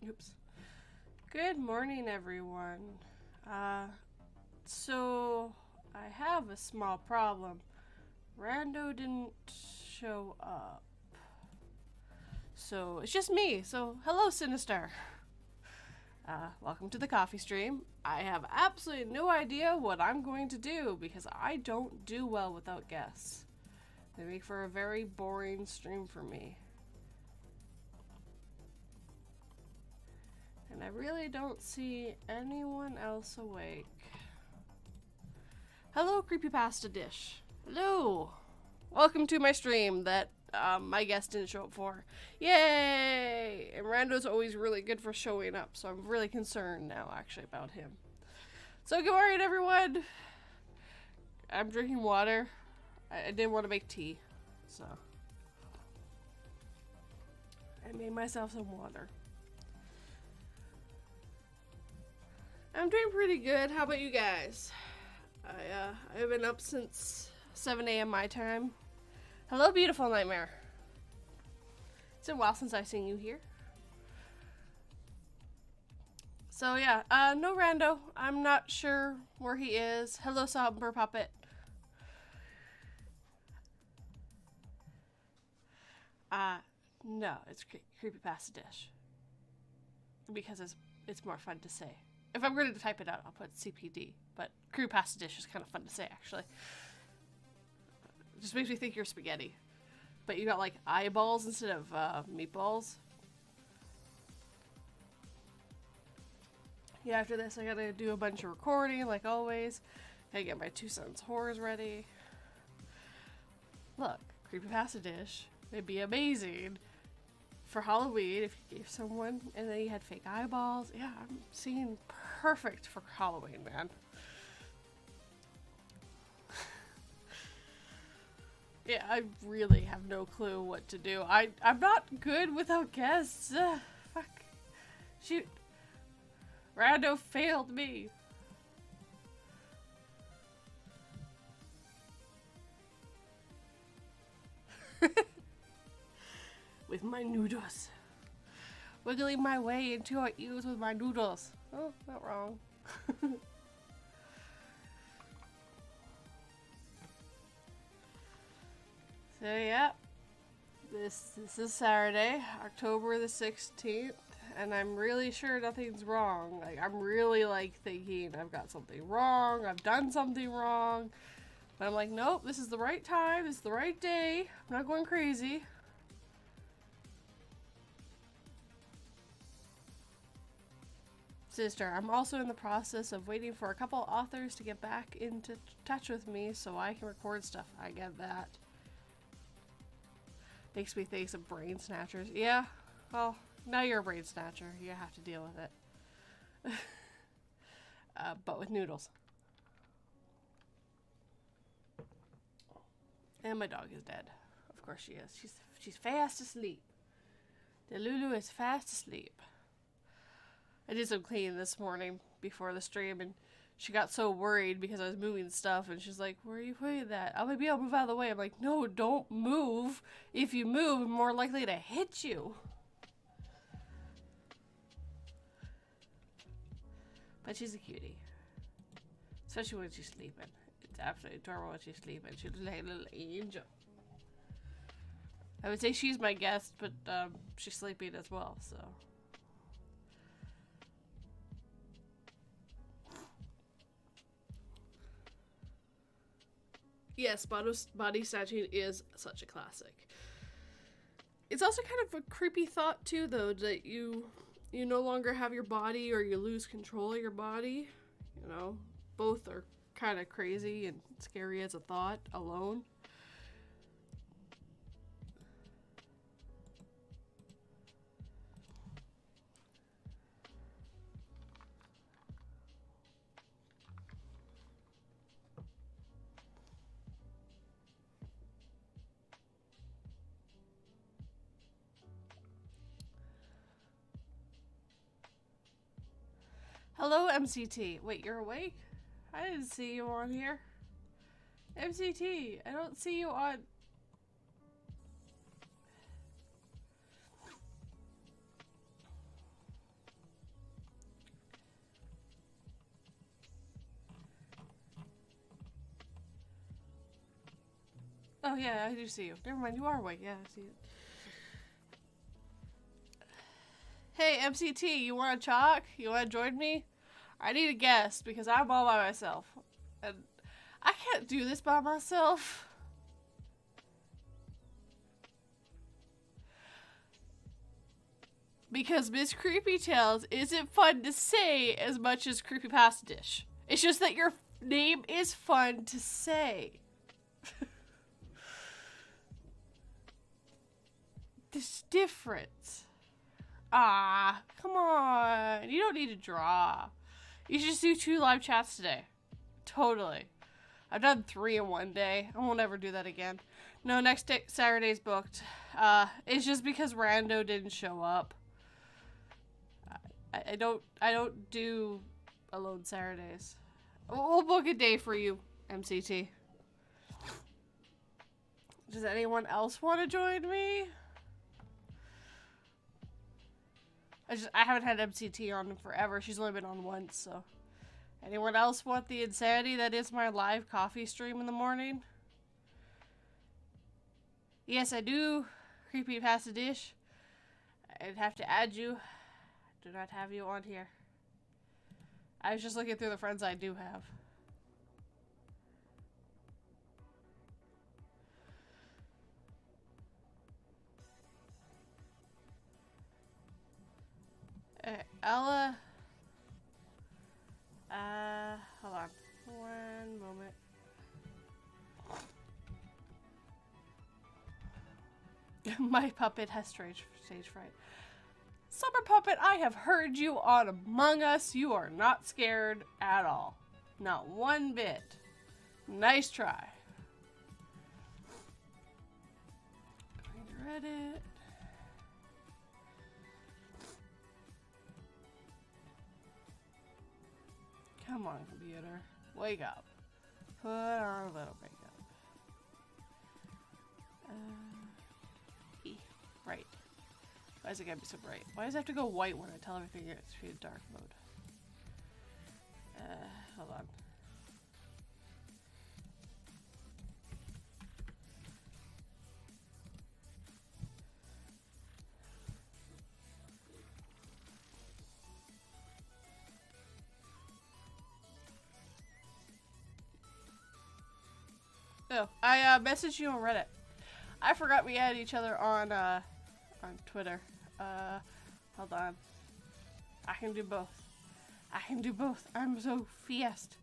Oops. Good morning, everyone. So I have a small problem. Rando didn't show up. So it's just me. So hello, Sinister. Welcome to the coffee stream. I have absolutely no idea what I'm going to do because I don't do well without guests. They make for a very boring stream for me. And I really don't see anyone else awake. Hello, CreepyPastaDish. Hello. Welcome to my stream that my guest didn't show up for. Yay! And Rando's always really good for showing up, so I'm really concerned now, actually, about him. So good morning, everyone. I'm drinking water. I didn't want to make tea, so I made myself some water. I'm doing pretty good. How about you guys? I've been up since 7 a.m. my time. Hello, beautiful nightmare. It's been a while since I've seen you here. So yeah, no Rando. I'm not sure where he is. Hello, Somber Puppet. No, it's CreepyPastaDish. Because it's more fun to say. If I'm going to type it out, I'll put CPD. But CreepyPastaDish is kind of fun to say, actually. It just makes me think you're spaghetti. But you got, like, eyeballs instead of meatballs. Yeah, after this, I gotta do a bunch of recording, like always. Gotta get my 2 cents whores ready. Look, CreepyPastaDish would be amazing for Halloween if you gave someone and then you had fake eyeballs. Yeah, I'm seeing perfect for Halloween, man. Yeah, I really have no clue what to do. I'm not good without guests. Fuck. Shoot. Rando failed me. With my noodles. Wiggling my way into our ears with my noodles. Oh, not wrong. So yeah, this is Saturday, October the 16th, and I'm really sure nothing's wrong. Like, I'm really like thinking I've got something wrong, I've done something wrong, but I'm like, nope, this is the right time, this is the right day, I'm not going crazy. Sister, I'm also in the process of waiting for a couple authors to get back into touch with me so I can record stuff. I get that. Makes me think of brain snatchers. Yeah, well, now you're a brain snatcher. You have to deal with it. But with noodles. And my dog is dead. Of course she is. She's fast asleep. The Lulu is fast asleep. I did some cleaning this morning before the stream, and she got so worried because I was moving stuff, and she's like, where are you putting that? Oh, maybe I'll move out of the way. I'm like, no, don't move. If you move, I'm more likely to hit you. But she's a cutie. Especially when she's sleeping. It's absolutely adorable when she's sleeping. She looks like a little angel. I would say she's my guest, but she's sleeping as well, so. Yes, body snatching is such a classic. It's also kind of a creepy thought too, though, that you no longer have your body or you lose control of your body. You know, both are kind of crazy and scary as a thought alone. Hello, MCT. Wait, you're awake? I didn't see you on here. MCT, I don't see you on... Oh, yeah, I do see you. Never mind, you are awake. Yeah, I see it. Hey, MCT, you want to talk? You want to join me? I need a guest because I'm all by myself. And I can't do this by myself. Because Miss Creepy Tales isn't fun to say as much as CreepyPastaDish. It's just that your name is fun to say. There's difference. Ah, come on. You don't need to draw. You should just do 2 live chats today. Totally. I've done 3 in one day. I won't ever do that again. No, next day, Saturday's booked. It's just because Rando didn't show up. I don't do alone Saturdays. We'll book a day for you, MCT. Does anyone else want to join me? I haven't had MCT on in forever. She's only been on once, so. Anyone else want the insanity that is my live coffee stream in the morning? Yes, I do. CreepyPastaDish. I'd have to add you. Do not have you on here. I was just looking through the friends I do have. Ella. Hold on. One moment. My puppet has stage fright. Summer Puppet, I have heard you on Among Us. You are not scared at all. Not one bit. Nice try. Going to Reddit. Come on, computer. Wake up. Put on a little makeup. Right. Why is it gotta be so bright? Why does it have to go white when I tell everything it's in dark mode? Hold on. Oh, I messaged you on Reddit. I forgot we had each other on Twitter. Hold on. I can do both. I can do both. I'm so fast.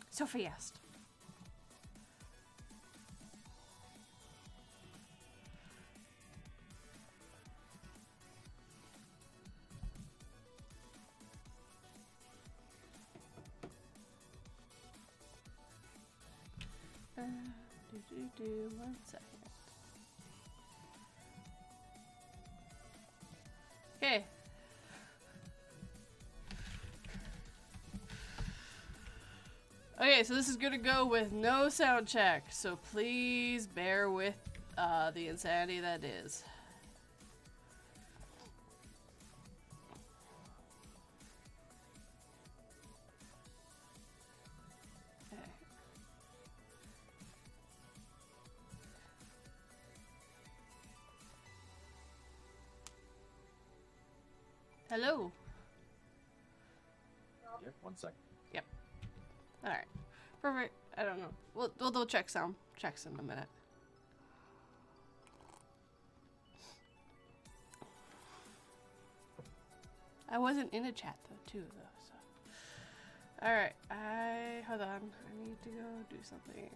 So fast. One second. Okay. Okay, so this is gonna go with no sound check, so please bear with the insanity that is. Hello. Yep, 1 second. Yep. All right. Perfect. I don't know. We'll check some checks in a minute. I wasn't in a chat though, so. All right. Hold on. I need to go do something.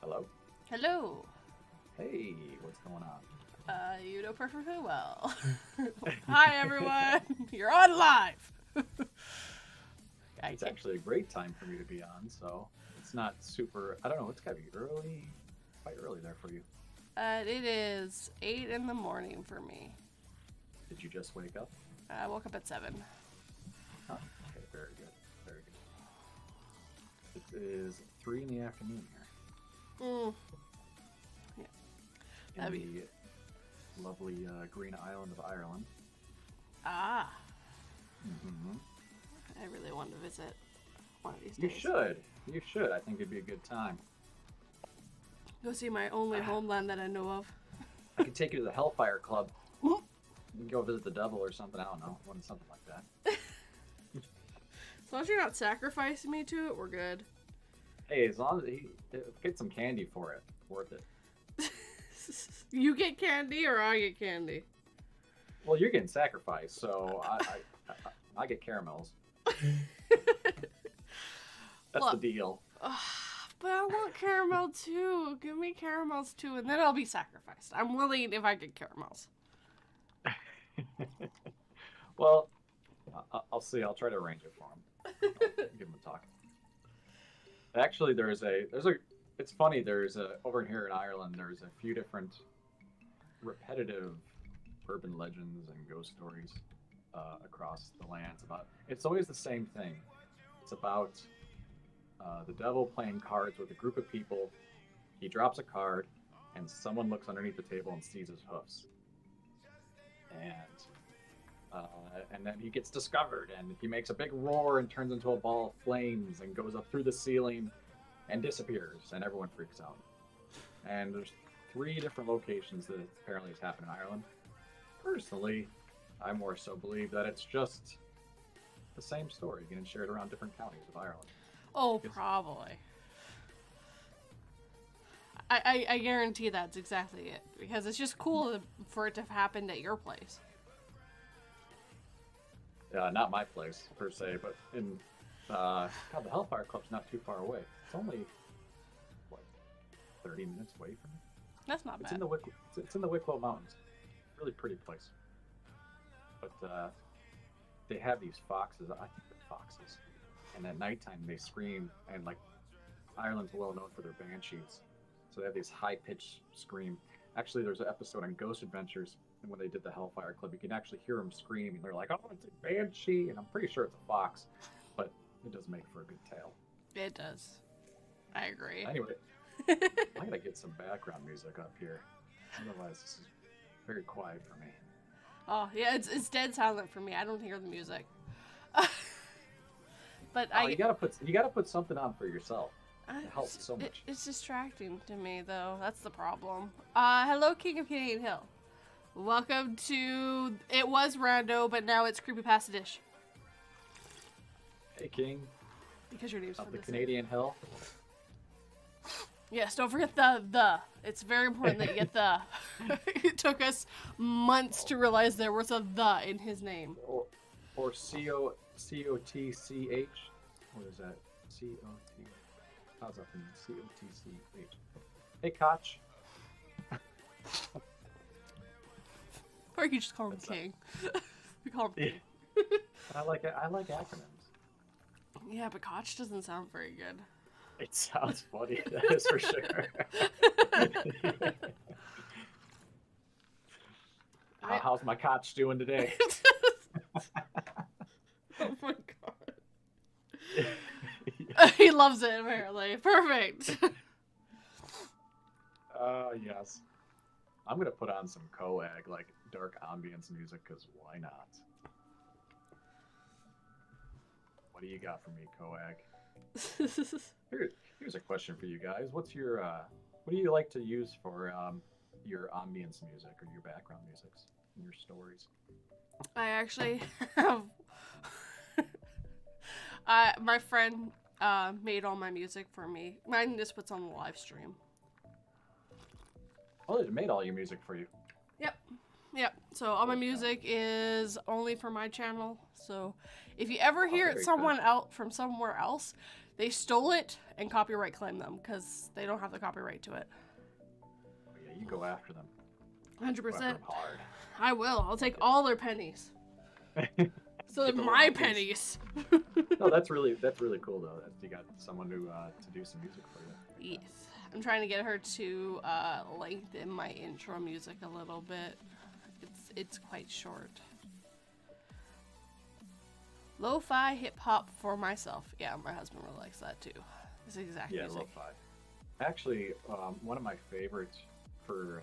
Hello? Hello. Hey, what's going on? You know perfectly well. Hi, everyone. You're on live. It's actually a great time for me to be on, so it's not super, I don't know, it's gotta be early, quite early there for you. It is 8 in the morning for me. Did you just wake up? I woke up at 7. Oh, okay, very good. Very good. It is 3 in the afternoon here. Yeah. In That'd the lovely green island of Ireland. Ah. Mm-hmm. I really want to visit one of these You days. should. You should. I think it'd be a good time. Go see my only homeland that I know of. I could take you to the Hellfire Club. You can go visit the devil or something. I don't know. Something like that. As long as you're not sacrificing me to it, we're good. Hey, as long as he get some candy for it, worth it. You get candy or I get candy? Well, you're getting sacrificed, so I get caramels. That's the deal. But I want caramel too. Give me caramels too, and then I'll be sacrificed. I'm willing if I get caramels. Well, I'll see. I'll try to arrange it for him. I'll give him a talk. Actually, it's funny. Over here in Ireland, there's a few different repetitive urban legends and ghost stories across the lands about. It's always the same thing. It's about the devil playing cards with a group of people. He drops a card, and someone looks underneath the table and sees his hoofs. And then he gets discovered, and he makes a big roar and turns into a ball of flames and goes up through the ceiling and disappears, and everyone freaks out. And there's 3 different locations that apparently has happened in Ireland. Personally, I more so believe that it's just the same story getting shared around different counties of Ireland. Oh, probably. I guarantee that's exactly it, because it's just cool for it to have happened at your place. Not my place, per se, but in... God, the Hellfire Club's not too far away. It's only, 30 minutes away from me? That's not bad. It's in the Wicklow Mountains. Really pretty place. But they have these foxes. I think they're foxes. And at nighttime they scream, and Ireland's well known for their banshees. So they have these high-pitched scream. Actually, there's an episode on Ghost Adventures, and when they did the Hellfire Club, you can actually hear them scream, and they're like, "Oh, it's a banshee," and I'm pretty sure it's a fox, but it does make for a good tale. It does. I agree. Anyway, I gotta get some background music up here. Otherwise, this is very quiet for me. Oh, yeah, it's dead silent for me. I don't hear the music. But you gotta put something on for yourself. It helps so much. It's distracting to me, though. That's the problem. Hello, King of Canadian Hill. Welcome to... It was Rando, but now it's CreepyPastaDish. Hey, King. Because your name's Of from the this Canadian Hill. Yes, don't forget the. It's very important that you get the. It took us months to realize there was a the in his name. Or C-O-T-C-H. What is that? C-O-T. How's that from C-O-T-C-H? Hey, Koch. Or you could just call him King. We call him King. I like acronyms. Yeah, but Koch doesn't sound very good. It sounds funny, that is for sure. How's my Koch doing today? Oh my god. He loves it, apparently. Perfect. Yes. I'm gonna put on some Coag, like dark ambience music, because why not? What do you got for me, Coag? Here's a question for you guys. What's your what do you like to use for your ambience music or your background musics in your stories? I actually have my friend made all my music for me. Mine just puts on the live stream. Oh, they made all your music for you. Yep. So all my music is only for my channel. So if you ever hear it someone out from somewhere else, they stole it and copyright claim them because they don't have the copyright to it. Oh yeah, you go after them. 100%. Hard. I will. I'll take all their pennies. So they're my pennies. No, that's really cool though. That you got someone to do some music for you. Yes. I'm trying to get her to lengthen my intro music a little bit. It's quite short. Lo-fi hip-hop for myself. Yeah, my husband really likes that, too. It's exact Yeah, music. lo-fi. Actually, one of my favorites for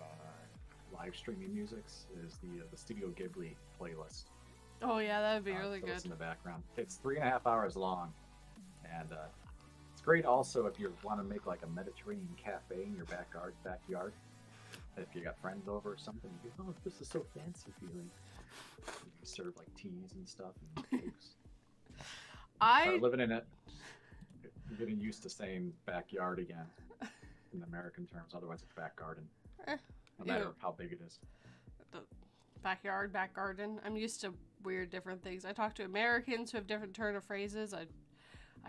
live streaming musics is the Studio Ghibli playlist. Oh, yeah, that would be really So good. it's in the background. It's 3.5 hours long, and it's great also if you want to make like a Mediterranean cafe in your backyard. If you got friends over or something, you go, oh, this is so fancy feeling. You serve like teas and stuff and cakes. Start living in it. You're getting used to saying backyard again in American terms. Otherwise, it's back garden. No matter how big it is. The backyard, back garden. I'm used to weird different things. I talk to Americans who have different turn of phrases. I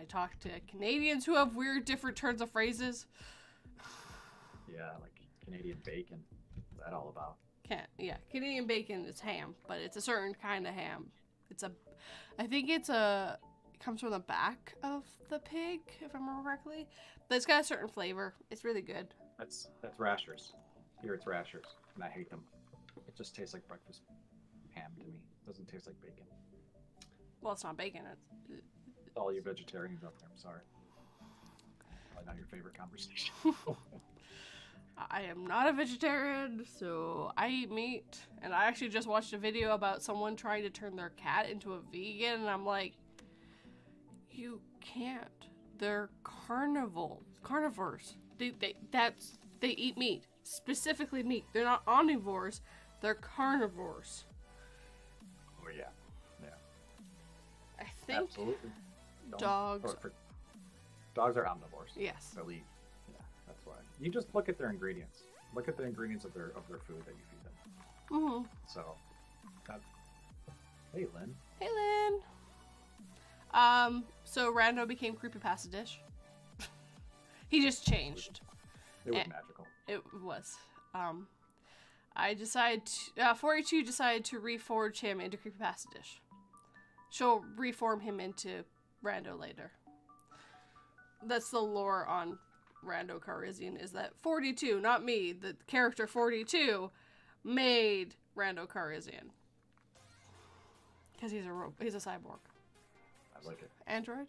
talk to Canadians who have weird different turns of phrases. Yeah, like Canadian bacon. What's that all about? Canadian bacon is ham, but it's a certain kind of ham. I think it comes from the back of the pig, if I remember correctly. But it's got a certain flavor. It's really good. That's rashers. Here it's rashers, and I hate them. It just tastes like breakfast ham to me. It doesn't taste like bacon. Well, it's not bacon. It's all you vegetarians out there, I'm sorry. Probably not your favorite conversation. I am not a vegetarian, so I eat meat. And I actually just watched a video about someone trying to turn their cat into a vegan, and I'm like, you can't. They're carnivores. They eat meat, specifically meat. They're not omnivores. They're carnivores. Oh yeah. I think absolutely. Dogs are omnivores. Yes. They'll eat. Yeah, that's why. You just look at their ingredients. Look at the ingredients of their food that you feed them. Mm-hmm. So, hey Lynn. Hey Lynn. So Rando became CreepyPastaDish. He just changed. It was magical. It was. I decided 42 decided to reforge him into CreepyPastaDish. She'll reform him into Rando later. That's the lore on Rando Calrissian, is that 42, not me, the character 42, made Rando Calrissian. Because he's a cyborg. I like it. Android?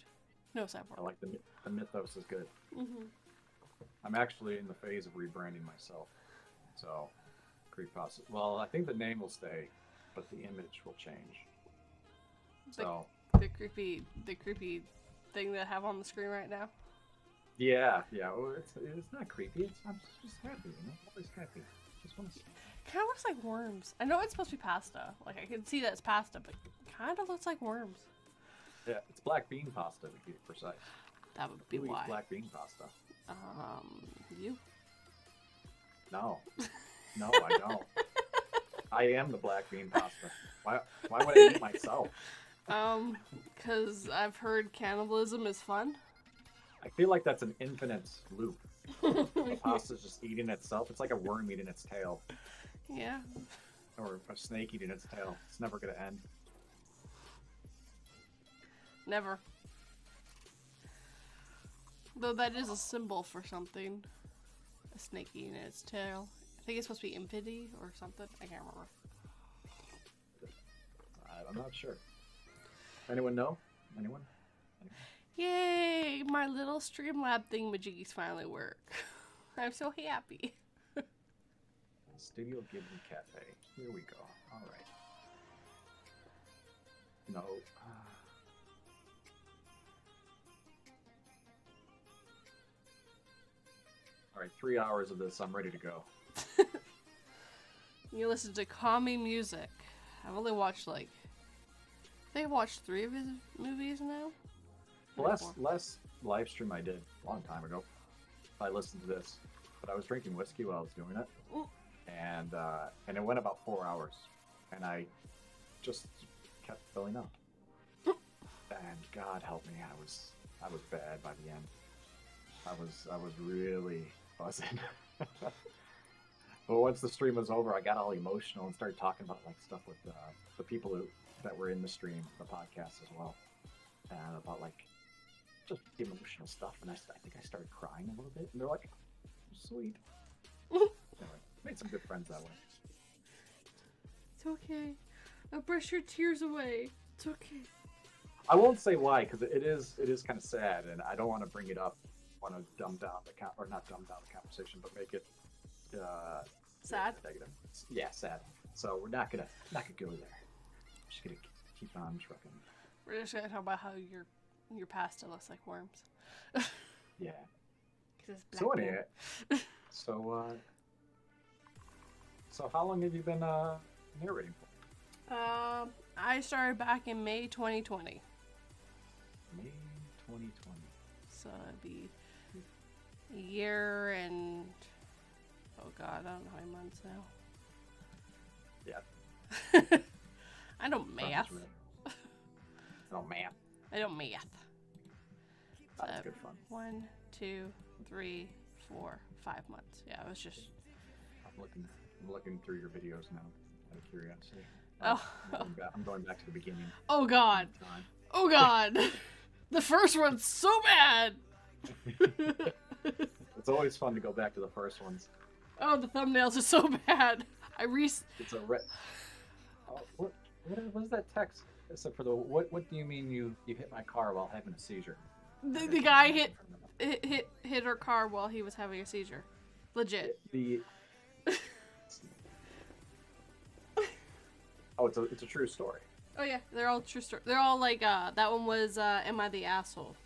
No, cyborg. I like the mythos is good. Mm-hmm. I'm actually in the phase of rebranding myself. So, CreepyPasta. Well, I think the name will stay, but the image will change. So the creepy thing that I have on the screen right now. Yeah. Well, it's not creepy. I'm just happy. You know, always happy. Just want to. Kind of looks like worms. I know it's supposed to be pasta. Like I can see that it's pasta, but kind of looks like worms. Yeah, it's black bean pasta to be precise. That would be Who why. eats black bean pasta? You? No, I don't. I am the black bean pasta. Why would I eat myself? Because I've heard cannibalism is fun. I feel like that's an infinite loop. The pasta's just eating itself. It's like a worm eating its tail. Yeah. Or a snake eating its tail. It's never going to end. Never. Though that is a symbol for something. A snake eating its tail. I think it's supposed to be infinity or something. I can't remember. I'm not sure. Anyone know? Anyone? Yay! My little Streamlab thingamajiggies finally work. I'm so happy. Studio Ghibli Cafe. Here we go. Alright. No. Alright, 3 hours of this. I'm ready to go. You listen to calming music. I've only watched I think I've watched 3 of his movies now. The last live stream I did a long time ago, I listened to this, but I was drinking whiskey while I was doing it, and it went about 4 hours, and I just kept filling up. And God help me, I was bad by the end. I was really buzzing. But once the stream was over, I got all emotional and started talking about stuff with the people that were in the stream, the podcast as well, and about just emotional stuff. And I think I started crying a little bit, and they're like, "Sweet." Anyway, made some good friends that way. It's okay. I'll brush your tears away. It's okay. I won't say why, because it is kind of sad, and I don't want to bring it up. I want to dumb down or not dumb down the conversation, but make it Sad. negative. Yeah, sad. So we're not gonna go there. We're just gonna keep on trucking. We're just gonna talk about how your pasta looks like worms. Yeah. 'Cause it's So black anyway, so how long have you been narrating for? I started back in May 2020. May 2020. So it'd be a year and oh god, I don't know how many months now. Yeah. I don't math. Oh man. I don't math. That's good fun. 1, 2, 3, 4, 5 months. Yeah, it was just. I'm looking through your videos now, out of curiosity. Oh. I'm going back to the beginning. Oh god. Oh god. The first one's so bad. It's always fun to go back to the first ones. Oh, the thumbnails are so bad. It's a red. Oh, what is that text? Except for the what do you mean you hit my car while having a seizure? The guy hit her car while he was having a seizure. Legit. Oh, it's a true story. Oh yeah, they're all true story. They're all like that one was Am I the Asshole?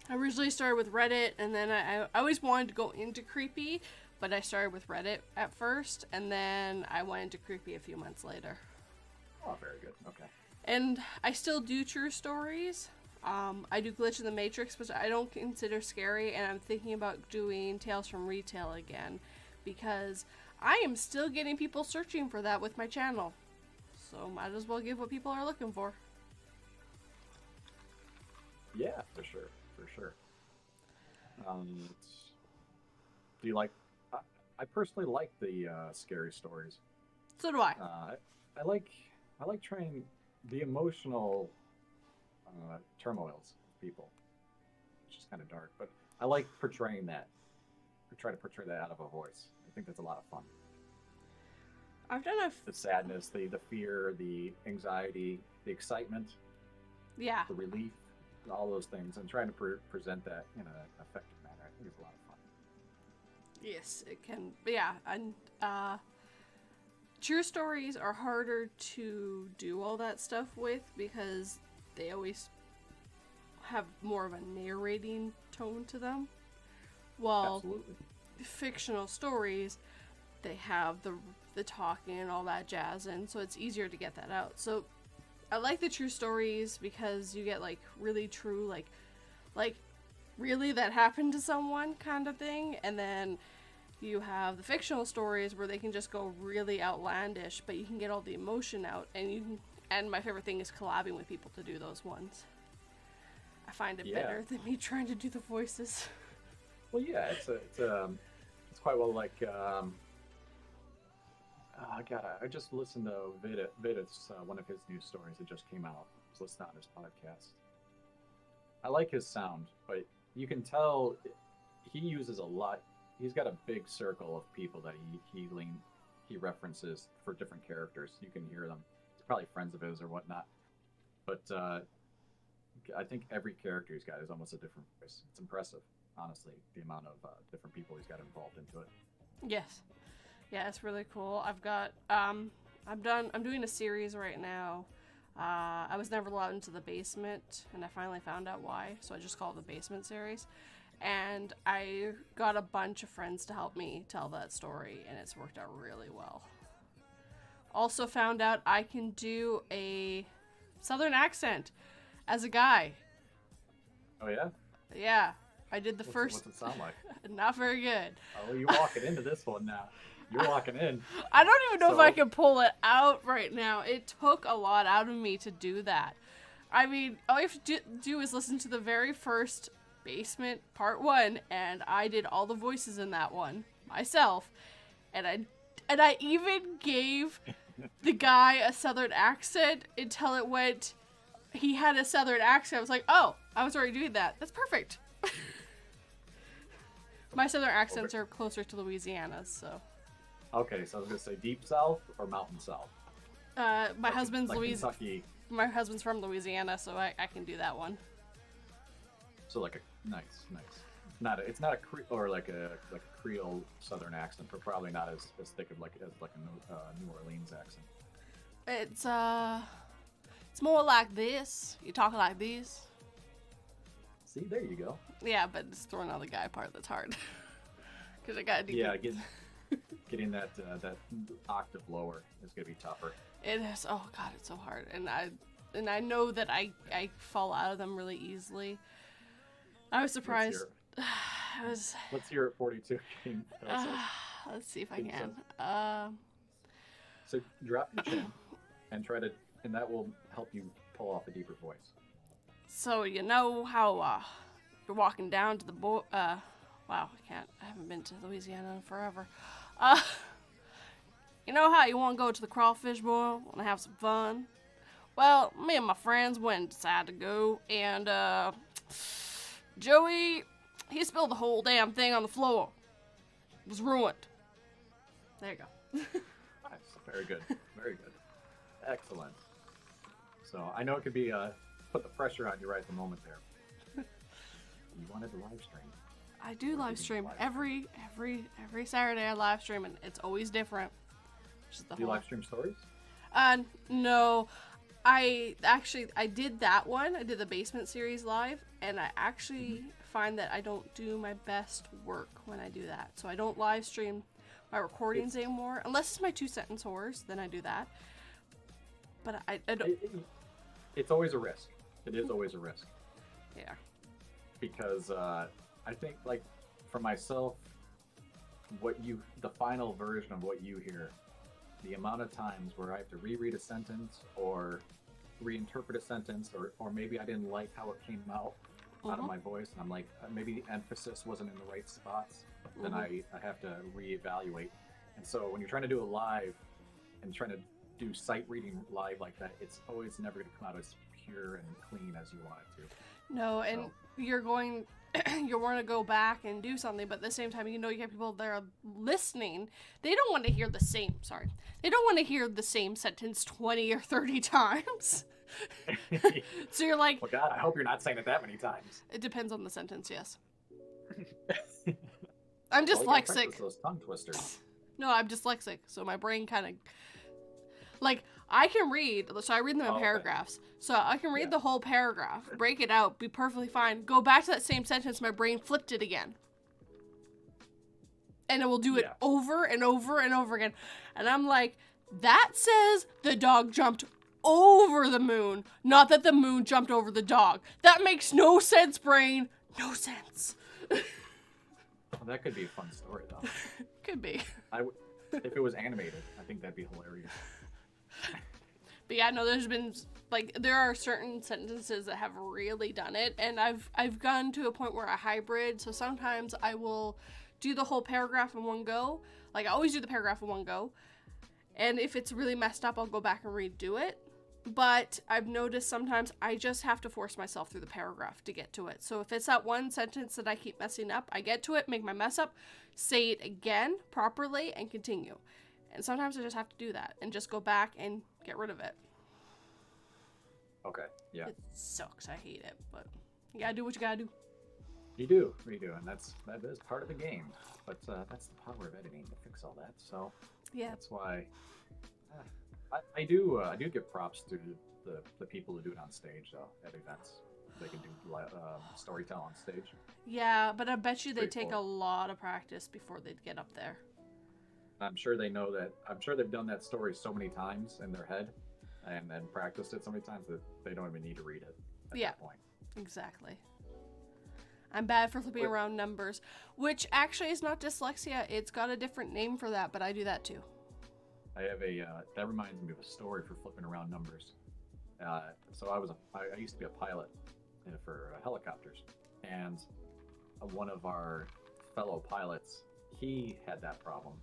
I originally started with Reddit, and then I always wanted to go into creepy, but I started with Reddit at first, and then I went into creepy a few months later. Oh, very good. Okay. And I still do true stories. I do Glitch in the Matrix, which I don't consider scary, and I'm thinking about doing Tales from Retail again, because I am still getting people searching for that with my channel. So might as well give what people are looking for. Yeah, for sure. Do you like? I personally like the scary stories. So do I. I like trying the emotional turmoils of people. It's just kind of dark, but I like portraying that. I try to portray that out of a voice. I think that's a lot of fun. I've done the sadness, the fear, the anxiety, the excitement, yeah, the relief, all those things, and trying to present that in an effective manner. I think it's a lot of fun. Yes, it can. Yeah, and true stories are harder to do all that stuff with because they always have more of a narrating tone to them. While Absolutely. Fictional stories, they have the talking and all that jazz, and so it's easier to get that out. So I like the true stories because you get like really true, like really that happened to someone kind of thing, and then you have the fictional stories where they can just go really outlandish, but you can get all the emotion out, and my favorite thing is collabing with people to do those ones. I find it better than me trying to do the voices. Well, yeah, it's quite well like. I just listened to Vidit's one of his new stories that just came out. I was listening on his podcast. I like his sound, but you can tell he uses a lot. He's got a big circle of people that he references for different characters. You can hear them. It's probably friends of his or whatnot. But I think every character he's got is almost a different voice. It's impressive, honestly, the amount of different people he's got involved into it. Yes. Yeah, it's really cool. I've got I'm doing a series right now. I was never allowed into the basement, and I finally found out why, so I just call it the basement series. And I got a bunch of friends to help me tell that story, and it's worked out really well. Also found out I can do a southern accent as a guy. Oh yeah? Yeah. I did the first. What's it sound like? Not very good. Oh, you're walking into this one now. You're walking in. I don't even know if I can pull it out right now. It took a lot out of me to do that. I mean, all you have to do is listen to the very first Basement Part 1, and I did all the voices in that one myself. And I even gave the guy a southern accent until it went, he had a southern accent. I was like, oh, I was already doing that. That's perfect. My southern accents are closer to Louisiana's, so. Okay, so I was gonna say deep south or mountain south. My husband's Kentucky. my husband's from Louisiana, so I can do that one. So like a nice. It's not a or like a Creole Southern accent, but probably not as thick of like a New Orleans accent. It's more like this. You talk like this. See, there you go. Yeah, but it's throwing out the guy part that's hard. Because I gotta do. Yeah, getting that octave lower is gonna be tougher. It is. Oh god, it's so hard, and I know that I fall out of them really easily. I was surprised. Let's hear it. 42. Let's see if I can. So drop your chin and try to, and that will help you pull off a deeper voice. So you know how you're walking down to the wow, I haven't been to Louisiana in forever. You know how you want to go to the crawfish boil and have some fun? Well, me and my friends went and decided to go, and Joey, he spilled the whole damn thing on the floor. It was ruined. There you go. Nice. Very good. Very good. Excellent. So I know it could be put the pressure on you right at the moment there. You wanted to live stream. I do live stream every Saturday. I live stream, and it's always different. Do you live stream stories? No. I did that one. I did the basement series live, and I actually find that I don't do my best work when I do that. So I don't live stream my recordings anymore, unless it's my 2-sentence horrors. Then I do that. But I don't. It's always a risk. It is always a risk. Yeah. Because I think, like, for myself, the final version of what you hear, the amount of times where I have to reread a sentence or reinterpret a sentence, or maybe I didn't like how it came out of my voice, and I'm like, maybe the emphasis wasn't in the right spots, then I have to reevaluate. And so when you're trying to do it live and trying to do sight reading live like that, it's always never going to come out as pure and clean as you want it to. No, and you're going you want to go back and do something, but at the same time, you have people that are listening. They don't want to hear the same. They don't want to hear the same sentence 20 or 30 times. So you're like, well, God, I hope you're not saying it that many times. It depends on the sentence, yes. I'm dyslexic. Those tongue twisters. No, I'm dyslexic, so my brain kind of like I can read. So I read them in paragraphs. So I can read the whole paragraph, break it out, be perfectly fine. Go back to that same sentence, my brain flipped it again. And it will do it over and over and over again. And I'm like, that says the dog jumped over the moon, not that the moon jumped over the dog. That makes no sense, brain. No sense. Well, that could be a fun story, though. Could be. If it was animated, I think that'd be hilarious. But yeah, no, there's been, like, there are certain sentences that have really done it, and I've gone to a point where I hybrid, so sometimes I will do the whole paragraph in one go. Like, I always do the paragraph in one go, and if it's really messed up, I'll go back and redo it. But I've noticed sometimes I just have to force myself through the paragraph to get to it. So if it's that one sentence that I keep messing up, I get to it, make my mess up, say it again properly, and continue. And sometimes I just have to do that and just go back and get rid of it. Okay, yeah. It sucks. I hate it, but you gotta do what you gotta do. You do, and that is part of the game. But that's the power of editing to fix all that. So yeah, that's why I do give props to the people who do it on stage though at events. They can do storytelling on stage. Yeah, but I bet you they take a lot of practice before they'd get up there. I'm sure they know that. I'm sure they've done that story so many times in their head and then practiced it so many times that they don't even need to read it at that point. Exactly. I'm bad for flipping around numbers, which actually is not dyslexia. It's got a different name for that, but I do that too. I have that reminds me of a story for flipping around numbers. So I used to be a pilot for helicopters, and one of our fellow pilots, he had that problem.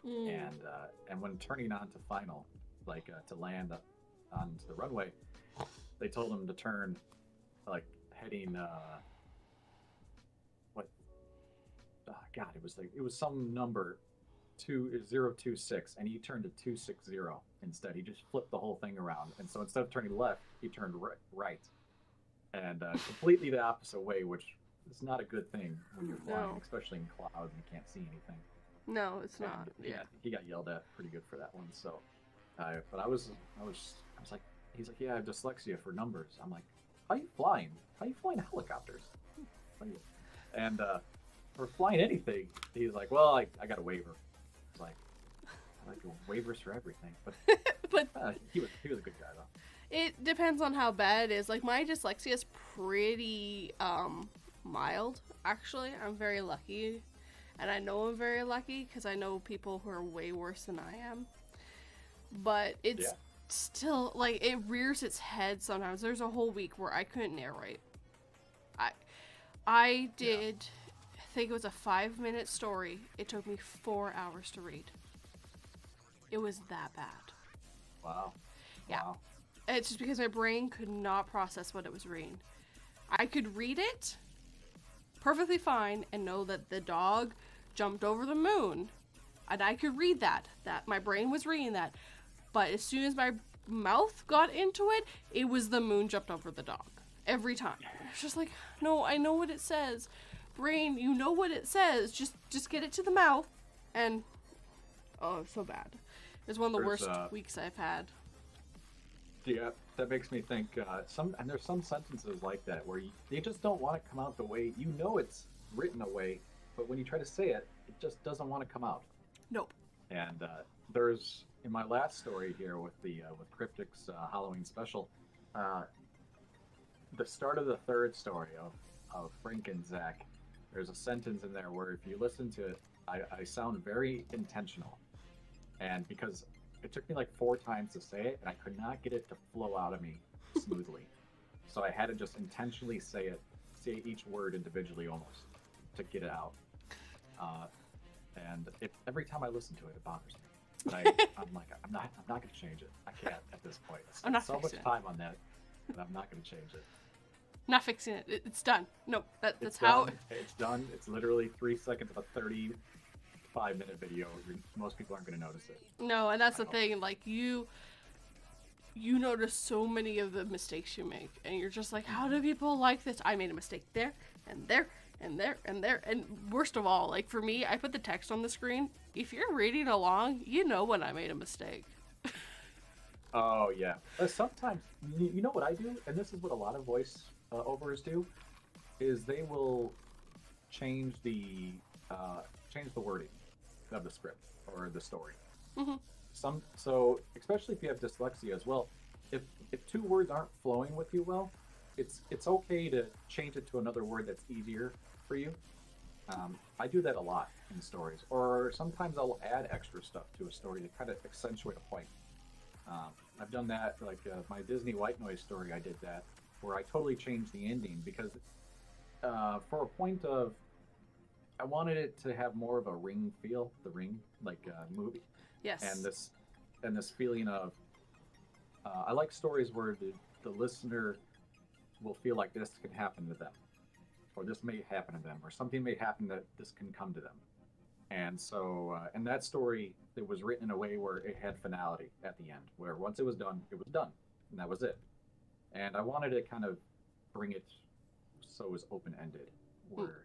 And when turning on to final, like to land onto the runway, they told him to turn like heading it was some number 2026, and he turned to 260, instead. He just flipped the whole thing around. And so instead of turning left, he turned right. And completely the opposite way, which is not a good thing when you're flying, especially in clouds and you can't see anything. No, it's not. Yeah. He got yelled at pretty good for that one. So, but I was like, he's like, yeah, I have dyslexia for numbers. I'm like, how are you flying? How are you flying helicopters? And for flying anything, he's like, well, I got a waiver. It's like, I like waivers for everything. But he was a good guy though. It depends on how bad it is. Like, my dyslexia is pretty mild, actually. I'm very lucky. And I know I'm very lucky because I know people who are way worse than I am. But it's still, like, it rears its head sometimes. There's a whole week where I couldn't narrate. I did, I think it was a 5-minute story. It took me 4 hours to read. It was that bad. Wow. Yeah. Wow. It's just because my brain could not process what it was reading. I could read it perfectly fine and know that the dog jumped over the moon. And I could read that my brain was reading that. But as soon as my mouth got into it, it was the moon jumped over the dog. Every time. It's just like, no, I know what it says. Brain, you know what it says. Just get it to the mouth. And, oh, it's so bad. It's one of the worst weeks I've had. Yeah, that makes me think. There's some sentences like that where they just don't want to come out the way you know it's written away, but when you try to say it, it just doesn't want to come out. Nope. And there's in my last story here with Cryptic's Halloween special, the start of the third story of Frank and Zach. There's a sentence in there where if you listen to it, I sound very intentional, and because it took me like 4 times to say it, and I could not get it to flow out of me smoothly. So I had to just intentionally say each word individually almost to get it out. And every time I listen to it, it bothers me. But I'm like, I'm not going to change it. I can't at this point. I spent so much time on that, and I'm not going to change it. Not fixing it. It's done. No, that's it's how. Done. It's done. It's literally 3 seconds of a 35-minute video. Most people aren't going to notice it. No, and that's the thing. Like, you notice so many of the mistakes you make, and you're just like, how do people like this? I made a mistake there, and there, and there, and there. And worst of all, like, for me, I put the text on the screen. If you're reading along, you know when I made a mistake. Oh, yeah. Sometimes, you know what I do? And this is what a lot of voice overs do, is they will change the wording of the script or the story. Mm-hmm. So especially if you have dyslexia as well, if 2 words aren't flowing with you well, it's okay to change it to another word that's easier for you. I do that a lot in stories, or sometimes I'll add extra stuff to a story to kind of accentuate a point. I've done that, like my Disney White Noise story. I did that where I totally changed the ending because for a point of I wanted it to have more of a Ring feel, the Ring movie. Yes. And this feeling of I like stories where the listener will feel like this can happen to them, or this may happen to them, or something may happen that this can come to them. And so, and that story, it was written in a way where it had finality at the end, where once it was done, and that was it. And I wanted to kind of bring it so it was open-ended, where,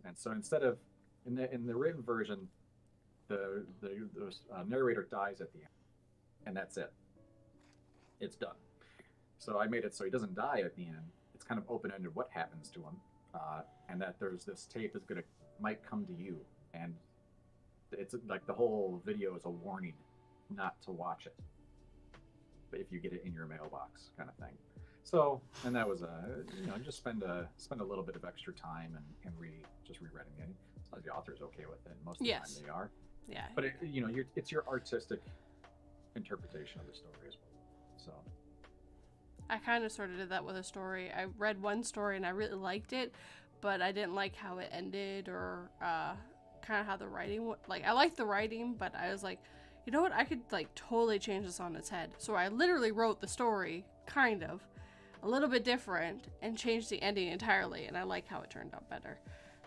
and so instead of in the written version, the narrator dies at the end, and that's it. It's done. So I made it so he doesn't die at the end. It's kind of open-ended what happens to him, and that there's this tape might come to you, and it's like the whole video is a warning not to watch it, but if you get it in your mailbox, kind of thing. So, and that was just spend a little bit of extra time and rewriting it. So the author's okay with it. Most of the time they are. Yeah. But it's your artistic interpretation of the story as well. So. I kind of sort of did that with a story. I read one story and I really liked it, but I didn't like how it ended or kind of how the writing I liked the writing, but I was like, you know what, I could totally change this on its head. So I literally wrote the story kind of a little bit different and changed the ending entirely, and I like how it turned out better.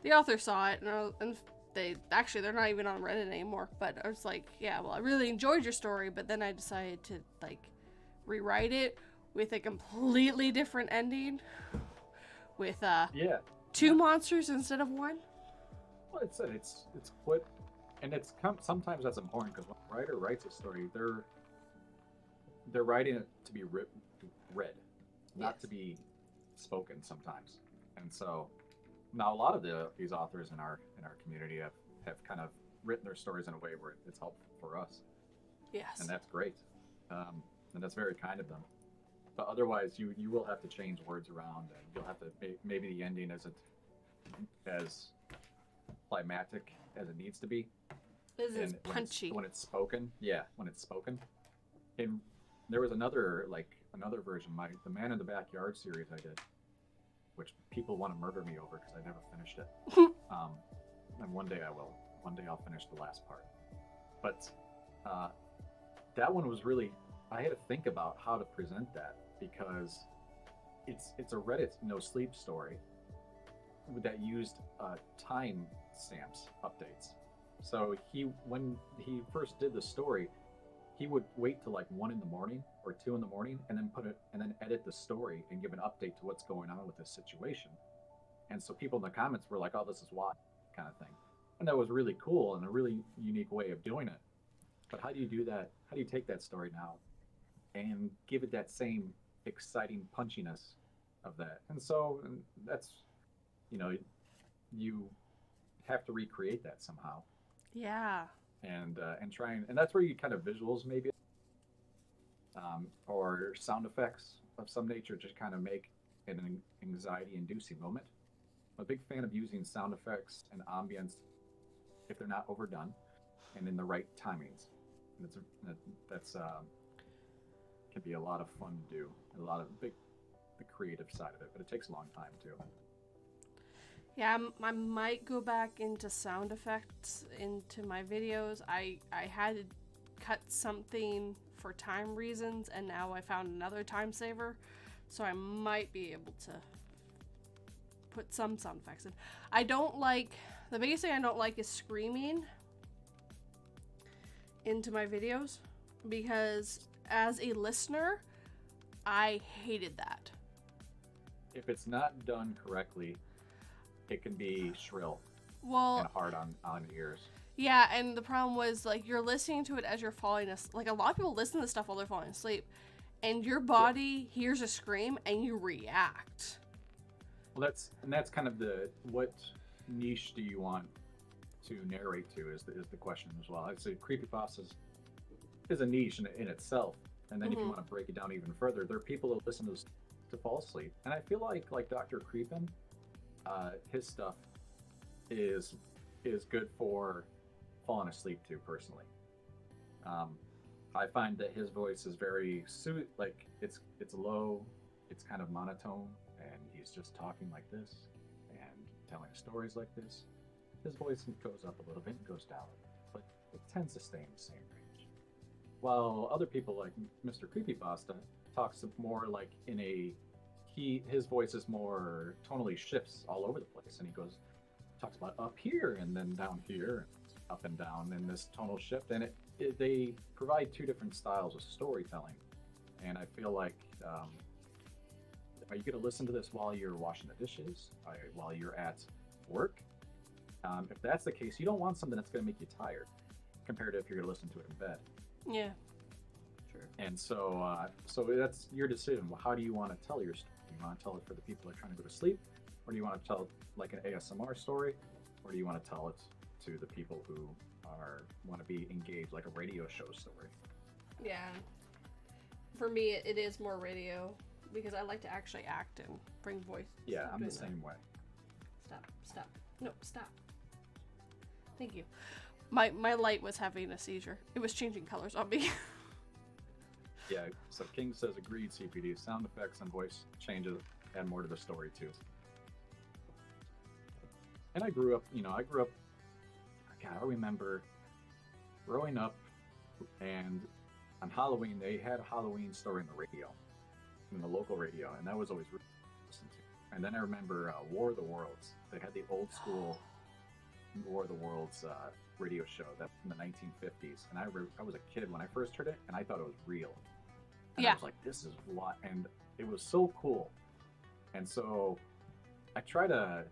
The author saw it and they're not even on Reddit anymore. But I was like, yeah, well, I really enjoyed your story, but then I decided to like rewrite it with a completely different ending, with Yeah. two monsters instead of one. Well, it's what, and sometimes that's important because when a writer writes a story, they're writing it to be read, not to be spoken sometimes. And so now a lot of these authors in our community have kind of written their stories in a way where it's helpful for us. Yes. And that's great. And that's very kind of them. But otherwise, you will have to change words around, and you'll have to maybe the ending isn't as climatic as it needs to be. This is punchy. When it's spoken, yeah, when it's spoken. And there was another version, the Man in the Backyard series I did, which people want to murder me over because I never finished it. And one day I will. One day I'll finish the last part. But that one was really, I had to think about how to present that because it's a Reddit no sleep story that used time stamps updates. So when he first did the story, he would wait till like 1 a.m. or 2 a.m. and then edit the story and give an update to what's going on with this situation. And so people in the comments were like, "Oh, this is why," kind of thing. And that was really cool and a really unique way of doing it. But how do you do that? How do you take that story now and give it that same exciting punchiness of that? And so that's, you have to recreate that somehow. Yeah. And try and that's where you kind of visuals maybe, or sound effects of some nature just kind of make an anxiety-inducing moment. I'm a big fan of using sound effects and ambience if they're not overdone and in the right timings. And that's can be a lot of fun to do. A lot of the creative side of it, but it takes a long time too. Yeah, I might go back into sound effects into my videos. I had to cut something for time reasons, and now I found another time saver, so I might be able to put some sound effects in. The biggest thing I don't like is screaming into my videos, because as a listener, I hated that. If it's not done correctly, it can be shrill and hard on ears. Yeah, and the problem was, like, you're listening to it as you're falling asleep. Like, a lot of people listen to stuff while they're falling asleep, and your body hears a scream and you react. Well, that's kind of what niche do you want to narrate to is the question as well. I'd say creepypastas is a niche in itself, and then if you want to break it down even further, there are people that listen to fall asleep, and I feel like Dr. Creepin, his stuff is good for falling asleep too, personally. I find that his voice is very like it's low, it's kind of monotone, and he's just talking like this and telling stories like this. His voice goes up a little bit and goes down, but it tends to stay in the same range. While other people like Mr. Creepypasta talks more like his voice is more tonally shifts all over the place, and he talks about up here and then down here, and up and down in this tonal shift, and they provide two different styles of storytelling. And I feel like, are you going to listen to this while you're washing the dishes, while you're at work? If that's the case, you don't want something that's going to make you tired, compared to if you're going to listen to it in bed. Yeah. Sure. And so that's your decision. How do you want to tell your story? Do you want to tell it for the people that are trying to go to sleep, or do you want to tell it like an ASMR story, or do you want to tell it to the people who want to be engaged, like a radio show story? Yeah. For me, it is more radio, because I like to actually act and bring voice. Yeah, I'm the same way. Stop. No, stop. Thank you. My light was having a seizure. It was changing colors on me. Yeah, so King says agreed, CPD. Sound effects and voice changes add more to the story too. And I grew up, God, I remember growing up, and on Halloween, they had a Halloween story in the radio, in the local radio, and that was always really listened to. And then I remember War of the Worlds. They had the old school War of the Worlds radio show that in the 1950s, and I was a kid when I first heard it, and I thought it was real. And I was like, this is what, and it was so cool. And so I try to,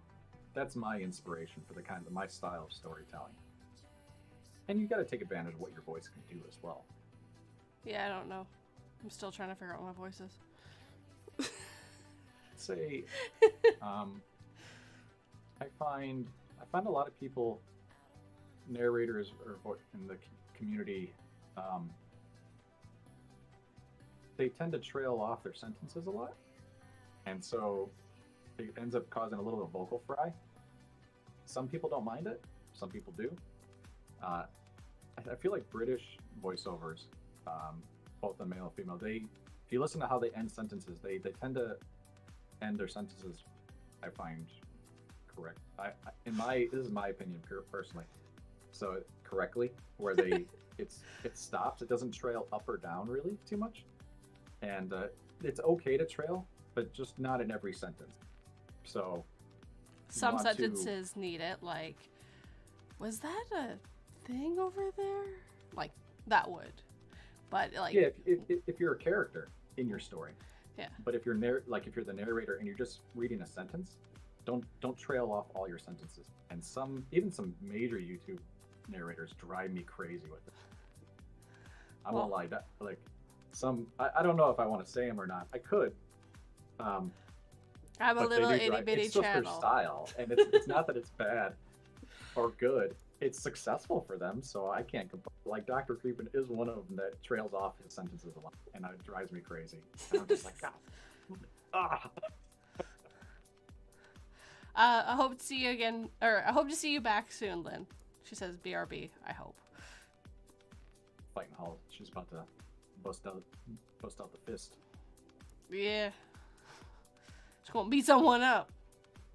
that's my inspiration for the kind of my style of storytelling. And you got to take advantage of what your voice can do as well. Yeah, I don't know. I'm still trying to figure out what my voice is. Say, I find a lot of people, narrators or in the community, they tend to trail off their sentences a lot, and so it ends up causing a little vocal fry. Some people don't mind it, some people do. I feel like British voiceovers, both the male and female, if you listen to how they end sentences, they tend to end their sentences, I find, correct. This is my opinion, personally. So correctly, where it stops. It doesn't trail up or down really too much, and it's okay to trail, but just not in every sentence. So some sentences need it. Like, was that a thing over there? Like that would, but like yeah, if you're a character in your story. Yeah. But if you're if you're the narrator and you're just reading a sentence, don't trail off all your sentences. And even some major YouTube narrators drive me crazy with it. I won't lie, I don't know if I want to say them or not. I could. I have a little itty bitty it's just channel. Their style, and it's not that it's bad or good. It's successful for them, so I can't complain. Like Dr. Creepin is one of them that trails off his sentences a lot, and it drives me crazy. And I'm just like, God. I hope to see you again, or I hope to see you back soon, Lynn. She says, "BRB." I hope. Fighting Hall. She's about to bust out the fist. Yeah. She's gonna beat someone up.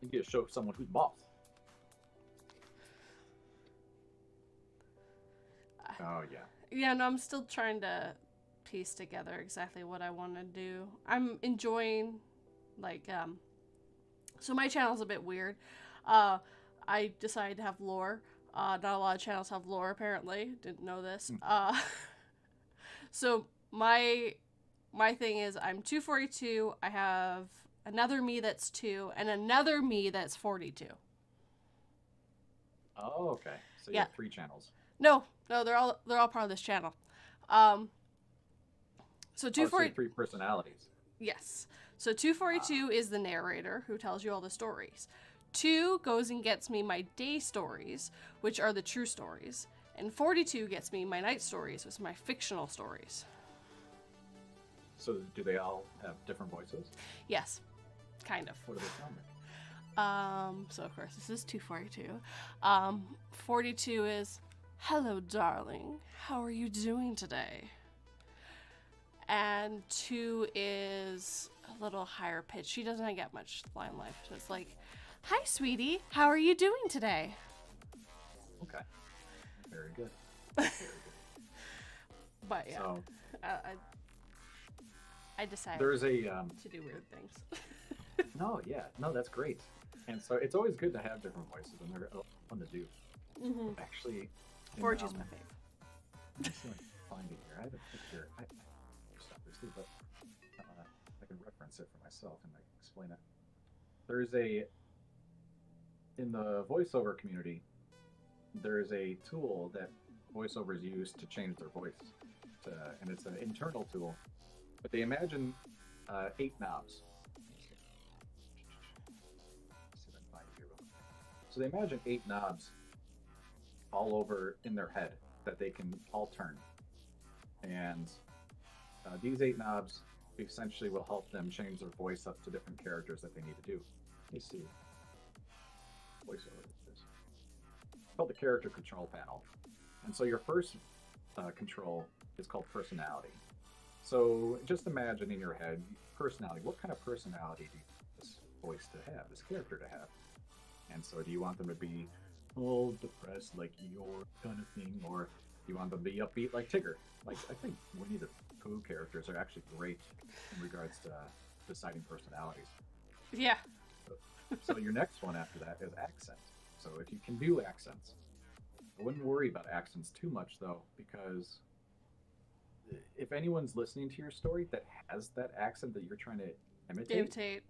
You get to show someone who's boss. Oh yeah. Yeah, no, I'm still trying to piece together exactly what I want to do. I'm enjoying, so my channel's a bit weird. I decided to have lore. Not a lot of channels have lore, apparently. Didn't know this. So my thing is I'm 242. I have another me that's 2 and another me that's 42. Oh, okay. So you have 3 channels. No, they're all part of this channel. So 240 3 personalities. Yes. So 242 is the narrator who tells you all the stories. 2 goes and gets me my day stories, which are the true stories. And 42 gets me my night stories, which are my fictional stories. So do they all have different voices? Yes. Kind of. What do they sound like? So of course this is 242. 42 is, "Hello, darling. How are you doing today?" And 2 is a little higher pitched. She doesn't get much line life. So it's like, "Hi, sweetie. How are you doing today?" Okay. Very good. Very good. But yeah, So, I decided there's a to do weird things. No, that's great. And so it's always good to have different voices, and they're fun to do. Mm-hmm. Actually, 4G's my fave. Let me see if I can find it here. I have a picture. I stuff this too, but I can reference it for myself and I can explain it. There's in the voiceover community, there's a tool that voiceovers use to change their voice, and it's an internal tool. But they imagine 8 knobs. Let's see if I can find it here real quick. So they imagine 8 knobs all over in their head that they can all turn. And these 8 knobs essentially will help them change their voice up to different characters that they need to do. Let me see. Voiceover is this. It's called the character control panel. And so your first control is called personality. So just imagine in your head, personality. What kind of personality do you want this voice to have, this character to have? And so do you want them to be all depressed like Eeyore kind of thing, or do you want them to be upbeat like Tigger? Like, I think Winnie the Pooh characters are actually great in regards to deciding personalities. Yeah. So your next one after that is accent. So if you can do accents, I wouldn't worry about accents too much though, because if anyone's listening to your story that has that accent that you're trying to imitate,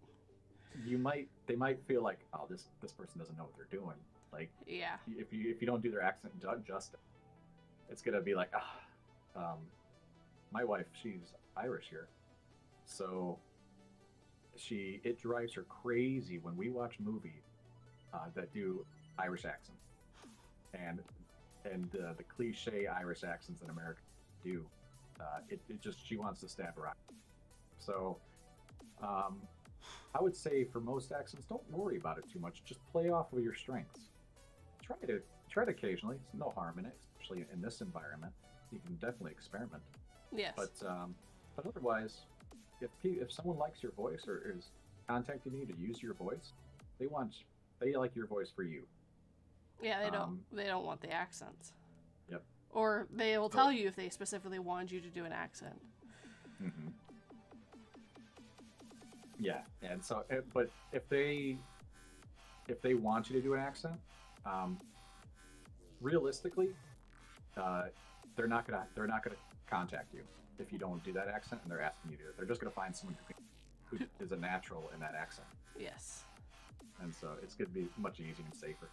they might feel like, oh, this person doesn't know what they're doing. Like, Yeah. if you don't do their accent justice, it's gonna be like, my wife, she's Irish here, so it drives her crazy when we watch movies that do Irish accents, and the cliche Irish accents that Americans do. It just, she wants to stab her eye. So I would say for most accents, don't worry about it too much. Just play off of your strengths. Try it occasionally. There's no harm in it, especially in this environment. You can definitely experiment. Yes. But otherwise, if someone likes your voice or is contacting you to use your voice, they like your voice for you. Yeah, they don't want the accents. Yep. Or they will tell you if they specifically want you to do an accent. Mm-hmm. Yeah, and so, but if they want you to do an accent, realistically, they're not gonna contact you if you don't do that accent, and they're asking you to do it. They're just gonna find someone who is a natural in that accent. Yes. And so it's gonna be much easier and safer.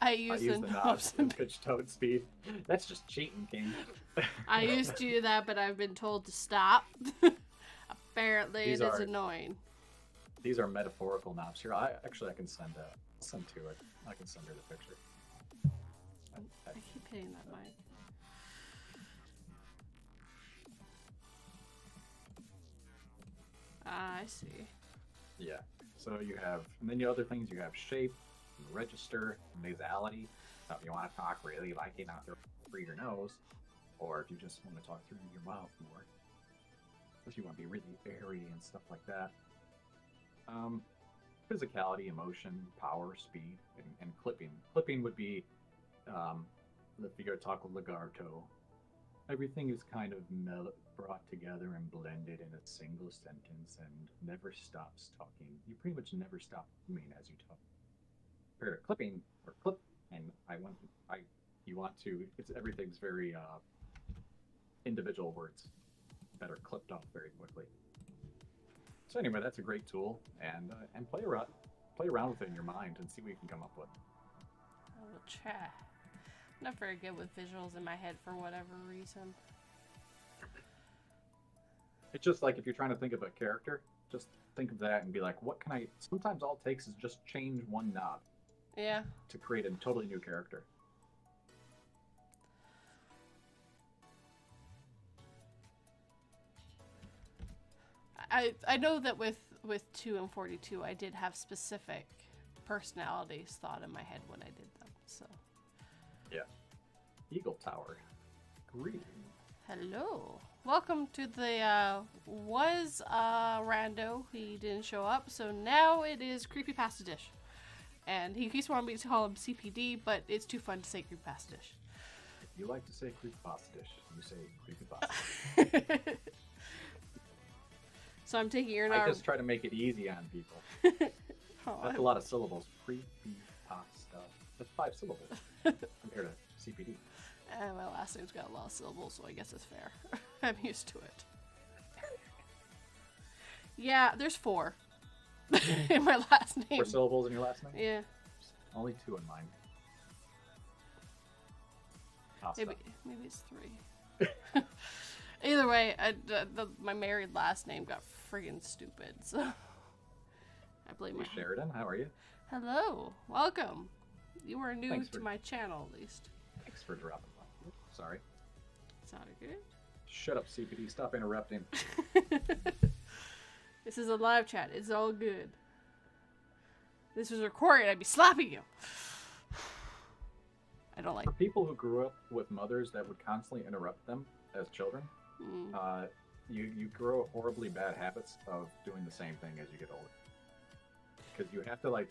I use the knobs and pitch tone speed. That's just cheating, King. I used to do that, but I've been told to stop. Apparently, it is annoying. These are metaphorical knobs here. I can send to it. I can send her the picture. I keep hitting that mic. I see. Yeah. So you have, and then the other things, you have shape, register, nasality. So if you want to talk really like it out through your nose, or if you just want to talk through your mouth more, if you want to be really airy and stuff like that. Physicality, emotion, power, speed, and clipping. Clipping would be, if you go talk legato, everything is kind of brought together and blended in a single sentence and never stops talking. You pretty much never stop moving as you talk. Compared to clipping or clip, and everything's very individual words that are clipped off very quickly. So anyway, that's a great tool, and play around with it in your mind and see what you can come up with. I will try. I'm not very good with visuals in my head for whatever reason. It's just like if you're trying to think of a character, just think of that and be like, what can I... Sometimes all it takes is just change one knob. Yeah. To create a totally new character. I know that with 2 and 42, I did have specific personalities thought in my head when I did them. So. Yeah. Eagle Tower. Greetings. Hello. Welcome to the Rando. He didn't show up, so now it is CreepyPastaDish. And he keeps wanting me to call him CPD, but it's too fun to say CreepyPastaDish. You like to say CreepyPastaDish. You say CreepyPasta. So I'm taking your I just try to make it easy on people. That's a lot of syllables. CreepyPasta. That's 5 syllables compared to CPD. And my last name's got a lot of syllables, so I guess it's fair. I'm used to it. Yeah, there's 4 in my last name. 4 syllables in your last name? Yeah. Only 2 in mine. Maybe it's 3. Either way, my married last name got friggin' stupid, so I blame my... Sheridan, how are you? Hello, welcome. You are new to my channel, at least. Thanks for dropping by. Sorry. Sounded good. Shut up, CPD. Stop interrupting. This is a live chat. It's all good. This was recorded. I'd be slapping you. I don't like... For people who grew up with mothers that would constantly interrupt them as children, you grow horribly bad habits of doing the same thing as you get older. Because you have to, like,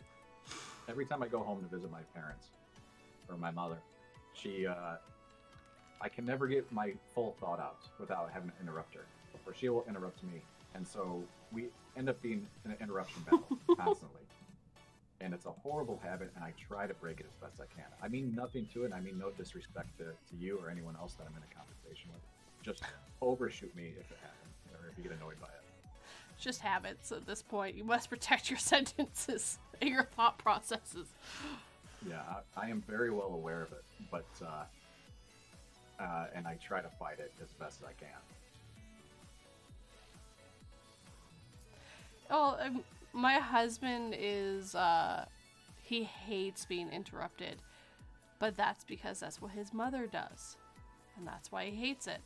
every time I go home to visit my parents or my mother, I can never get my full thought out without having to interrupt her, or she will interrupt me, and so we end up being in an interruption battle constantly. and it's a horrible habit, and I try to break it as best I can. I mean nothing to it. I mean no disrespect to you or anyone else that I'm in a conversation with. Just overshoot me if it happens, or if you get annoyed by it. It's just habits at this point. You must protect your sentences and your thought processes. Yeah, I am very well aware of it, but and I try to fight it as best as I can. Oh, my husband is, he hates being interrupted, but that's because that's what his mother does, and that's why he hates it.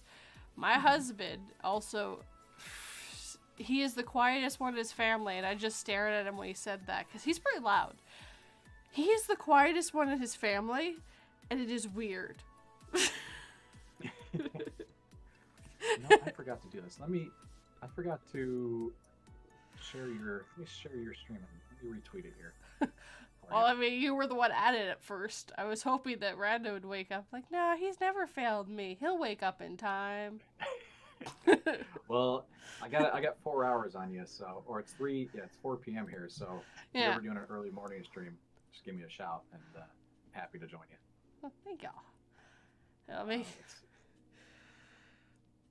My husband also, he is the quietest one in his family, and I just stared at him when he said that, because he's pretty loud. He is the quietest one in his family, and it is weird. I forgot to do this. I forgot to share your stream and let me retweet it here. Well, I mean, you were the one at it at first. I was hoping that Rando would wake up. Like, no, he's never failed me. He'll wake up in time. Well, I got 4 hours on you, so, or it's 4 p.m. here, so if you're ever doing an early morning stream, just give me a shout, and happy to join you. Well, thank y'all.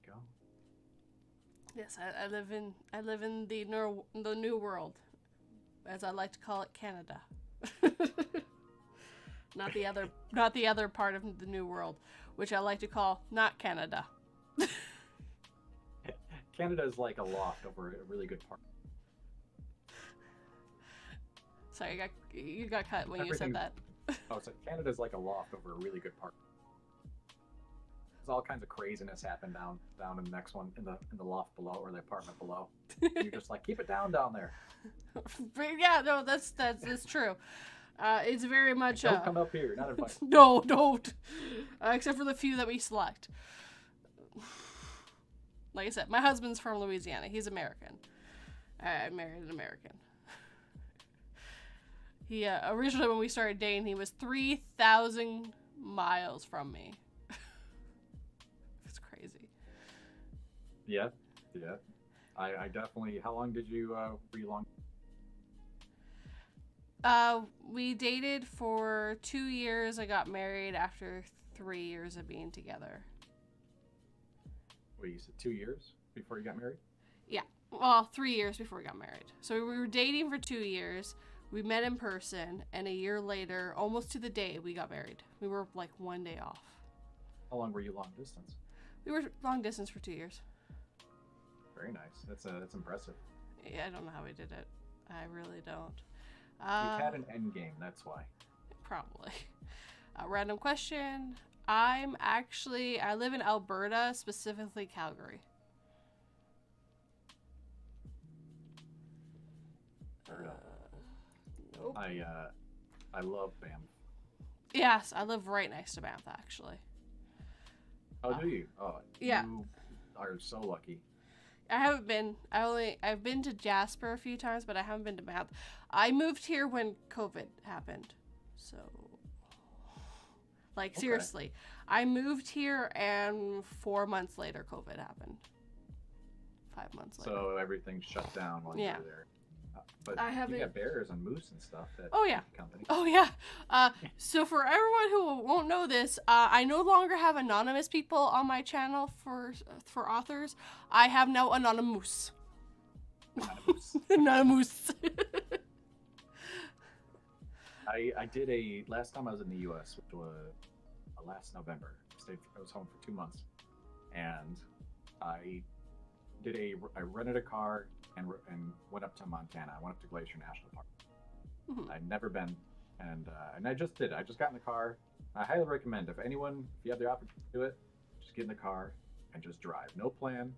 Go. Yes, I live in the new world, as I like to call it, Canada. not the other part of the new world, which I like to call not Canada. Canada is like a loft over a really good park. Sorry, you got cut when you said that. So Canada's like a loft over a really good park. There's all kinds of craziness happen down in the next one, in the loft below, or the apartment below. You're just like, keep it down there. Yeah, no, that's true. It's very much. Don't come up here. Not invited. No, don't. Except for the few that we select. Like I said, my husband's from Louisiana. He's American. I married an American. He originally, when we started dating, he was 3,000 miles from me. It's crazy. Yeah. I definitely. How long did you were you long? We dated for 2 years. I got married after 3 years of being together. Wait, you said 2 years before you got married? Yeah. Well, 3 years before we got married. So we were dating for 2 years. We met in person, and a year later, almost to the day, we got married. We were like 1 day off. How long were you long distance? We were long distance for 2 years. Very nice. That's impressive. Yeah, I don't know how we did it. I really don't. You had an end game, that's why. Probably. Random question. I live in Alberta, specifically Calgary. Nope. I love Banff. Yes, I live right next to Banff, actually. Oh, do you? Oh, yeah. You are so lucky. I haven't been. I've been to Jasper a few times, but I haven't been to Banff. I moved here when COVID happened, so seriously, I moved here and 4 months later COVID happened. 5 months later. So everything shut down while you were there. But you got bears and moose and stuff. Company. Oh yeah. So for everyone who won't know this, I no longer have anonymous people on my channel for authors. I have now anonymous. Anonymous. I did last time I was in the U.S., which was last November. I was home for 2 months, and I rented a car and went up to Montana. I went up to Glacier National Park. Mm-hmm. I'd never been, and I just did. I just got in the car. I highly recommend if you have the opportunity to do it, just get in the car and just drive. No plan.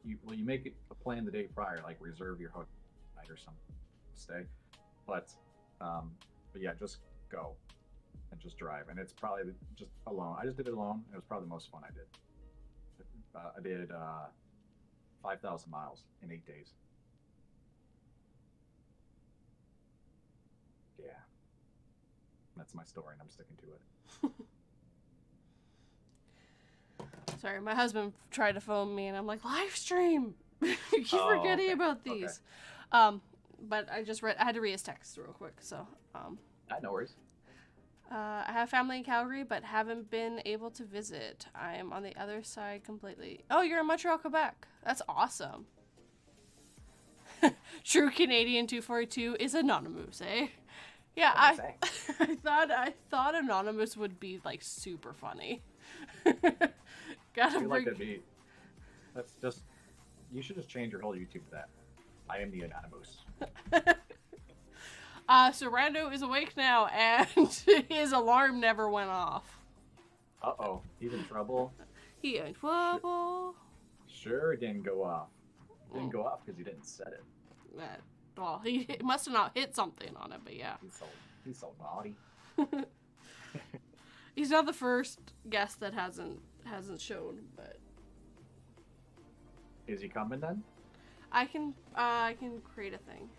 You make it a plan the day prior, like reserve your hotel night or something, stay. But yeah, just go and just drive. And it's probably just alone. I just did it alone. It was probably the most fun I did. I did 5,000 miles in 8 days. Yeah. That's my story, and I'm sticking to it. Sorry, my husband tried to phone me, and I'm like, live stream. You keep forgetting about these. Okay. but I had to read his text real quick. So, No worries. I have family in Calgary, but haven't been able to visit. I am on the other side completely. Oh, you're in Montreal, Quebec. That's awesome. True Canadian 242 is anonymous, eh? Yeah, I thought anonymous would be like super funny. I feel like that'd be. That's just. You should just change your whole YouTube to that. I am the anonymous. So Rando is awake now, and his alarm never went off. Uh-oh. He's in trouble. He in trouble. Sure, it didn't go off. It didn't go off because he didn't set it. Well, he must have not hit something on it, but yeah. He's so naughty. He's not the first guest that hasn't shown, but... Is he coming then? I can create a thing.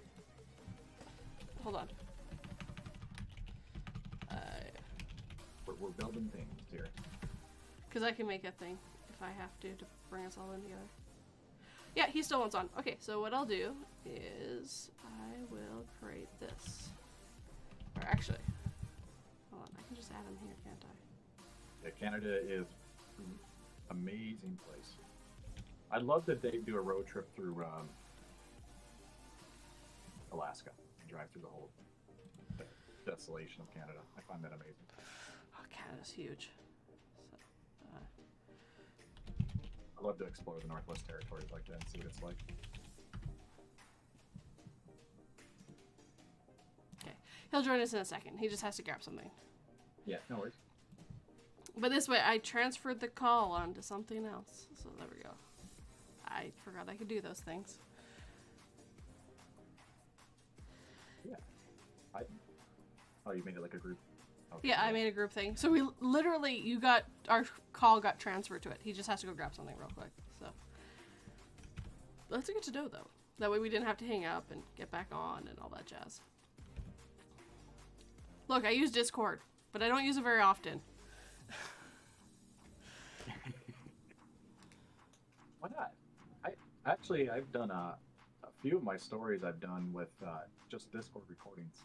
Hold on. We're building things here. Because I can make a thing if I have to bring us all in together. Yeah, he still wants on. Okay, so what I'll do is I will create this. Or actually, hold on, I can just add him here, can't I? Yeah, Canada is an amazing place. I'd love that they do a road trip through Alaska and drive through the whole desolation of Canada. I find that amazing. Oh, Canada's huge. So, I'd love to explore the Northwest Territories like that and see what it's like. okay, he'll join us in a second. He just has to grab something. Yeah, no worries. But this way, I transferred the call onto something else. So there we go. I forgot I could do those things. Yeah. Oh, you made it like a group? Okay. Yeah, I made a group thing. So we literally, our call got transferred to it. He just has to go grab something real quick. So that's good to know, though. That way we didn't have to hang up and get back on and all that jazz. Look, I use Discord, but I don't use it very often. Why not? I've done a few of my stories I've done with just Discord recordings.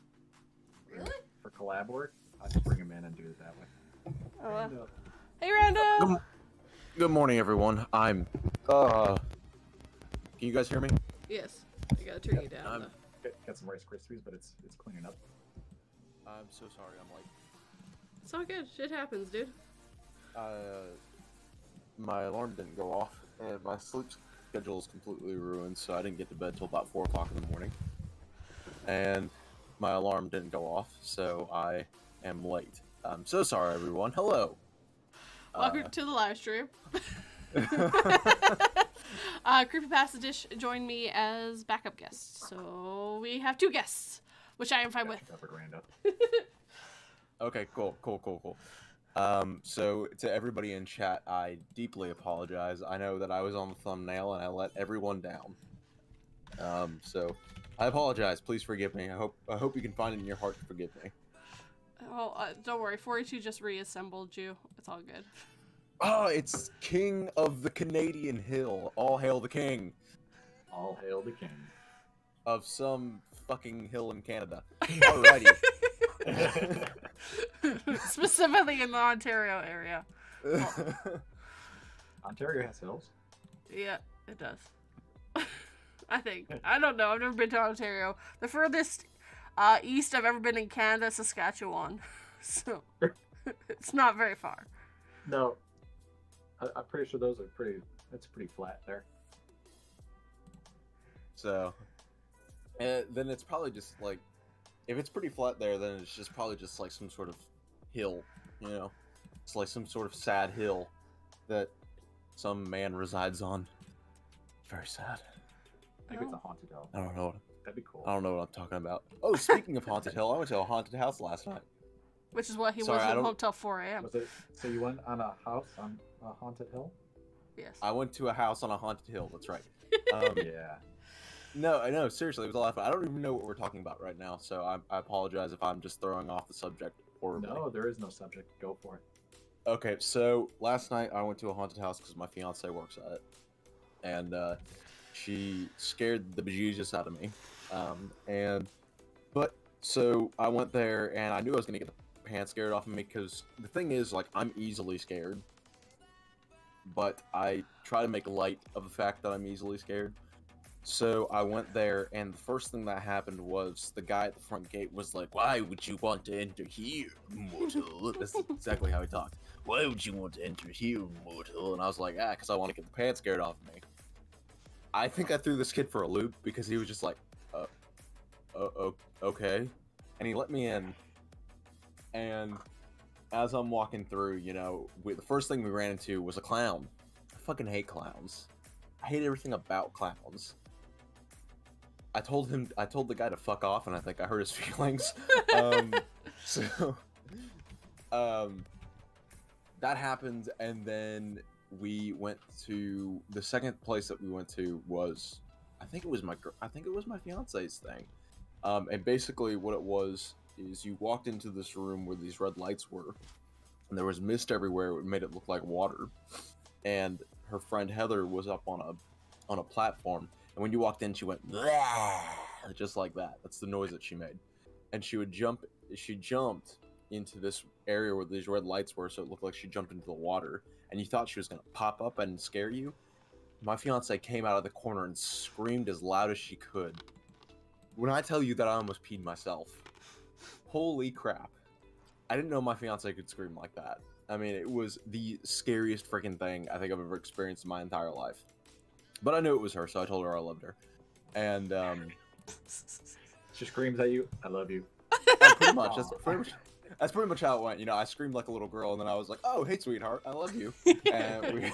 Really? For collab work, I just bring them in and do it that way. Oh, hey, Rando! Good morning, everyone. I'm, can you guys hear me? Yes. I gotta turn you down, though. Got some Rice Krispies, but it's cleaning up. I'm so sorry, I'm late. It's all good. Shit happens, dude. My alarm didn't go off, and my sleep schedule is completely ruined, so I didn't get to bed till about 4 o'clock in the morning. And my alarm didn't go off, so I am late. I'm so sorry, everyone. Hello. Welcome to the live stream. CreepyPastaDish joined me as backup guest, so we have 2 guests, which I am fine with. Covered, Rando. Okay, cool. So to everybody in chat, I deeply apologize. I know that I was on the thumbnail and I let everyone down. So I apologize. Please forgive me. I hope you can find it in your heart to forgive me. Oh, don't worry. 42 just reassembled you. It's all good. Oh, it's King of the Canadian Hill. All hail the king. All hail the king. Of some fucking hill in Canada. Alrighty. Specifically in the Ontario area. Ontario has hills. Yeah, it does. I think. I don't know. I've never been to Ontario. The furthest east I've ever been in Canada, Saskatchewan. So it's not very far. No. I'm pretty sure those are pretty. It's pretty flat there. So, then it's probably just like, if it's pretty flat there, then it's just probably just like some sort of hill, you know? It's like some sort of sad hill that some man resides on. Very sad. Maybe it's a haunted hill. I don't know. That'd be cool. I don't know what I'm talking about. Oh, speaking of haunted hill, I went to a haunted house last night. Which is what he Sorry, was I at don't- home till 4 a.m. Was it? So you went on a house on a haunted hill? Yes. I went to a house on a haunted hill, that's right. Yeah. No, I know, seriously, it was a lot of fun. I don't even know what we're talking about right now, so I apologize if I'm just throwing off the subject horribly. No, there is no subject. Go for it. Okay, so last night I went to a haunted house because my fiance works at it. And she scared the bejesus out of me. So I went there and I knew I was gonna get the pants scared off of me because the thing is, like, I'm easily scared, but I try to make light of the fact that I'm easily scared. So I went there, and the first thing that happened was the guy at the front gate was like, "Why would you want to enter here, mortal?" That's exactly how he talked. "Why would you want to enter here, mortal?" And I was like, because I want to get the pants scared off of me. I think I threw this kid for a loop because he was just like, okay. And he let me in. And as I'm walking through, the first thing we ran into was a clown. I fucking hate clowns. I hate everything about clowns. I told the guy to fuck off, and I think I hurt his feelings. That happened, and then we went to the second place that we went to was, I think it was my fiance's thing. And basically what it was is you walked into this room where these red lights were, and there was mist everywhere. It made it look like water, and her friend Heather was up on a platform, and when you walked in, she went "Blah!" Just like that. That's the noise that she made. And she jumped into this area where these red lights were, so it looked like she jumped into the water, and you thought she was gonna pop up and scare you. My fiance came out of the corner and screamed as loud as she could. When I tell you that I almost peed myself, holy crap. I didn't know my fiance could scream like that. I mean, it was the scariest freaking thing I think I've ever experienced in my entire life. But I knew it was her, so I told her I loved her. And, She screams at you, "I love you." pretty much. That's pretty much how it went. I screamed like a little girl, and then I was like, "Oh, hey, sweetheart, I love you." And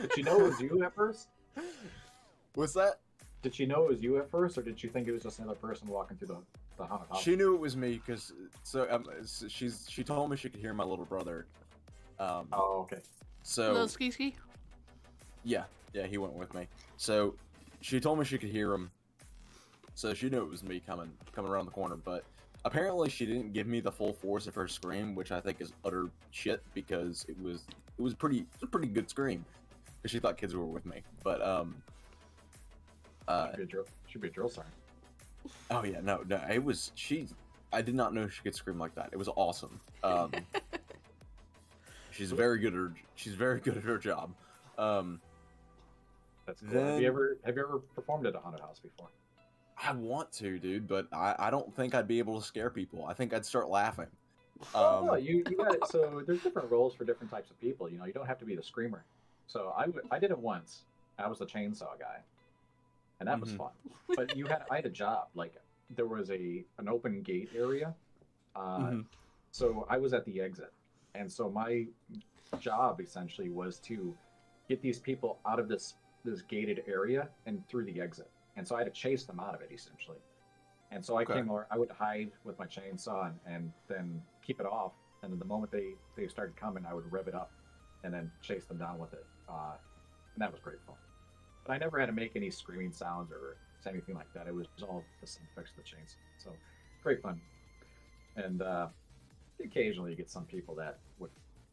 Did she know it was you at first? What's that? Did she know it was you at first, or did she think it was just another person walking through the haunted house? She knew it was me because she told me she could hear my little brother. Oh, okay. So Little ski. yeah, he went with me. So she told me she could hear him. So she knew it was me coming around the corner. But apparently she didn't give me the full force of her scream, which I think is utter shit because it was a pretty good scream because she thought kids were with me. But should be a drill sergeant. Oh yeah, no, it was I did not know she could scream like that. It was awesome. She's very good at her job. That's cool. Have you ever performed at a haunted house before? I want to, dude, but I don't think I'd be able to scare people. I think I'd start laughing. No, you got it. So there's different roles for different types of people. You don't have to be the screamer. So I did it once. I was the chainsaw guy, and that was fun. But I had a job. Like there was an open gate area. So I was at the exit, and so my job essentially was to get these people out of this gated area and through the exit. And so I had to chase them out of it essentially. And so I would hide with my chainsaw and then keep it off. And then the moment they started coming, I would rev it up and then chase them down with it. And that was great fun. But I never had to make any screaming sounds or anything like that. It was all the sound effects of the chainsaw. So great fun. And occasionally you get some people that would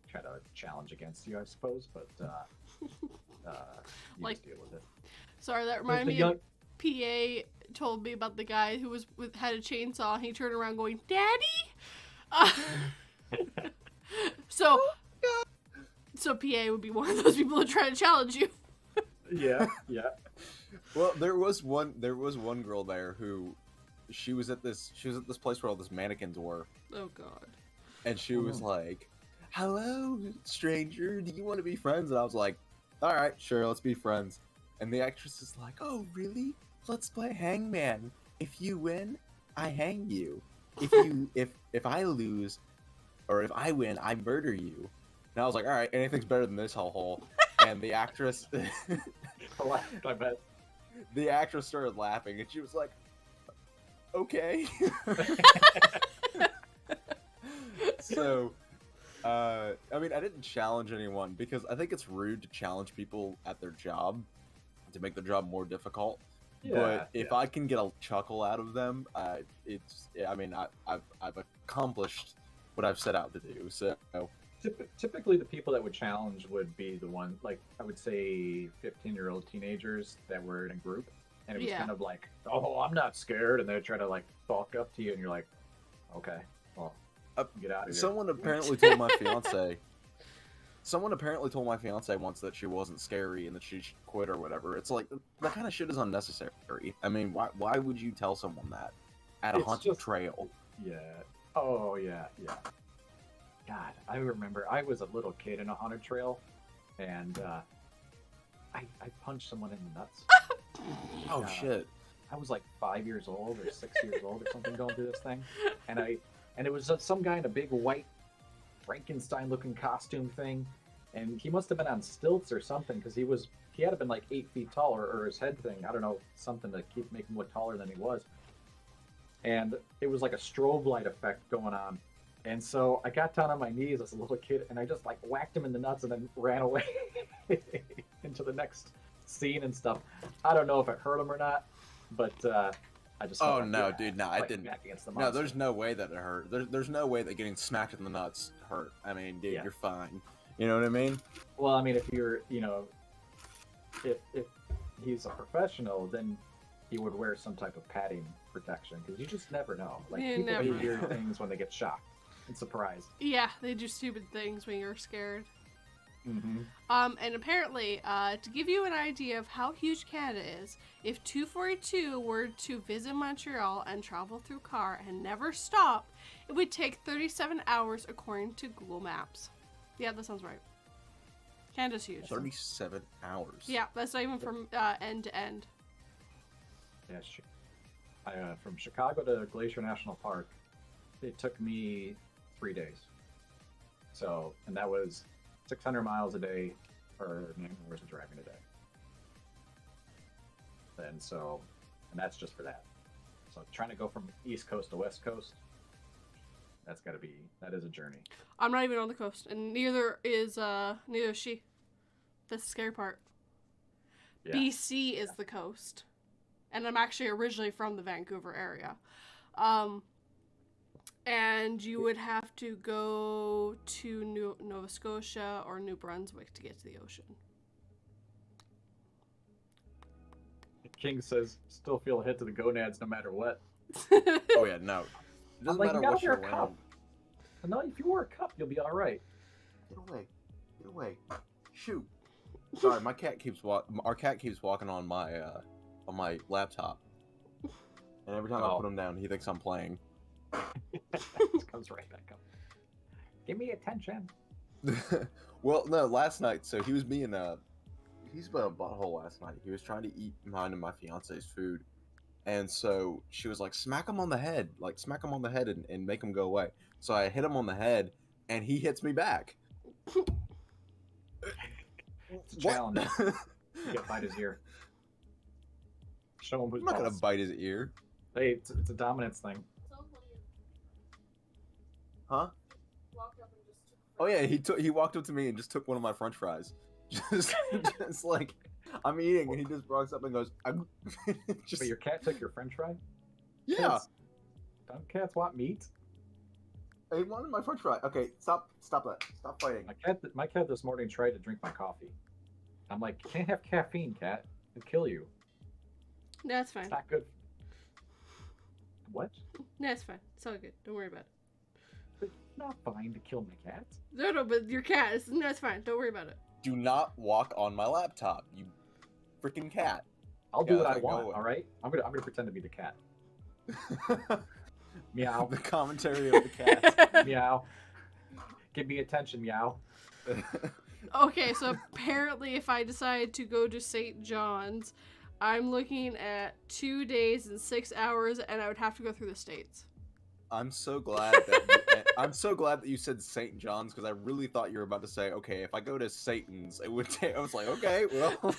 try to challenge against you, I suppose. But you just deal with it. Sorry, that reminded me of PA told me about the guy who had a chainsaw and he turned around going, "Daddy?" So PA would be one of those people that try to challenge you. Yeah. Well, there was one girl there who she was at this place where all these mannequins were. Oh God. And she was like, "Hello, stranger, do you want to be friends?" And I was like, "All right, sure, let's be friends." And the actress is like, "Oh, really? Let's play hangman. If you win, I hang you. If I lose, or if I win, I murder you." And I was like, "All right, anything's better than this hellhole." And the actress, I bet. The actress started laughing, and she was like, "Okay." So, I mean, I didn't challenge anyone because I think it's rude to challenge people at their job to make their job more difficult. Yeah, but if I can get a chuckle out of them, I've accomplished what I've set out to do. So Typically, the people that would challenge would be the one, like I would say, 15-year-old teenagers that were in a group, and it was Yeah. kind of like, "Oh, I'm not scared," and they'd try to like walk up to you, and you're like, "Okay, well, get out of here." Someone apparently told my fiance. Someone apparently told my fiance once that she wasn't scary and that she should quit or whatever. It's like that kind of shit is unnecessary. I mean, why would you tell someone that at a It's haunted just- trail? Yeah. Oh yeah, yeah. God, I remember I was a little kid in a haunted trail, and I punched someone in the nuts. Oh shit! I was like 5 years old or 6 years old or something going through this thing, and it was some guy in a big white Frankenstein-looking costume thing, and he must have been on stilts or something because he had to been like 8 feet tall, or his head thing, I don't know, something to make him look taller than he was. And it was like a strobe light effect going on. And so I got down on my knees as a little kid, and I just like whacked him in the nuts and then ran away into the next scene and stuff. I don't know if it hurt him or not, but I just. Oh no, dude, no, I fighting didn't. back against the No, monster. there's no way that it hurt. There's no way that getting smacked in the nuts hurt. I mean, dude, Yeah. you're fine. You know what I mean? Well, I mean, if you're, if he's a professional, then he would wear some type of padding protection because you just never know. Like You people never do weird know. things when they get shocked and surprised. Yeah, they do stupid things when you're scared. Mm-hmm. And apparently, to give you an idea of how huge Canada is, if 242 were to visit Montreal and travel through car and never stop, it would take 37 hours according to Google Maps. Yeah, that sounds right. Canada's huge. 37 hours. Yeah, that's not even from end to end. Yeah, from Chicago to Glacier National Park, it took me 3 days. So, and that was 600 miles a day, or 9 hours of driving a day. And that's just for that. So trying to go from East Coast to West Coast, that is a journey. I'm not even on the coast, and neither is she. That's the scary part. Yeah. BC is the coast, and I'm actually originally from the Vancouver area. And you would have to go to Nova Scotia or New Brunswick to get to the ocean. King says, still feel a hit to the gonads no matter what. Oh yeah, no. It doesn't like, matter you gotta what wear you're a cup. wearing. No, if you wear a cup, you'll be all right. Get away! Get away! Shoot! Sorry, my cat keeps Our cat keeps walking on my laptop, and every time I Oh. put him down, he thinks I'm playing. Just comes right back up. Give me attention. Well, no, last night. So he was being he's been a butthole last night. He was trying to eat mine and my fiance's food, and so she was like, "Smack him on the head, and make him go away." So I hit him on the head, and he hits me back. It's a challenge. You get bite his ear. Show him who's I'm not gonna boss. bite his ear, Hey, it's a dominance thing. huh? Oh yeah, he walked up to me and just took one of my French fries, just like I'm eating, and he just walks up and goes, just, But your cat took your French fry? yeah. Kids, don't cats want meat? He wanted my French fry. Okay, stop that. Stop fighting. My cat this morning tried to drink my coffee. I'm like, you can't have caffeine, cat. It'll kill you. That's fine. It's not good. What? That's fine. It's all good. Don't worry about it. It's not fine to kill my cat. No, but your cat. That's fine. Don't worry about it. Do not walk on my laptop, you freaking cat. I'll do Yeah, what I that's like, want. go away. All right. I'm gonna pretend to be the cat. Meow. The commentary of the cat. Meow. Give me attention, meow. Okay, so apparently if I decide to go to St. John's, I'm looking at 2 days and 6 hours, and I would have to go through the States. I'm so glad that you said St. John's, because I really thought you were about to say, okay, if I go to Satan's, it would take. I was like, okay, well,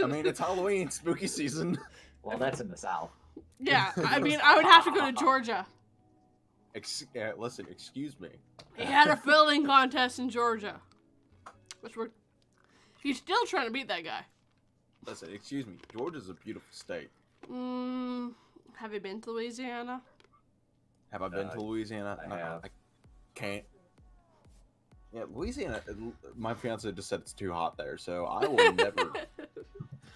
I mean, it's Halloween, spooky season. Well, that's in the South. Yeah, I mean, I would have to go to Georgia. Listen, excuse me. He had a filling contest in Georgia. He's still trying to beat that guy. Listen, excuse me. Georgia's a beautiful state. Have you been to Louisiana? Have I been to Louisiana? I No, have. I can't. Yeah, Louisiana. My fiance just said it's too hot there, so I will never.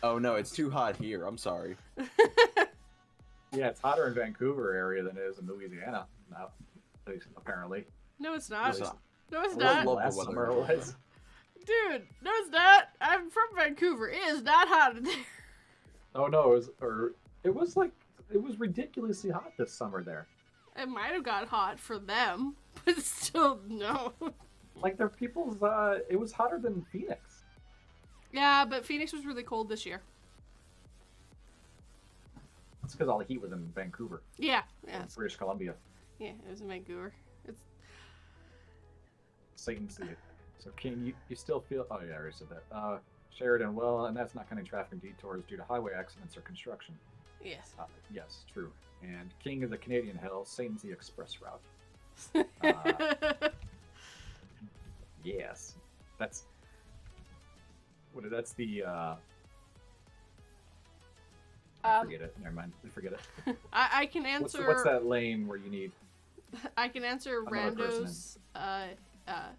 Oh no, it's too hot here. I'm sorry. Yeah, it's hotter in Vancouver area than it is in Louisiana now, at least apparently. No, it's not. It's not. No, it's I love not. the Last weather. summer it was. Dude, no, it's not. I'm from Vancouver. It is not hot in there. Oh no, it was ridiculously hot this summer there. It might have got hot for them, but still, no. Like their people's, it was hotter than Phoenix. Yeah, but Phoenix was really cold this year. That's because all the heat was in Vancouver, Yeah, yeah, British Columbia. yeah. It was in Vancouver. It's Satan's the. So King, you still feel? Oh yeah, I already said that. Sheridan, well, and that's not counting traffic detours due to highway accidents or construction. yes. Yes, true. And King of the Canadian Hills, Satan's the express route. Yes, that's the. Forget it. Never mind. Forget it. I can answer. What's that lane where you need? I can answer Another person Rando's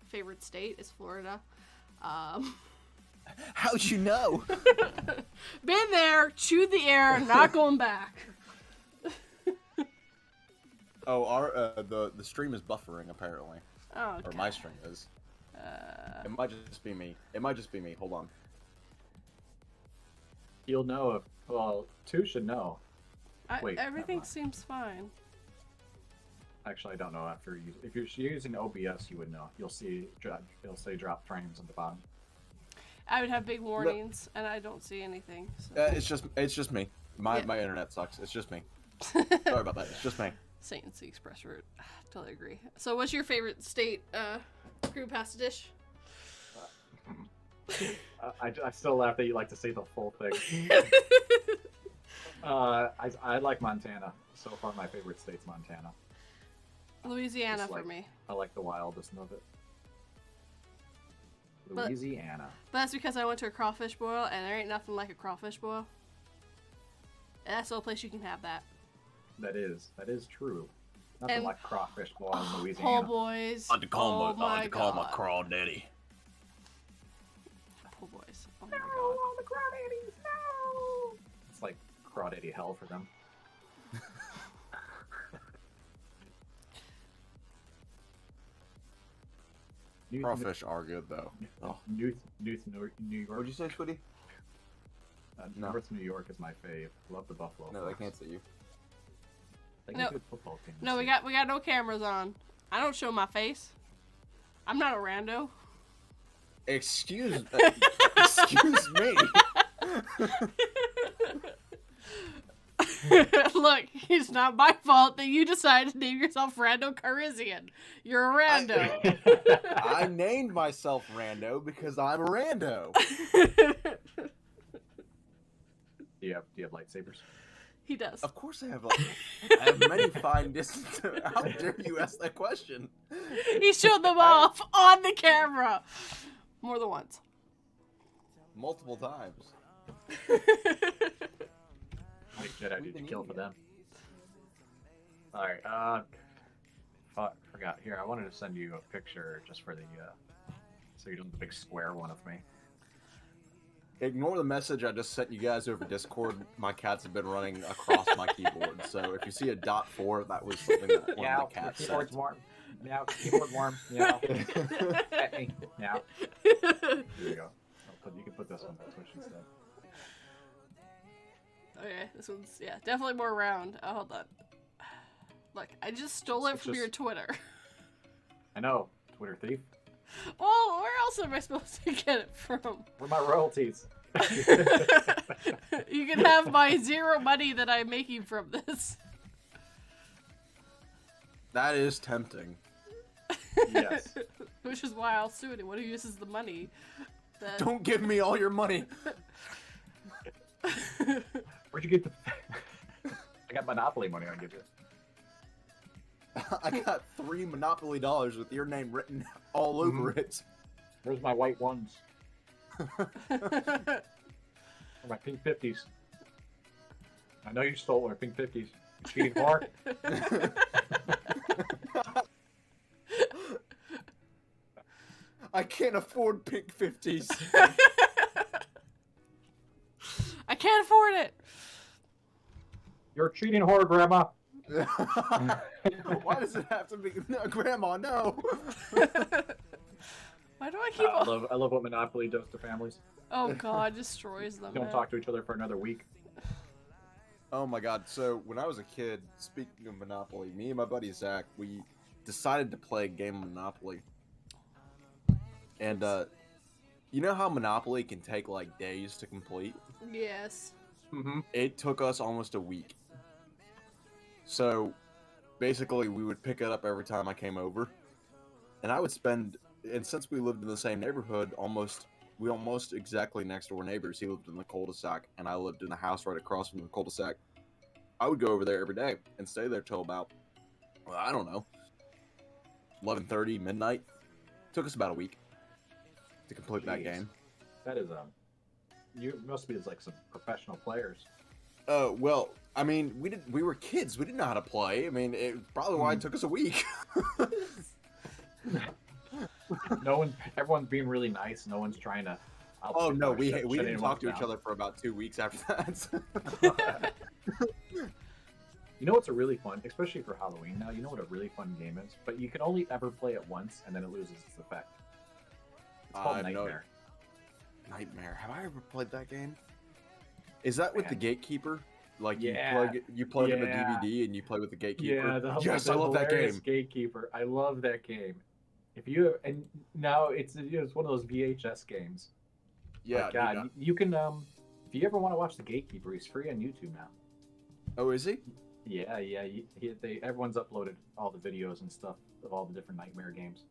favorite state is Florida. How'd you know? Been there, chewed the air, not going back. Oh, our the stream is buffering apparently, Oh, okay. or my stream is. It might just be me. It might just be me. Hold on. You'll know if. Well, two should know. Wait, everything never mind. seems fine. Actually, I don't know. If you're using OBS, you would know. You'll see. It'll say drop frames on the bottom. I would have big warnings, and I don't see anything. So. It's just me. My internet sucks. It's just me. Sorry about that. It's just me. Satan's the express route. Totally agree. So, what's your favorite state? CreepyPastaDish. I still laugh that you like to say the full thing. I like Montana. So far, my favorite state's Montana. Louisiana Just for me. I like the wildness of it. But- Louisiana. But that's because I went to a crawfish boil, and there ain't nothing like a crawfish boil. And that's the only place you can have that. That is true. Nothing And- like crawfish boil in Po' Louisiana. boys. I had to call oh my my God. crawdaddy. Po' boys. Oh my No, God. all the crawdaddies, no! It's like crawdaddy hell for them. Crawfish are good though. Oh. New York. What'd you say, sweetie? No. North New York is my fave. Love the Buffalo. No, they Bills. can't see you. They No. get good football teams. No, we got no cameras on. I don't show my face. I'm not a rando. Excuse me. Look, it's not my fault that you decided to name yourself Rando Calrissian. You're a rando. I named myself Rando because I'm a rando. Do you have lightsabers? He does. Of course I have. I have many fine distance. How dare you ask that question? He showed them off on the camera. More than once. Multiple times. How many Jedi did you kill for them? Alright, forgot. Here, I wanted to send you a picture just for the, so you don't have the big square one of me. Ignore the message I just sent you guys over Discord. My cats have been running across my keyboard, so if you see a .4, that was something that one of the cats said. Keyboard's warm. Meow, keyboard warm. Meow. Pet me. Meow. Here you go. You can put this on Twitch instead. Okay, this one's, yeah, definitely more round. Oh, hold on. Look, I just stole it It's from just- your Twitter. I know. Twitter thief. Well, where else am I supposed to get it from? Where are my royalties? You can have my zero money that I'm making from this. That is tempting. Yes. Which is why I'll sue anyone who uses the money. That... Don't give me all your money. Where'd you get the... I got Monopoly money I'll give you. I got $3 Monopoly dollars with your name written all over it. Where's my white ones? Or my pink 50s? I know you stole my pink 50s. You cheating whore. I can't afford pink 50s. I can't afford it. You're a cheating whore, Grandma. Why does it have to be? No, Grandma, no. Why do I keep on? I love what Monopoly does to families. Oh God, destroys them. Don't talk to each other for another week. Oh my God! So when I was a kid, speaking of Monopoly, me and my buddy Zach, we decided to play a game of Monopoly. And you know how Monopoly can take like days to complete? Yes. Mm-hmm. It took us almost a week. So basically, we would pick it up every time I came over, and I would spend. And since we lived in the same neighborhood, we almost exactly next door neighbors. He lived in the cul-de-sac, and I lived in the house right across from the cul-de-sac. I would go over there every day and stay there till about, well, I don't know, 11:30, midnight. Took us about a week to complete that game. That is you must be like some professional players. Well, I mean, we were kids. We didn't know how to play. I mean, it probably why it took us a week. Everyone's being really nice. No one's trying to. Oh no, we didn't talk to each other for about 2 weeks after that. You know what's a really fun, especially for Halloween now. You know what a really fun game is, but you can only ever play it once, and then it loses its effect. It's called Nightmare. Nightmare. Have I ever played that game? Is that with the gatekeeper? Like Yeah. you plug in the DVD and you play with the gatekeeper. Yeah, yes, I love that game. Gatekeeper. I love that game. If you and now it's one of those VHS games. Yeah, but God, you can if you ever want to watch the Gatekeeper, he's free on YouTube now. Oh, is he? Yeah. Everyone's uploaded all the videos and stuff of all the different Nightmare games.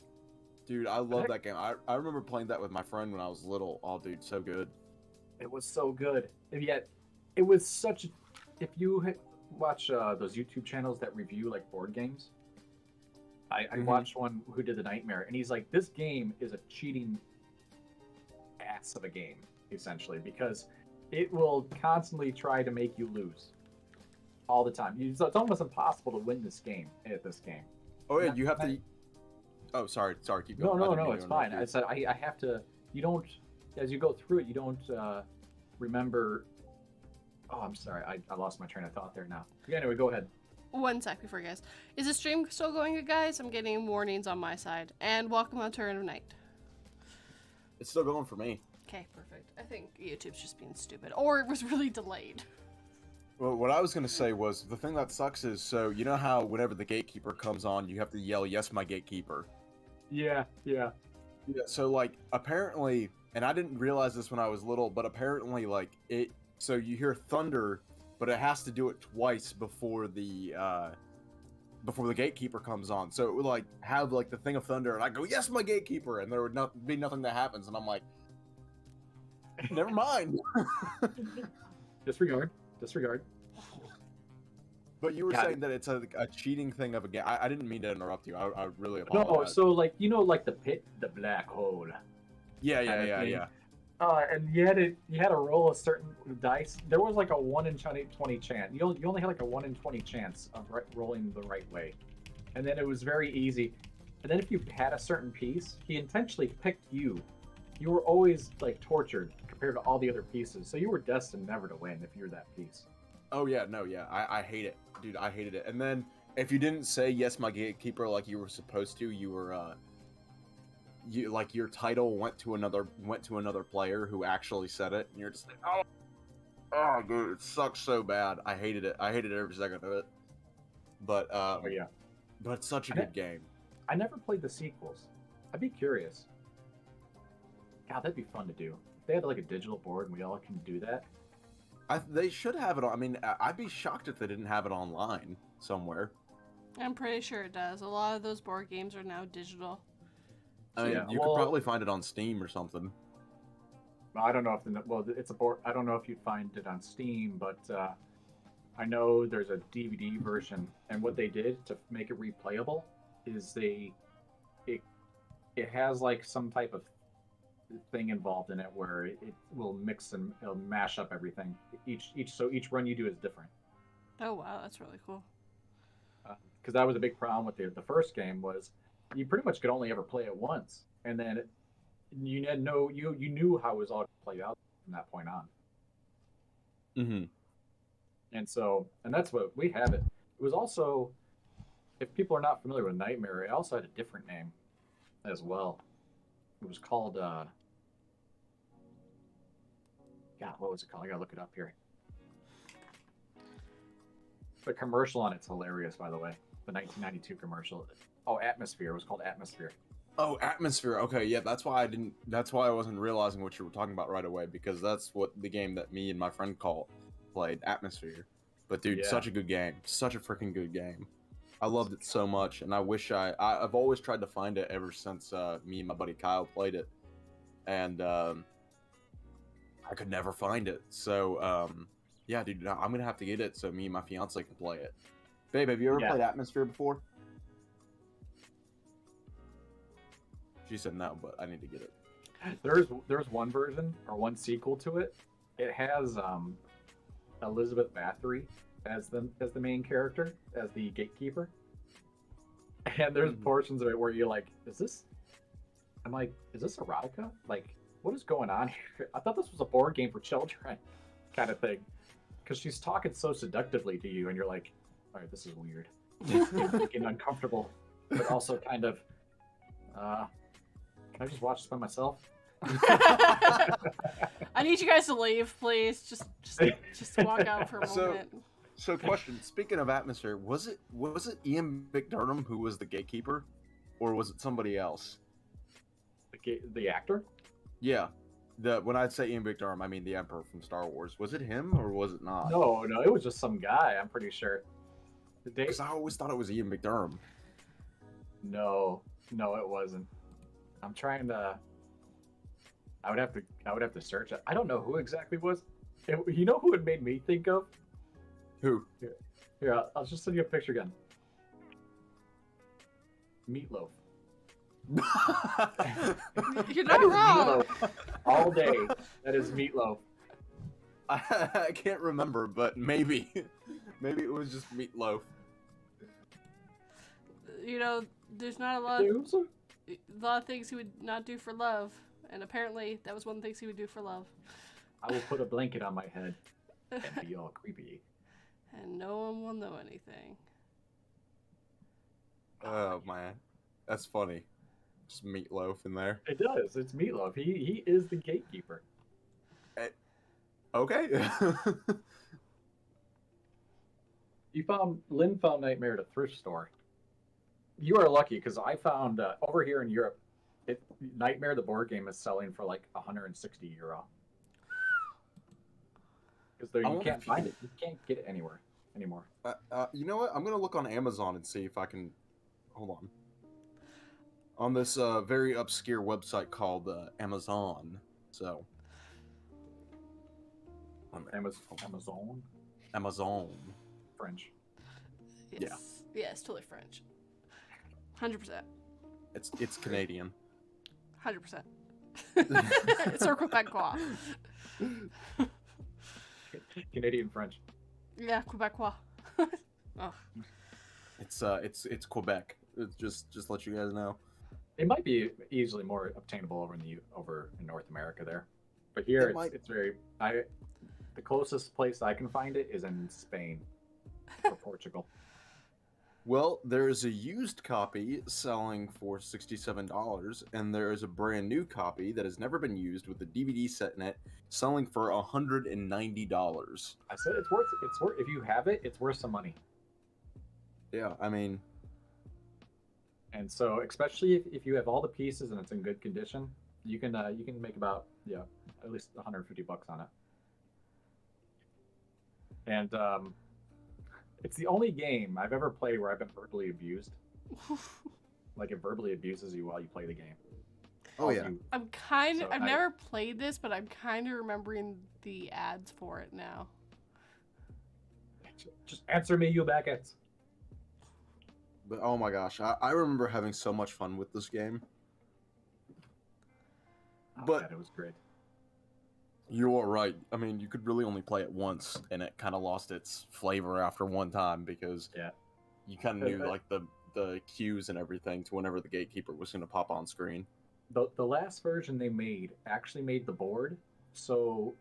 Dude, I love that game. I remember playing that with my friend when I was little. Oh, dude, so good. It was so good. And yet, it was such. If you watch those YouTube channels that review like board games, I watched one who did the Nightmare, and he's like, "This game is a cheating ass of a game, essentially, because it will constantly try to make you lose all the time. It's almost impossible to win this game at this game." Oh yeah, you have to. Oh, sorry, keep going. No, it's fine. I said I have to. You don't, as you go through it, you don't remember. Oh, I'm sorry, I lost my train of thought there now. Yeah, anyway, go ahead. One sec before you guys. Is the stream still going, you guys? I'm getting warnings on my side. And welcome on Turn of Night. It's still going for me. Okay, perfect. I think YouTube's just being stupid. Or it was really delayed. Well, what I was going to say was, the thing that sucks is, so, you know how whenever the gatekeeper comes on, you have to yell, "Yes, my gatekeeper." Yeah. Yeah, so, like, apparently, and I didn't realize this when I was little, but apparently, like, so you hear thunder, but it has to do it twice before the gatekeeper comes on. So it would, like, have, like, the thing of thunder, and I go, "Yes, my gatekeeper," and there would be nothing that happens, and I'm like, never mind. Disregard. But you were saying that it's a cheating thing of a game. I didn't mean to interrupt you. I really apologize. No, so, like, like the pit, the black hole. Yeah. And you had to roll a certain dice. There was like a 1 in 20 chance. You only had like a 1 in 20 chance of rolling the right way, and then it was very easy. And then if you had a certain piece, he intentionally picked you. You were always like tortured compared to all the other pieces, so you were destined never to win if you're that piece. Oh yeah, no, yeah, I hate it, dude. I hated it. And then if you didn't say "Yes, my gatekeeper" like you were supposed to, you were like your title went to another player who actually said it, and you're just like, oh, dude, it sucks so bad. I hated it. I hated every second of it. But but it's such a good game. I never played the sequels. I'd be curious. God, that'd be fun to do. If they had like a digital board and we all can do that. They should have it on. I mean, I'd be shocked if they didn't have it online somewhere. I'm pretty sure it does. A lot of those board games are now digital. I mean, you could probably find it on Steam or something. I don't know if it's a board. I don't know if you'd find it on Steam, but I know there's a DVD version, and what they did to make it replayable is it has like some type of thing involved in it where it will mix and it'll mash up everything. So each run you do is different. Oh wow, that's really cool. Because that was a big problem with the first game was you pretty much could only ever play it once, and then you had no you knew how it was all played out from that point on. Mm-hmm. And that's what we had it. It was also, if people are not familiar with Nightmare, it also had a different name as well. It was called God, what was it called? I gotta look it up here. The commercial on it's hilarious, by the way. The 1992 commercial. Oh, Atmosphere. It was called Atmosphere. Oh, Atmosphere. Okay, yeah, that's why I wasn't realizing what you were talking about right away, because that's what the game that me and my friend played, Atmosphere. But dude, Yeah. such a good game. Such a freaking good game. I loved it so much, and I wish I've always tried to find it ever since me and my buddy Kyle played it. And I could never find it. So yeah, dude, I'm gonna have to get it so me and my fiance can play it. Babe, have you ever played Atmosphere before? She said no, but I need to get it. There's one version or one sequel to it. It has Elizabeth Bathory as the main character, as the gatekeeper. And there's portions of it where you're like, is this erotica? Like, what is going on here? I thought this was a board game for children, kind of thing. Because she's talking so seductively to you, and you're like, all right, this is weird. It's getting uncomfortable, but also kind of, can I just watch this by myself? I need you guys to leave, please. Just walk out for a moment. So question, speaking of Atmosphere, was it Ian McDermott who was the gatekeeper, or was it somebody else? The actor? Yeah. When I say Ian McDermott, I mean the Emperor from Star Wars. Was it him or was it not? No, it was just some guy, I'm pretty sure. Because I always thought it was Ian McDermott. No, it wasn't. I'm trying to. I would have to search it. I don't know who exactly was. You know who it made me think of? Who? Here, I'll just send you a picture again. Meatloaf. You're not wrong. Meatloaf. All day. That is Meatloaf. I can't remember, but maybe it was just Meatloaf. You know, there's not a lot of things he would not do for love, and apparently that was one of the things he would do for love. I will put a blanket on my head and be all creepy. And no one will know anything. Oh man, that's funny. Just Meatloaf in there. It does. It's Meatloaf. He is the gatekeeper. Okay. Lynn found Nightmare at a thrift store. You are lucky, because I found over here in Europe, Nightmare the board game is selling for like €160. Because you can't find it. You can't get it anywhere anymore. You know what? I'm gonna look on Amazon and see if I can. Hold on. On this very obscure website called Amazon. So. Amazon. French. Yes. Yeah, it's totally French. 100%. It's Canadian. 100%. It's or Quebecois. Canadian French. Yeah, Quebecois. Oh. It's Quebec. Just let you guys know. It might be easily more obtainable over in North America there, but here it's very. The closest place I can find it is in Spain or Portugal. Well, there is a used copy selling for $67, and there is a brand new copy that has never been used with the DVD set in it, selling for $190. I said it's worth. If you have it, it's worth some money. Yeah, I mean, and so especially if you have all the pieces and it's in good condition, you can make about at least $150 on it. And it's the only game I've ever played where I've been verbally abused. Like it verbally abuses you while you play the game. Oh yeah. I've never played this, but I'm kind of remembering the ads for it now. Just answer me, you backets. But oh my gosh, I remember having so much fun with this game. But it was great. You are right. I mean, you could really only play it once, and it kind of lost its flavor after one time because you kind of knew like the cues and everything to whenever the gatekeeper was going to pop on screen. the last version they made actually made the board so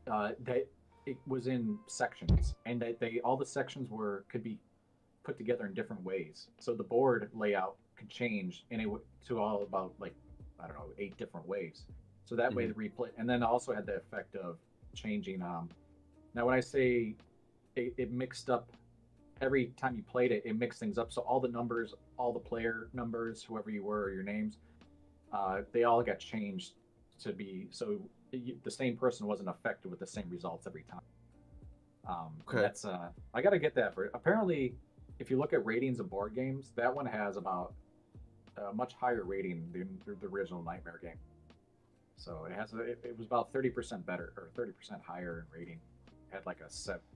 that it was in sections, and that they all the sections could be put together in different ways. So the board layout could change to all about like I don't know 8 different ways. So that way the replay, and then also had the effect of changing. Now when I say it mixed up every time you played it, it mixed things up. So all the numbers, all the player numbers, whoever you were, or your names, they all got changed to be so the same person wasn't affected with the same results every time. Okay. That's I gotta get that for apparently. If you look at ratings of board games, that one has about a much higher rating than the original Nightmare game. So it was about 30% better or 30% higher in rating. It had like a 75%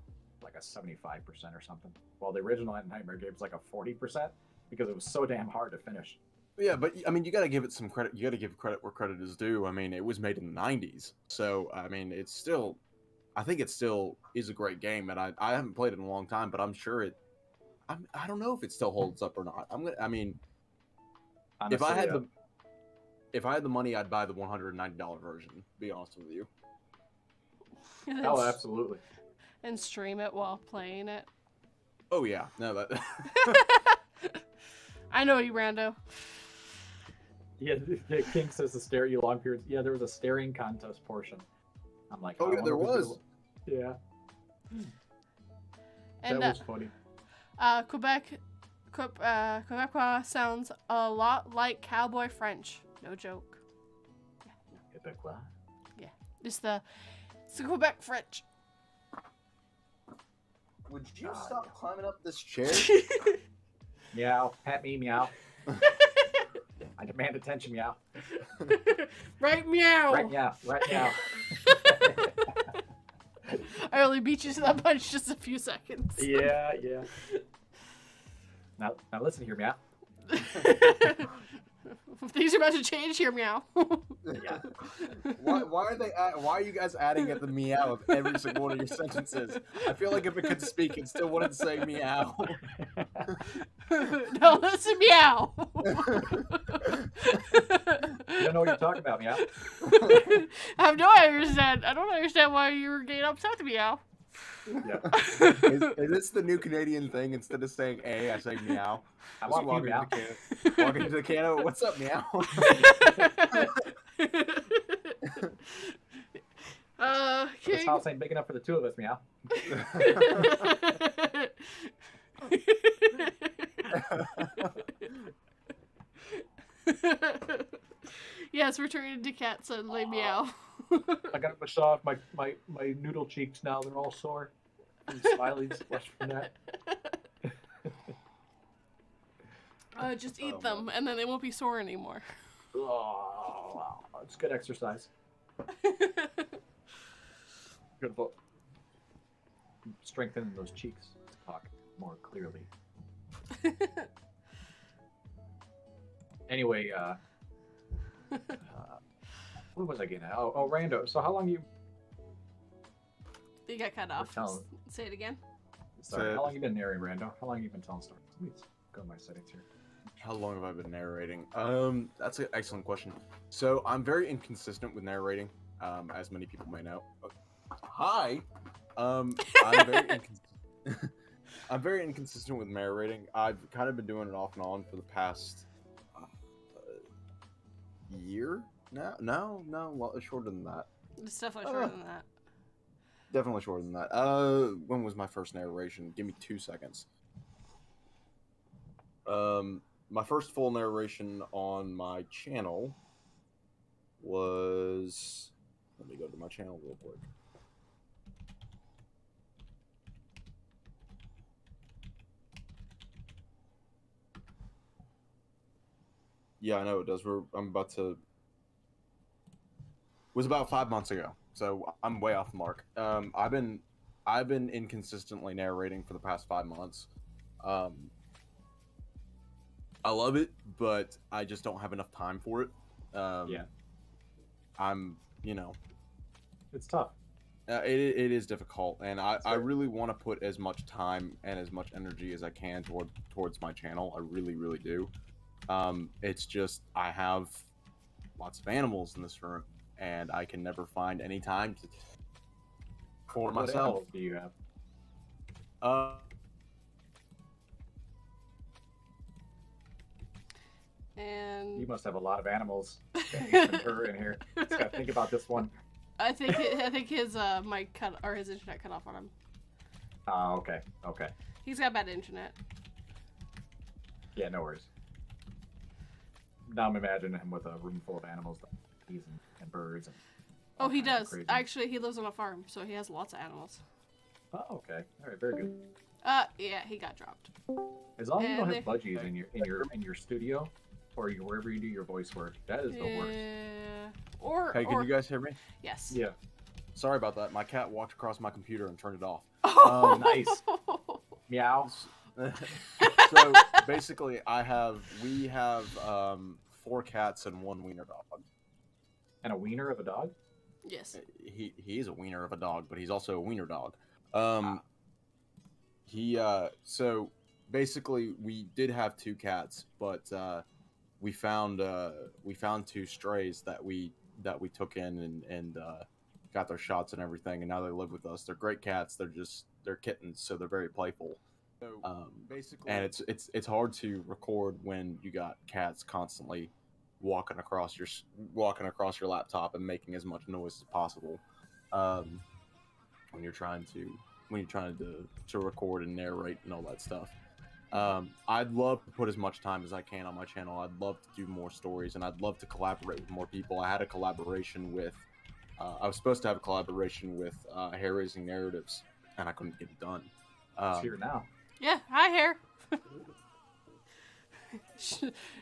or something. While the original Nightmare game was like a 40% because it was so damn hard to finish. Yeah, but I mean, you got to give it some credit. You got to give credit where credit is due. I mean, it was made in the '90s, so I mean, I think it still is a great game, and I haven't played it in a long time, but I'm sure I don't know if it still holds up or not. I mean, Honestly, if I had the money, I'd buy the $190 version. To be honest with you. Oh, absolutely. And stream it while playing it. Oh yeah, no that. I know you, Rando. Yeah, King says to stare at you long periods. Yeah, there was a staring contest portion. I'm like, oh yeah, there was. Yeah. And that was funny. Quebecois sounds a lot like cowboy French. No joke. Yeah, Quebecois. Yeah, it's the Quebec French. Would you stop climbing up this chair? Meow, pat me, meow. I demand attention, meow. Right, meow. Right, meow. Right, meow. I only beat you to that punch just a few seconds. Yeah. Now listen here, meow. Things are about to change here, meow. Yeah. Why are you guys adding at the meow of every single one of your sentences? I feel like if it could speak, it still wouldn't say meow. No, listen, meow. You don't know what you're talking about, meow. I have no understand. I don't understand why you were getting upset with meow. Yeah. Is this the new Canadian thing? Instead of saying A, I say meow. I want you, meow. Walking into the can. What's up, meow? This house ain't big enough for the two of us, meow. Yes, we're turning into cats suddenly, meow. I got to massage my noodle cheeks now. They're all sore. And Smiley's flushed from that. Just eat them, and then they won't be sore anymore. Oh, wow. It's good exercise. Good book. Strengthening those cheeks to talk more clearly. Anyway, what was I getting at? Oh, Rando. So how long you You got cut off. Say it again. Sorry, how long you been narrating, Rando? How long you been telling stories? Let me go to my settings here. How long have I been narrating? That's an excellent question. So I'm very inconsistent with narrating, as many people may know. Hi. I'm very inconsistent with narrating. I've kind of been doing it off and on for the past year now. No, shorter than that. It's definitely shorter than that. Definitely shorter than that. When was my first narration? Give me 2 seconds. My first full narration on my channel was... Let me go to my channel real quick. Yeah, I know it does. I'm about to... It was about 5 months ago, so I'm way off the mark. I've been inconsistently narrating for the past 5 months. I love it, but I just don't have enough time for it. Yeah. It's tough. It is difficult, and I really want to put as much time and as much energy as I can towards my channel. I really, really do. It's just I have lots of animals in this room, and I can never find any time to for What myself. animals do you have? And You must have a lot of animals. Her in here. Just gotta think about this one. I think his mic cut or his internet cut off on him. Oh, okay. Okay. He's got bad internet. Yeah, no worries. Now I'm imagining him with a room full of animals, bees and birds. And Oh, he kinds of does. crazy- Actually, he lives on a farm, so he has lots of animals. Oh, okay. All right, very good. Yeah, he got dropped. As long as you don't And have budgies in your studio, or wherever you do your voice work, that is the worst. Or Hey, can you guys hear me? Yes. Yeah. Sorry about that. My cat walked across my computer and turned it off. Oh, nice. Meow. So basically, we have 4 cats and 1 wiener dog. And a wiener of a dog? Yes. He is a wiener of a dog, but he's also a wiener dog. So basically we did have 2 cats, but we found 2 strays that we took in and got their shots and everything, and now they live with us. They're great cats. They're kittens, so they're very playful. So basically, and it's hard to record when you got cats constantly walking across your laptop and making as much noise as possible when you're trying to record and narrate and all that stuff. I'd love to put as much time as I can on my channel. I'd love to do more stories, and I'd love to collaborate with more people. I had a collaboration with I was supposed to have a collaboration with Hair Raising Narratives, and I couldn't get it done. It's here now. Yeah. Hi, Hair.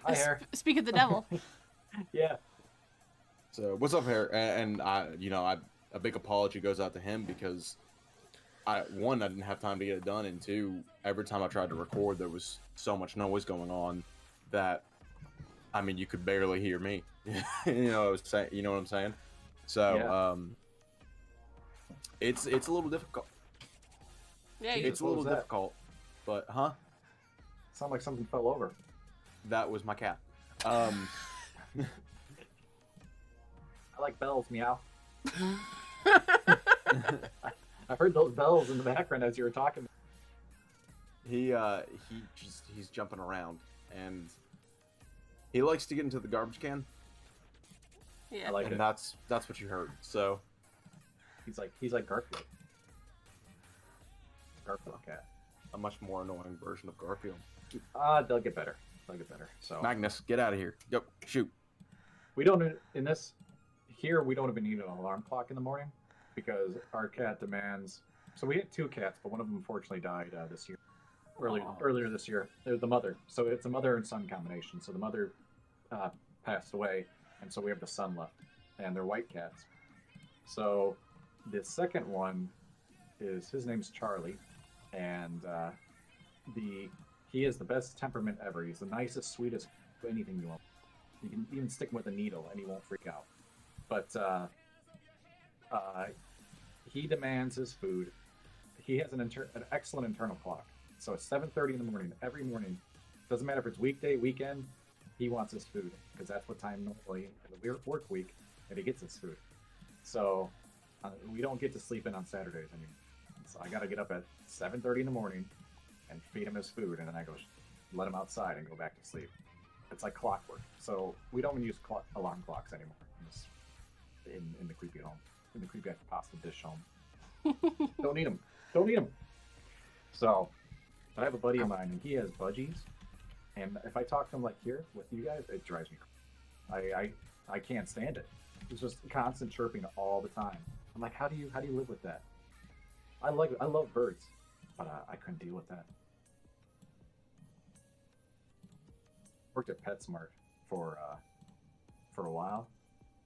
Hi, Hair. Speak of the devil. Yeah. So what's up, Hair? And a big apology goes out to him because I didn't have time to get it done, and 2, every time I tried to record, there was so much noise going on that, I mean, you could barely hear me. You know what I'm saying? So Yeah. It's a little difficult. Yeah. It's a little difficult, but Sound like something fell over. that was my cat. I like bells, meow. I heard those bells in the background as you were talking. He's jumping around, and he likes to get into the garbage can, Yeah. I like and it. that's what you heard. So He's like Garfield. Garfield cat. a much more annoying version of Garfield. They'll get better. So Magnus, get out of here. Go shoot. we don't in this here we don't even need an alarm clock in the morning because our cat demands. So we had 2 cats, but one of them unfortunately died this year. Earlier this year, they're the mother. So it's a mother and son combination. So the mother passed away, and so we have the son left, and they're white cats. So the second one his name's Charlie, and he is the best temperament ever. He's the nicest, sweetest, anything you want. You can even stick him with a needle, and he won't freak out. But he demands his food. He has an excellent internal clock. So it's 7:30 in the morning every morning. Doesn't matter if it's weekday, weekend. He wants his food because that's what time normally in the work week that he gets his food. So we don't get to sleep in on Saturdays anymore. So I got to get up at 7:30 in the morning and feed him his food, and then I go let him outside and go back to sleep. It's like clockwork. So we don't even use alarm clocks anymore in the creepy home, in the CreepyPastaDish home. Don't need them. So I have a buddy of mine, and he has budgies, and if I talk to him like here with you guys, it drives me crazy. I can't stand it. It's just constant chirping all the time. I'm like, how do you live with that? I love birds, but I couldn't deal with that. Worked at PetSmart for a while.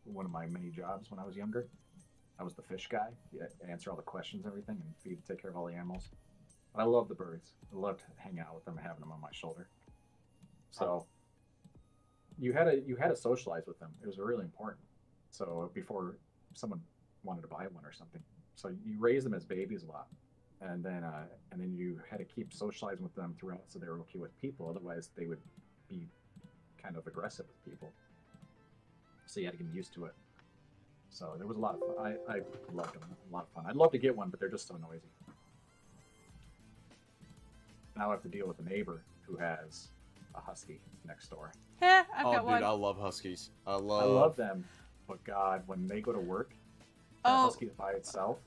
One of my many jobs when I was younger. I was the fish guy. Answer all the questions, everything, and take care of all the animals. But I love the birds. I loved hanging out with them and having them on my shoulder. So you had to socialize with them. It was really important. So before someone wanted to buy one or something, so you raise them as babies a lot, and then you had to keep socializing with them throughout, so they were okay with people. Otherwise, they would be kind of aggressive with people. so you had to get used to it. So there was a lot of fun. I loved them. A lot of fun. I'd love to get one, but they're just so noisy. Now I have to deal with a neighbor who has a husky next door. I've got dude, one. I love huskies. I I love love them, but God, when they go to work, that Oh. husky by itself,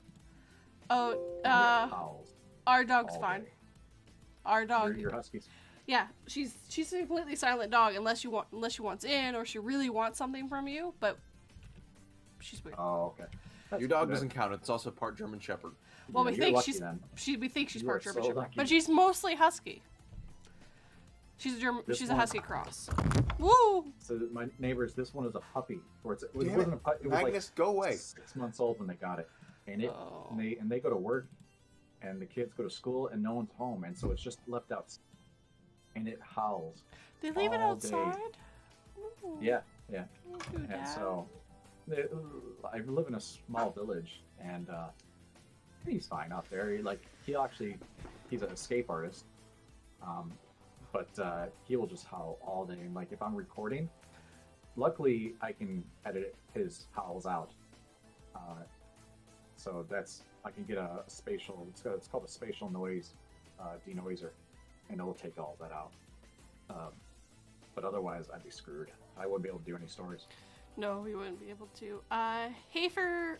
Oh, it howls our dog's all fine. day. Our dog. Your husky's. Yeah, she's a completely silent dog unless she wants in or she really wants something from you. But she's weird. Oh, okay. That's Your dog good. doesn't count. It's also part German Shepherd. Well, Yeah, we you're think lucky she's then. we think she's You part are German so Shepherd, lucky. but she's mostly husky. She's This she's a one- husky cross. Woo! So my neighbors, this one is a puppy, or it Damn wasn't a puppy. It was Magnus, like go away. 6 months old when they got it, and Oh. they go to work, and the kids go to school, and no one's home, and so it's just left out, and it howls. They leave it all day. outside. Ooh. Yeah, Don't do and that. so I live in a small village, and he's fine out there. He's an escape artist, but he will just howl all day. And like if I'm recording, luckily I can edit his howls out, so I can get a spatial. It's called a spatial noise denoiser, and it'll take all that out. But otherwise, I'd be screwed. I wouldn't be able to do any stories. No, we wouldn't be able to. Hey for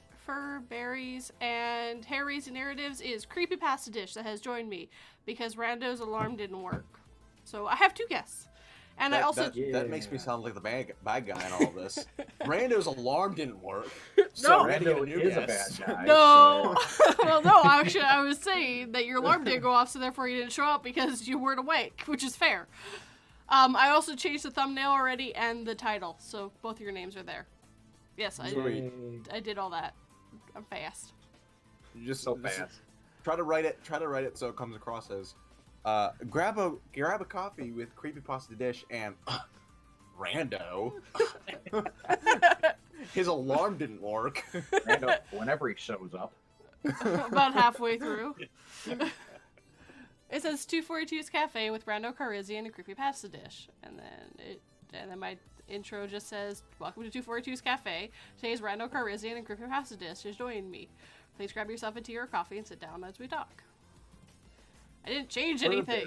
berries and hair raising narratives is CreepyPastaDish that has joined me because Rando's alarm didn't work. So I have 2 guests. And I also that makes me sound like the bad guy in all this. Rando's alarm didn't work. No. So we're gonna get Rando a new is guest. a bad guy. No. so- Well, no, actually I was saying that your alarm didn't go off, so therefore you didn't show up because you weren't awake, which is fair. I also changed the thumbnail already and the title, so both of your names are there. Yes, Sweet. I did all that. I'm fast. You just So fast. Try to write it so it comes across as grab a coffee with CreepyPastaDish and Rando. His alarm didn't work. Rando, whenever he shows up. About halfway through. It says 242's Cafe with Rando Calrissian and CreepyPastaDish. And then my intro just says, welcome to 242's Cafe. Today's Rando Calrissian and CreepyPastaDish is joining me. Please grab yourself a tea or coffee and sit down as we talk. I didn't change anything.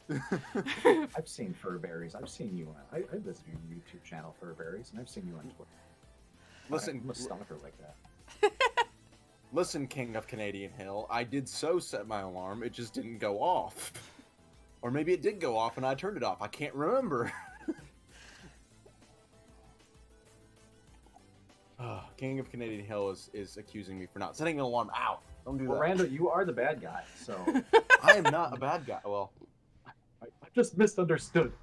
Furberries. I've seen Furberries. I've seen you on. I visit your YouTube channel, Furberries, and I've seen you on Twitter. Listen, I'm a stalker like that. listen, King of Canadian Hill. I did set my alarm. It just didn't go off. Or maybe it did go off and I turned it off. I can't remember. King of Canadian Hill is accusing me for not setting an alarm. Ow! Don't do Well, that. Rando, you are the bad guy, so I am not a bad guy. Well, I just misunderstood.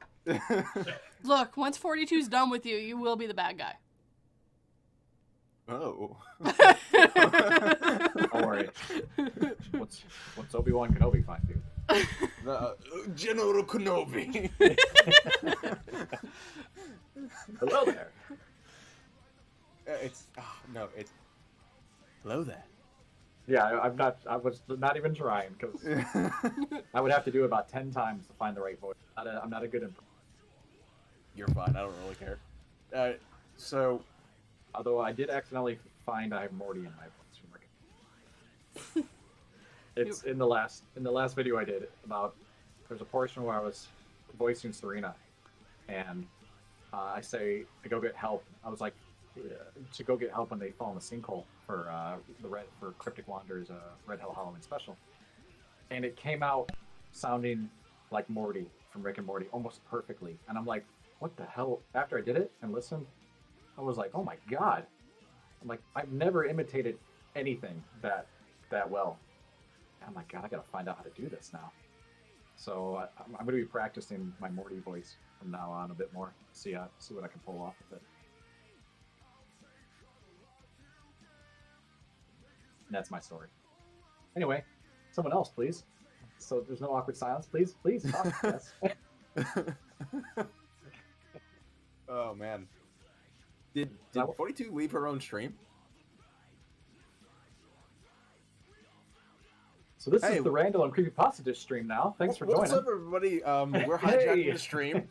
Look, once 42's done with you, you will be the bad guy. oh. Don't worry. What's Obi-Wan Kenobi find you? General Kenobi. Hello there. It's hello there. Yeah, I was not even trying because I would have to do it about 10 times to find the right voice. I'm not a good improviser. You're fine. I don't really care. So, Although I did accidentally find I have Morty in my voice from Rick. It's in the last video I did about there's a portion where I was voicing Serena, and I say to go get help. I was like to go get help when they fall in the sinkhole for for Cryptic Wander's Red Hell Halloween special, and it came out sounding like Morty from Rick and Morty almost perfectly, and I'm like, what the hell? After I did it and listened, I was like, oh my god! I'm like, I've never imitated anything that well. And I'm like, God, I gotta find out how to do this now. So I'm gonna be practicing my Morty voice from now on a bit more. See what I can pull off with it. And that's my story. Anyway, someone else, please. So there's no awkward silence. Please talk. Yes. oh man, did 42 leave her own stream? So this Hey, is the Randall and CreepyPastaDish stream now. Thanks for joining. What's up, everybody? We're hijacking Hey. the stream.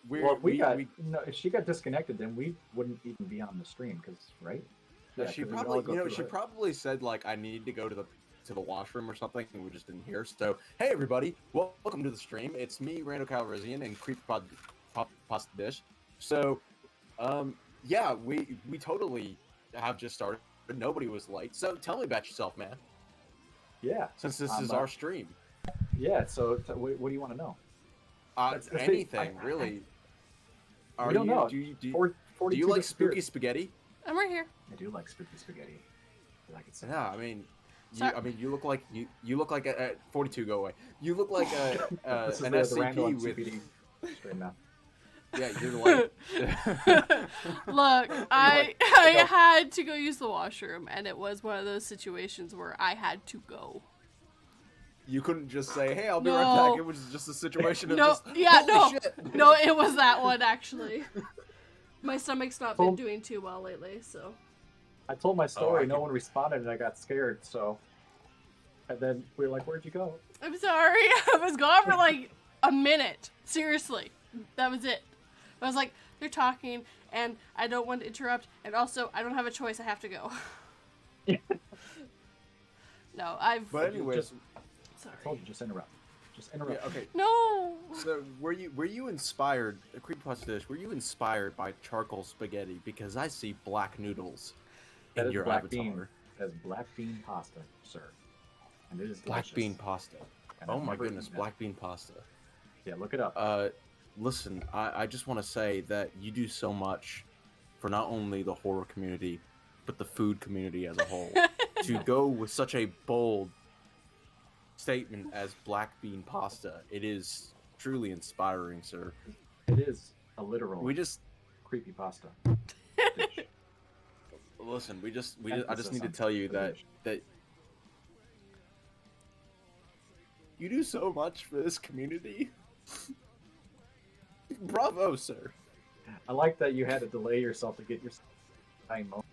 Well, if she got disconnected, then we wouldn't even be on the stream, right? Yeah, she 'cause we all go probably, through she her. probably said like I need to go to the washroom or something, and we just didn't hear. So hey everybody, welcome to the stream. It's me, Rando Calrissian and CreepyPastaDish. So, yeah, we totally have just started, but nobody was late. So tell me about yourself, man. Yeah. Since this is our stream. Yeah. So what do you want to know? Anything really. We don't know. Do you 42 like to spooky spaghetti? I'm right here. I do like spooky spaghetti. I like it so Yeah, much. I mean, Sorry. you look like you look like a 42. Go away. You look like This is an the SCP Rando with. CPD stream now. Yeah, you're like. Look, I No. had to go use the washroom, and it was one of those situations where I had to go. You couldn't just say, "Hey, I'll be No. right back." It was just a situation of No, just. yeah, Holy no, shit. no, it was that one actually. My stomach's not been doing too well lately, so. I told my story. I No can- one responded, and I got scared. So, and then we were like, "Where'd you go?" I'm sorry. I was gone for like a minute. Seriously. That was it. I was like, they're talking, and I don't want to interrupt, and also, I don't have a choice. I have to go. No, I've... But anyways, Sorry. I told you, just interrupt. Just interrupt. yeah, okay. No! So were you inspired, CreepyPastaDish? Were you inspired by charcoal spaghetti? Because I see black noodles That in is your black avatar. bean. That is black bean pasta, sir. And it is Black delicious. bean pasta. And Oh I've my never goodness, eaten black bean pasta. it. Yeah, look it up. Listen, I just want to say that you do so much for not only the horror community, but the food community as a whole. To go with such a bold statement as black bean pasta, it is truly inspiring, sir. It is a literal We just creepy pasta. listen. I just need to tell you that you do so much for this community. Bravo, sir. I like that you had to delay yourself to get your crying moment.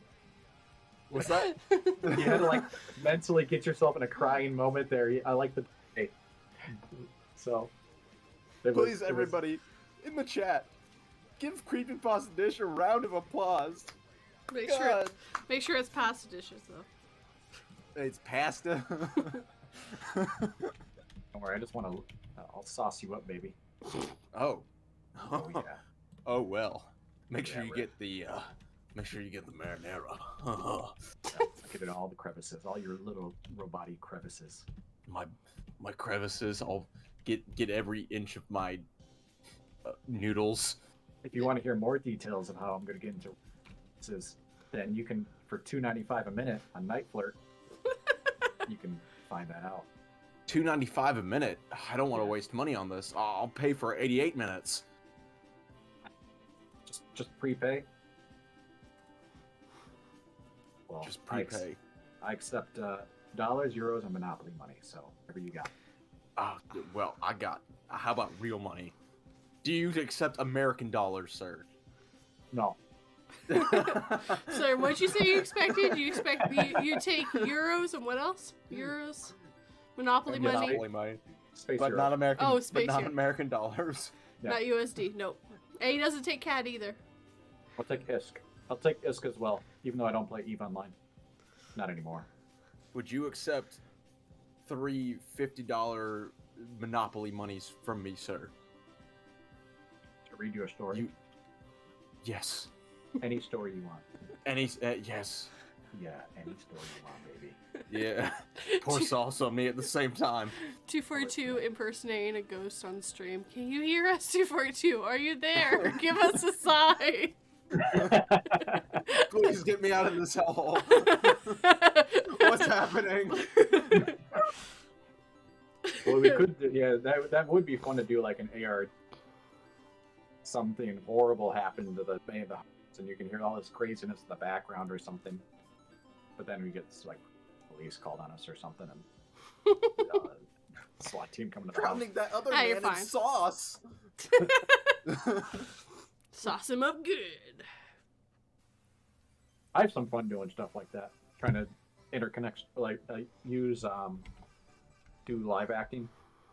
What's that? You had to like mentally get yourself in a crying moment there. I like the delay. So, Please, everybody, in the chat, give CreepyPastaDish a round of applause. Make God. sure it's pasta dishes, though. It's pasta. Don't worry, I just want to. I'll sauce you up, baby. Oh. Oh yeah. Oh well. Make sure Yeah, you right. get the marinara. Get it all the crevices, all your little roboty crevices. my crevices. I'll get every inch of my noodles. If you want to hear more details of how I'm going to get into this, then you can, for $2.95 a minute on Night Flirt, you can find that out. $2.95 a minute. I don't want to Yeah. waste money on this. I'll pay for 88 minutes. Just prepay. Well, Just prepay. I accept dollars, euros, and Monopoly money. So whatever you got. Well, I got. How about real money? Do you accept American dollars, sir? No. So, what'd you say you expected? You take euros and what else? Euros? Monopoly money? Monopoly money. Space But Euro. not American. Oh, but space not euro. American dollars. Yeah. Not USD, nope. And he doesn't take CAD either. I'll take ISK. I'll take ISK as well, even though I don't play EVE Online. Not anymore. Would you accept three $50 Monopoly monies from me, sir? To read your story. Yes. Any story you want. Any? Yes. Yeah, any story you want, baby. Yeah. Pour sauce on me at the same time. 242 impersonating a ghost on stream. Can you hear us, 242? Are you there? Give us a sign. Please get me out of this hellhole. What's happening? Well, we could. Yeah, that would be fun to do, like an AR. Something horrible happened to the house, and you can hear all this craziness in the background or something. But then we get like police called on us or something, and SWAT team coming to the house. Drowning that other Ah, you're man in fine. sauce. Sauce him up good. I have some fun doing stuff like that, trying to interconnect, like use do live acting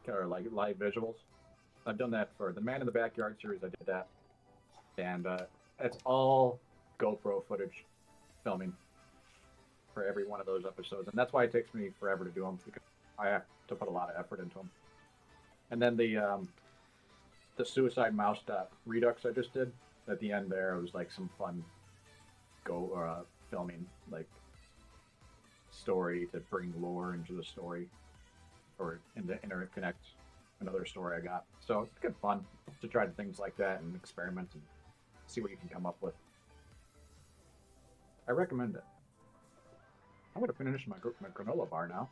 or like live visuals I've done that for the Man in the Backyard series. I did that, and it's all GoPro footage filming for every one of those episodes, and that's why it takes me forever to do them because I have to put a lot of effort into them. And then the Suicide Mouse Redux I just did at the end there, it was like some fun filming like story to bring lore into the story or into interconnect another story I got. So it's good fun to try things like that and experiment and see what you can come up with. I recommend it. I'm gonna finish my granola bar now.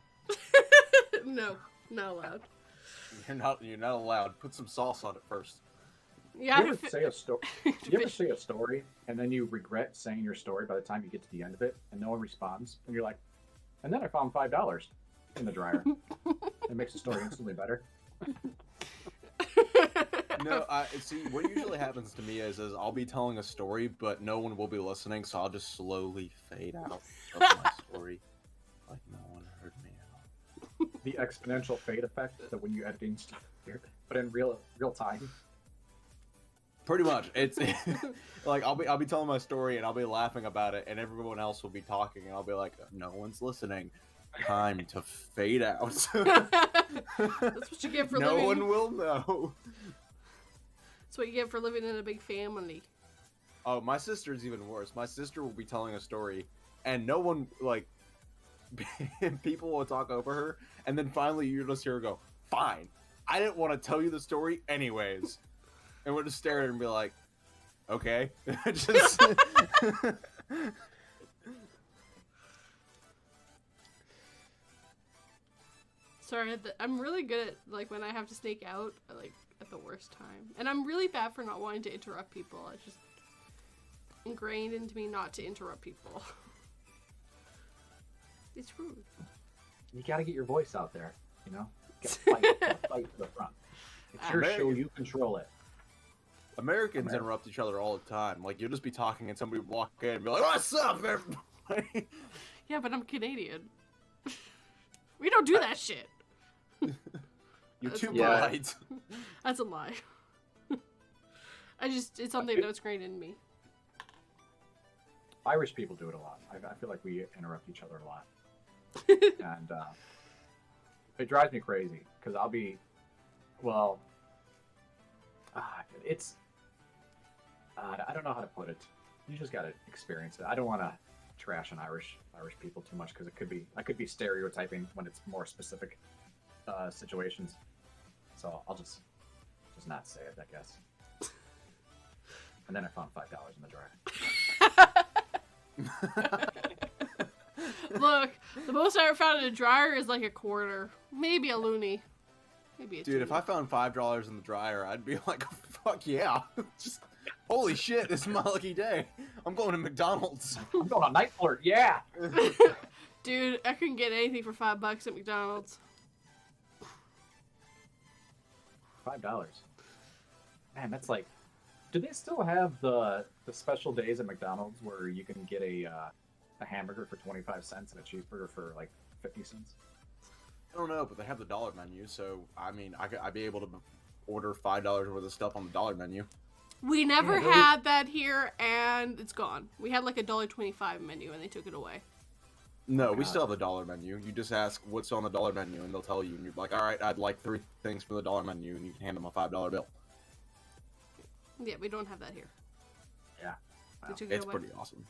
No, not allowed. You're not allowed. Put some sauce on it first. Yeah, You ever say a story? You ever say a story and then you regret saying your story by the time you get to the end of it and no one responds and you're like, and then I found $5 in the dryer. It makes the story instantly better. No, I see. What usually happens to me is I'll be telling a story, but no one will be listening, so I'll just slowly fade out of my story, like no one heard me out. The exponential fade effect that when you editing stuff, but in real time. Pretty much, it's like I'll be telling my story and I'll be laughing about it, and everyone else will be talking, and I'll be like, no one's listening. Time to fade out. That's what you get for living. No one will know. That's what you get for living in a big family. Oh, my sister's even worse. My sister will be telling a story, and no one, like, people will talk over her, and then finally you just hear her go, fine, I didn't want to tell you the story anyways. And we'll just stare at her and be like, okay. Just... Sorry, I'm really good at, like, when I have to sneak out, like, at the worst time. And I'm really bad for not wanting to interrupt people. It's just ingrained into me not to interrupt people. It's rude. You gotta get your voice out there, you know? You gotta fight to the front. It's your show, you control it. Americans interrupt each other all the time. Like, you'll just be talking and somebody will walk in and be like, what's up, everybody? Yeah, but I'm Canadian. We don't do that shit. You're too Yeah. polite. That's a lie. It's something that's ingrained in me. Irish people do it a lot. I feel like we interrupt each other a lot. And it drives me crazy because I'll be, well, it's, I don't know how to put it. You just gotta experience it. I don't want to trash on Irish people too much because I could be stereotyping when it's more specific situations. So I'll just not say it, I guess. And then I found $5 in the dryer. Look, the most I ever found in a dryer is like a quarter, maybe a loonie, maybe a Dude, if toonie. I found $5 in the dryer, I'd be like, fuck yeah. Just, holy shit, this is my lucky day. I'm going to McDonald's. I'm going on night flirt, yeah! Dude, I couldn't get anything for $5 at McDonald's. $5. Man, that's like, do they still have the special days at McDonald's where you can get a hamburger for 25 cents and a cheeseburger for like 50 cents? I don't know, but they have the dollar menu, so I mean, I'd be able to order $5 worth of stuff on the dollar menu. We never had that here, and it's gone. We had like a $1.25 menu, and they took it away. No, we still have the dollar menu. You just ask what's on the dollar menu, and they'll tell you, and you're like, all right, I'd like 3 things for the dollar menu, and you can hand them a $5 bill. Yeah, we don't have that here. Yeah. They took it It's away. pretty awesome.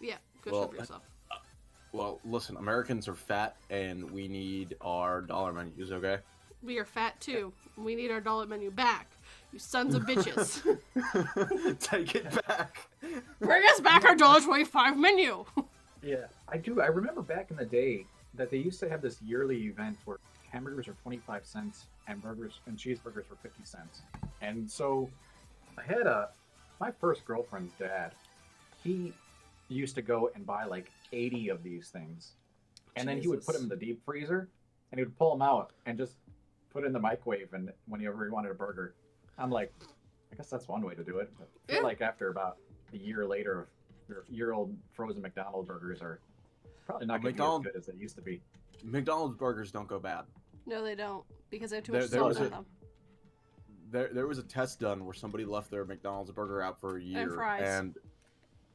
Yeah, go Well, shop yourself. Well, listen, Americans are fat, and we need our dollar menus, okay? We are fat too. We need our dollar menu back. You sons of bitches. Take it back. Bring us back our $1.25 menu. Yeah, I do. I remember back in the day that they used to have this yearly event where hamburgers were 25 cents and burgers and cheeseburgers were 50 cents. And so I had my first girlfriend's dad, he used to go and buy like 80 of these things. And then he would put them in the deep freezer and he would pull them out and just put it in the microwave and whenever he wanted a burger. I'm like, I guess that's one way to do it. But I feel like after about a year later, your year-old frozen McDonald's burgers are probably not going to be as good as they used to be. McDonald's burgers don't go bad. No, they don't, because they have too much There salt was on them. there was a test done where somebody left their McDonald's burger out for a year, And fries.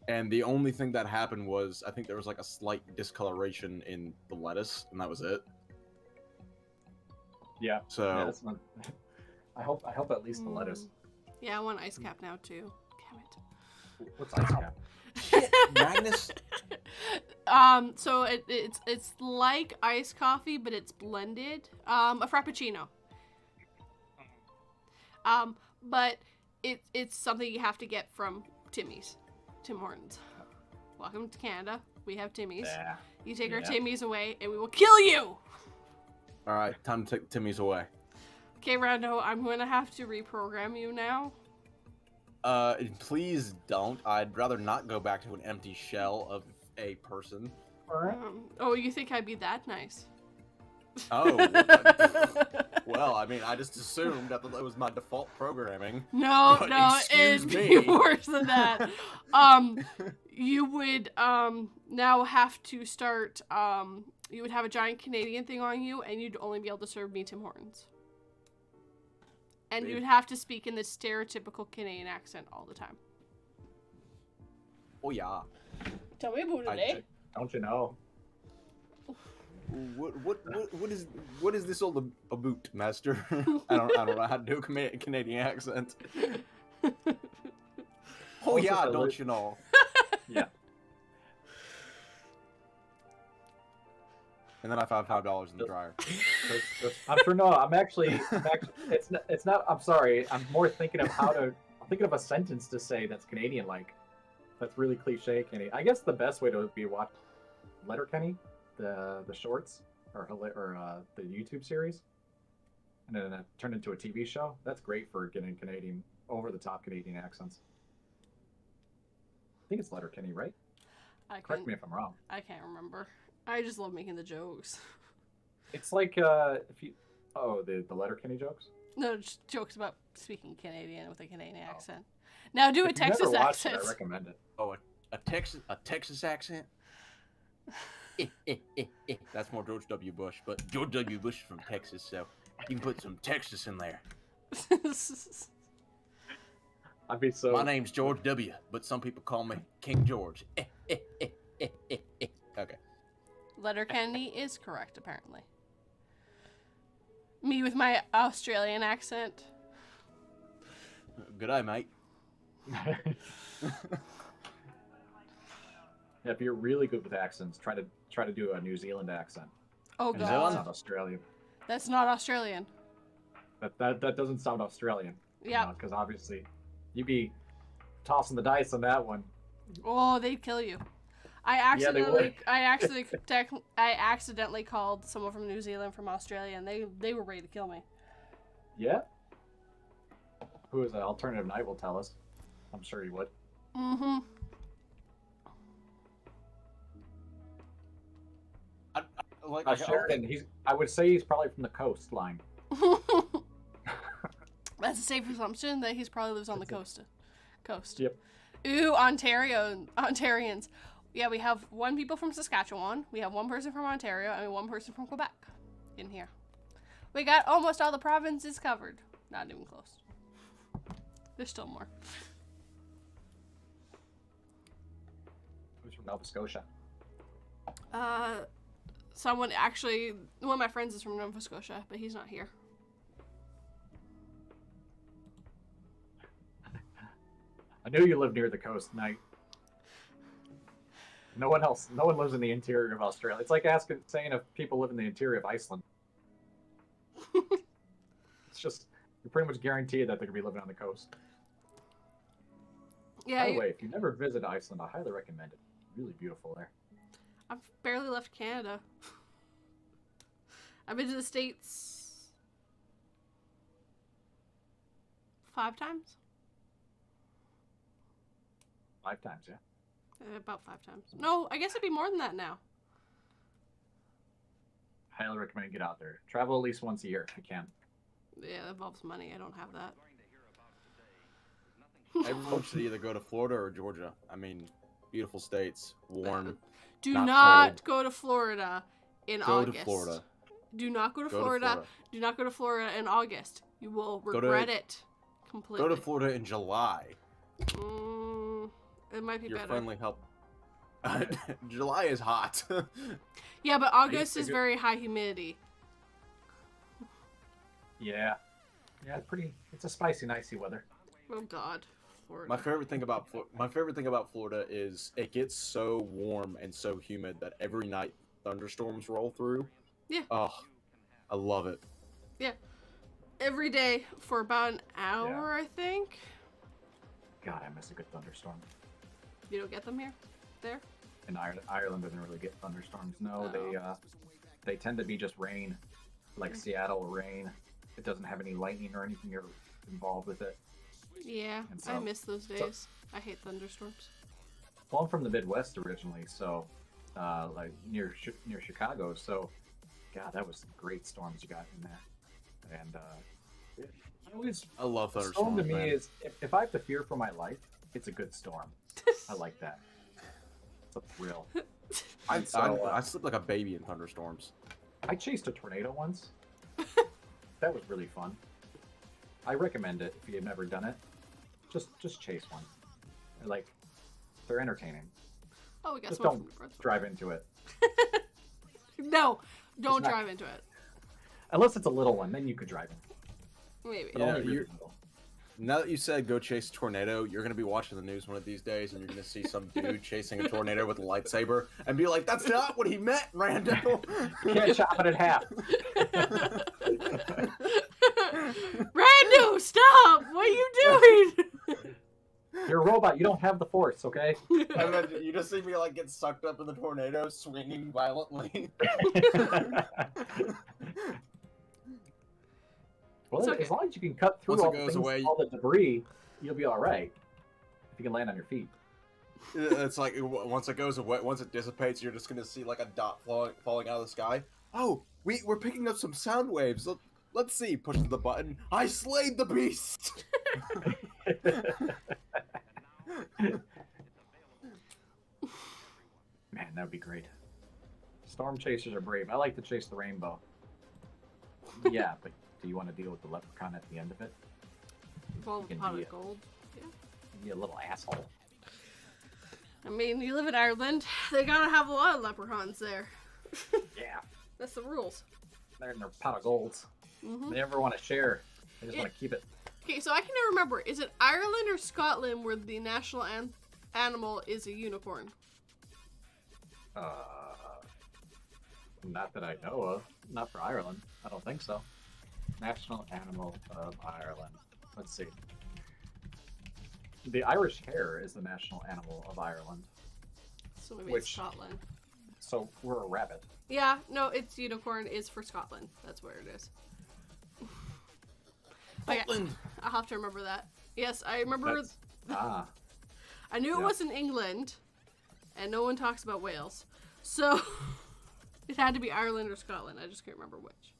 And the only thing that happened was I think there was like a slight discoloration in the lettuce, and that was it. Yeah. So Yeah, that's not... I hope at least the lettuce. Yeah, I want ice cap now too. Damn it. What's ice cap? shit, Magnus. So it's like iced coffee, but it's blended. A frappuccino. But it's something you have to get from Tim Hortons. Welcome to Canada. We have Timmy's. Yeah. You take our Yeah. Timmy's away, and we will kill you. All right, time to take Timmy's away. Okay, Rando, I'm going to have to reprogram you now. Please don't. I'd rather not go back to an empty shell of a person. All right. Oh, you think I'd be that nice? Oh, well, I mean, I just assumed that was my default programming. No, But no, excuse it'd me. be worse than that. You would now have to start. You would have a giant Canadian thing on you, and you'd only be able to serve me Tim Hortons. And you'd have to speak in the stereotypical Canadian accent all the time. Oh yeah. Tell me about it, Don't you know? What is this all about, master? I don't know how to do a Canadian accent. Oh yeah, don't you know? Yeah. And then I found $5 in the dryer. I'm sure. No, I'm actually. It's not. I'm sorry. I'm more thinking of I'm thinking of a sentence to say that's Canadian-like. That's really cliche, Kenny. I guess the best way to be watch Letterkenny, the shorts, or the YouTube series, and then it turned into a TV show. That's great for getting Canadian, over-the-top Canadian accents. I think it's Letterkenny, right? Correct me if I'm wrong. I can't remember. I just love making the jokes. It's like the Letterkenny jokes. No, just jokes about speaking Canadian with a Canadian accent. Now do a If you've Texas never watched accent. it, I recommend it. Oh, a Texas accent? That's more George W. Bush, but George W. Bush is from Texas, so you can put some Texas in there. I'd be so. My name's George W., but some people call me King George. Okay. Letterkenny is correct, apparently. Me with my Australian accent. Good eye, mate. Yeah, if you're really good with accents, try to do a New Zealand accent. Oh And that's god, not Australian. that's not Australian. That doesn't sound Australian. Yeah. Because obviously, you'd be tossing the dice on that one. Oh, they'd kill you. I accidentally called someone from New Zealand from Australia, and they were ready to kill me. Yeah. Who is an alternative night will tell us. I'm sure he would. Mm-hmm. Sheridan, I would say he's probably from the coastline. That's a safe assumption that he's probably lives on the coast. Yep. Ooh, Ontarians. Yeah, we have one people from Saskatchewan, we have one person from Ontario, and one person from Quebec in here. We got almost all the provinces covered. Not even close. There's still more. Who's from Nova Scotia? Someone actually, one of my friends is from Nova Scotia, but he's not here. I knew you lived near the coast, Knight. No one lives in the interior of Australia. It's like saying if people live in the interior of Iceland. It's just, you're pretty much guaranteed that they're going to be living on the coast. Yeah. By the way, if you never visit Iceland, I highly recommend it. Really beautiful there. I've barely left Canada. I've been to the States 5 times. 5 times, yeah. About 5 times. No, I guess it'd be more than that now. Highly recommend get out there. Travel at least once a year if you can. Yeah, that involves money. I don't have that. Everyone should either go to Florida or Georgia. I mean, beautiful states, warm. Do not not go to Florida in Go August. to Florida. Do not go to Go to Florida. Florida. Do not go to Florida in August. You will Go to- regret it completely. Go to Florida in July. It might be Your better. friendly help. July is hot. Yeah, but August to is go- very high humidity. Yeah. Yeah, it's a spicy, nicey weather. Oh God, Florida. My favorite thing about Florida is it gets so warm and so humid that every night thunderstorms roll through. Yeah. Oh, I love it. Yeah. Every day for about an hour, I think. God, I miss a good thunderstorm. You don't get them here? There? And Ireland doesn't really get thunderstorms. No, Oh. they tend to be just rain, like Seattle rain. It doesn't have any lightning or anything involved with it. Yeah, And I so- miss those days. I hate thunderstorms. Well, I'm from the Midwest originally, so like near Chicago. So, God, that was some great storms you got in there. And I love a storm thunderstorms. to me man. is if I have to fear for my life, it's a good storm. I like that. It's a thrill. I So, I sleep like a baby in thunderstorms. I chased a tornado once. That was really fun. I recommend it if you've never done it. Just chase one. They're entertaining. Oh, we got Just some don't from the drive into it. No, don't not- drive into it. Unless it's a little one, then you could drive in. Maybe. But Yeah, only really you're- little. Now that you said go chase a tornado, you're gonna be watching the news one of these days, and you're gonna see some dude chasing a tornado with a lightsaber, and be like, "That's not what he meant, Rando." You can't chop it in half. Rando, stop! What are you doing? You're a robot. You don't have the force, okay? And then you just see me like get sucked up in the tornado, swinging violently. Well, It's okay. as long as you can cut through Once it all the, goes things, away- all the debris, you'll be all right. If you can land on your feet. It's like once it goes away, once it dissipates, you're just gonna see like a dot falling out of the sky. Oh, we're picking up some sound waves. Let's see. Pushing the button. I slayed the beast. Man, that would be great. Storm chasers are brave. I like to chase the rainbow. Yeah, but do you want to deal with the leprechaun at the end of it? Well, Can pot be of a- gold. Be a little asshole. I mean, you live in Ireland. They gotta have a lot of leprechauns there. Yeah, That's the rules. they're in their pot of golds. Hmm They never want to share. They just want to keep it. Okay, so I can never remember. Is it Ireland or Scotland where the national animal is a unicorn? Not that I know of. Not for Ireland. I don't think so. National animal of Ireland. Let's see. The Irish hare is the national animal of Ireland. So maybe it's Which- Scotland. So we're a rabbit. Yeah, no, it's unicorn is for Scotland. That's where it is. Okay, Scotland. I'll have to remember that. Yes, I remember. That's, I knew it yeah. was in England, and no one talks about Wales, so it had to be Ireland or Scotland. I just can't remember which.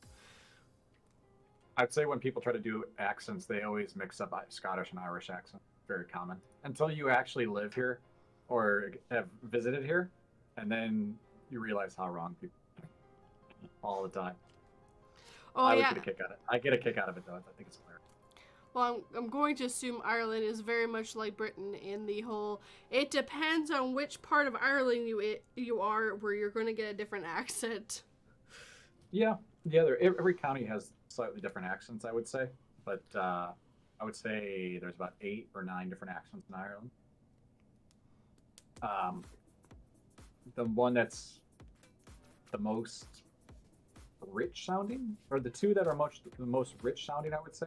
I'd say when people try to do accents, they always mix up Scottish and Irish accent. Very common. Until you actually live here or have visited here, and then you realize how wrong people are all the time. Oh I would yeah. get a kick out of it. I get a kick out of it though. I think it's hilarious. Well, I'm going to assume Ireland is very much like Britain in the whole. It depends on which part of Ireland you are, where you're going to get a different accent. Yeah, every county has slightly different accents, I would say. But I would say there's about 8 or 9 different accents in Ireland. The one that's the most rich sounding, or the two that are the most rich sounding, I would say.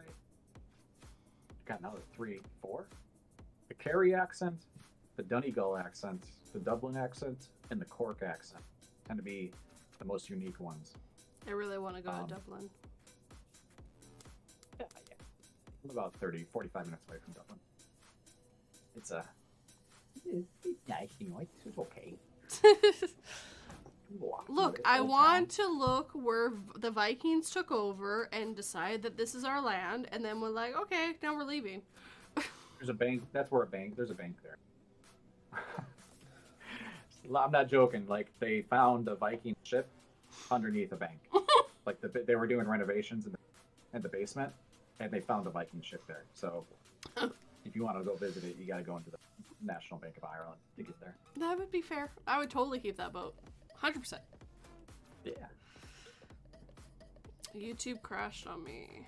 Got another 3, 4. The Kerry accent, the Donegal accent, the Dublin accent, and the Cork accent tend to be the most unique ones. I really want to go to Um, Dublin. Yeah. I'm about 30, 45 minutes away from Dublin. It's nice, you know, it's okay. Look, I want to look where the Vikings took over and decide that this is our land, and then we're like, okay, now we're leaving. There's a bank. There's a bank there. I'm not joking. Like, they found a Viking ship underneath a bank. Like, they were doing renovations in the basement, and they found a Viking ship there. So if you want to go visit it, you got to go into the National Bank of Ireland to get there. That would be fair. I would totally keep that boat. 100%. Yeah. YouTube crashed on me.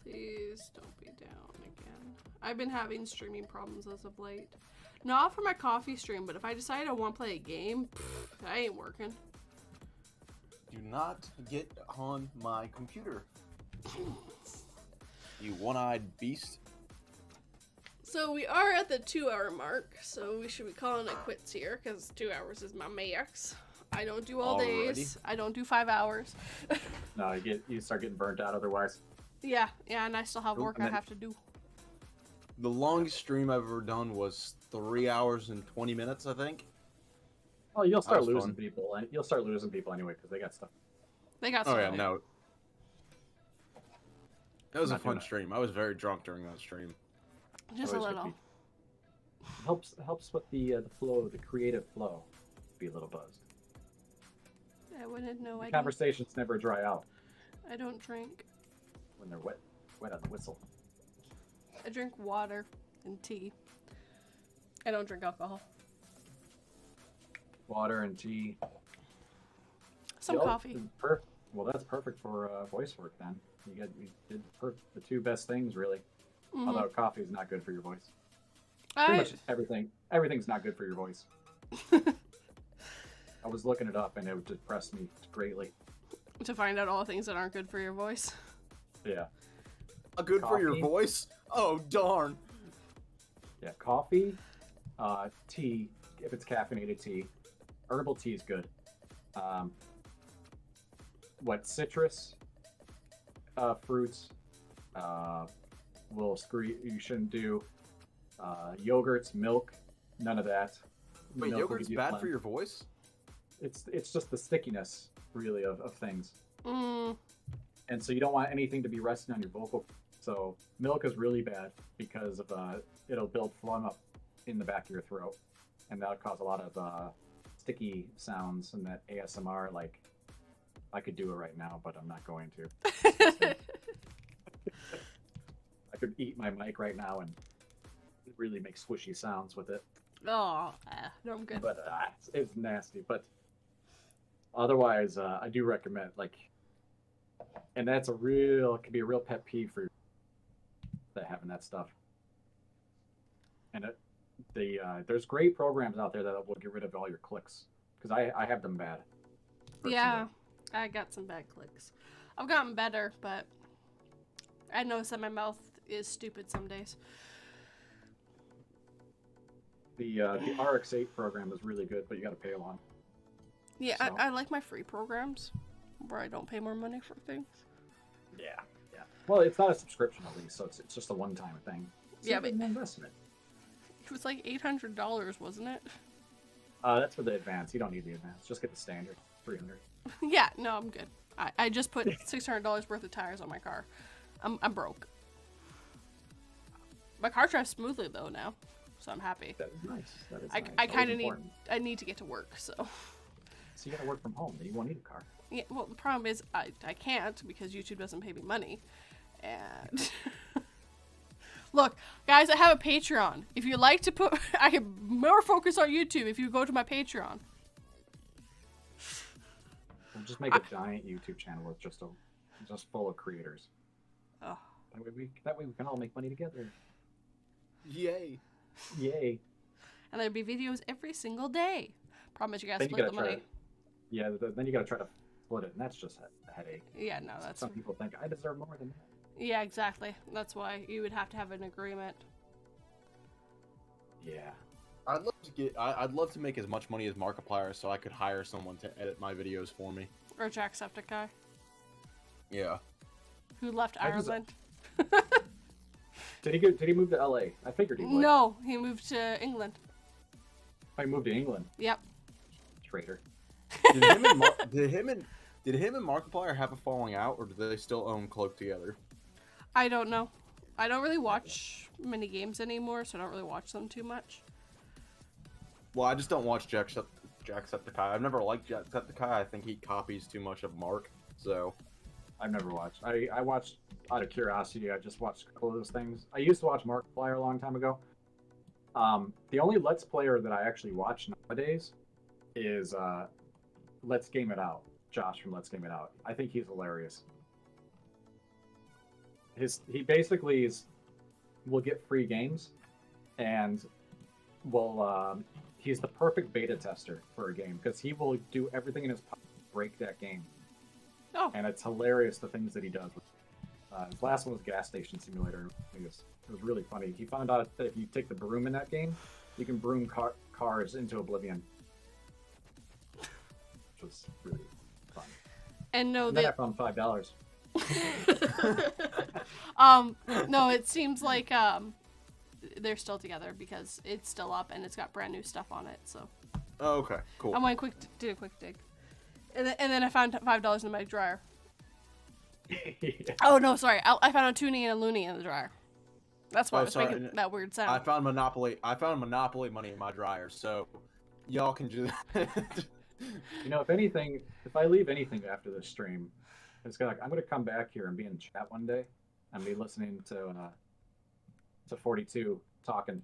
Please don't be down again. I've been having streaming problems as of late. Not for my coffee stream, but if I decide I want to play a game, that ain't working. Do not get on my computer. You one-eyed beast. So we are at the 2-hour mark, so we should be calling it quits here, because 2 hours is my max. I don't do all days. I don't do 5 hours. No, you start getting burnt out otherwise. Yeah, and I still have work I have to do. The longest stream I've ever done was 3 hours and 20 minutes, I think. Well, you'll start losing people. You'll start losing people anyway because they got stuff. They got stuff. Oh yeah, no. That was a fun stream. I was very drunk during that stream. Just a little. Helps with the flow, the creative flow. Be a little buzzed. I wouldn't know. The conversations never dry out. I don't drink. When they're wet on the whistle. I drink water and tea. I don't drink alcohol. Water and tea. Some coffee. Well, that's perfect for voice work then. You did the two best things really. Mm-hmm. Although coffee is not good for your voice. Pretty much everything's not good for your voice. I was looking it up and it depressed me greatly. To find out all the things that aren't good for your voice. Yeah. Good for your voice? Oh, darn. Yeah, coffee, tea, if it's caffeinated tea. Herbal tea is good. Citrus fruits will screw you shouldn't do. Yogurts, milk, none of that. Wait, yogurt's bad for your voice? It's just the stickiness, really, of things. Mm. And so you don't want anything to be resting on your vocal. So milk is really bad because of it'll build phlegm up in the back of your throat, and that'll cause a lot of sticky sounds and that ASMR. Like I could do it right now, but I'm not going to. I could eat my mic right now and really make squishy sounds with it. Oh, no, I'm good. But it's nasty. But otherwise, I do recommend and that's could be a real pet peeve for that having that stuff. And there's great programs out there that will get rid of all your clicks because I have them bad. Yeah, I got some bad clicks. I've gotten better, but I notice that my mouth is stupid some days. The RX8 program is really good, but you got to pay a lot. Yeah, so. I like my free programs where I don't pay more money for things. Yeah. Well, it's not a subscription at least, so it's just a one-time thing. It's yeah, but an investment. It was like $800, wasn't it? That's for the advance. You don't need the advance. Just get the standard, $300. Yeah, no, I'm good. I just put $600 worth of tires on my car. I'm broke. My car drives smoothly though now, so I'm happy. That is nice. That is nice. I kind of need to get to work, so. So you gotta work from home. You won't need a car. Yeah. Well, the problem is I can't because YouTube doesn't pay me money, and look, guys, I have a Patreon. If you like to put, I can more focus on YouTube if you go to my Patreon. We'll just make a giant YouTube channel with just full of creators. Oh. That way we can all make money together. Yay. And there'd be videos every single day. Problem is you gotta split the money. Then you gotta try to split it, and that's just a headache. Yeah, no, that's... Some people think, I deserve more than that. Yeah, exactly. That's why you would have to have an agreement. Yeah. I'd love to make as much money as Markiplier so I could hire someone to edit my videos for me. Or Jacksepticeye. Yeah. Who left Ireland. Did he move to LA? I figured he would. No, he moved to England. Oh, he moved to England. Yep. Traitor. Did him and Markiplier have a falling out, or do they still own Cloak together? I don't know. I don't really watch many games anymore, so I don't really watch them too much. Well, I just don't watch Jacksepticeye. I've never liked Jacksepticeye. I think he copies too much of Mark, so... I've never watched. I watched out of curiosity. I just watched a couple of those things. I used to watch Markiplier a long time ago. The only Let's Player that I actually watch nowadays is Let's Game It Out. Josh from Let's Game It Out. I think he's hilarious. He basically will get free games, and he's the perfect beta tester for a game because he will do everything in his power to break that game. Oh. And it's hilarious the things that he does. His last one was Gas Station Simulator. It was really funny. He found out that if you take the broom in that game, you can broom cars into oblivion, which was really fun. And then I found $5. No, it seems like they're still together because it's still up and it's got brand new stuff on it. So. Oh, okay, cool. I went did a quick dig, and then I found $5 in my dryer. Yeah. Oh no, sorry, I found a toonie and a loony in the dryer. That's why I was making that weird sound. I found Monopoly money in my dryer, so y'all can do that. You know, if I leave anything after this stream, it's like I'm gonna come back here and be in chat one day and be listening to 42 talking,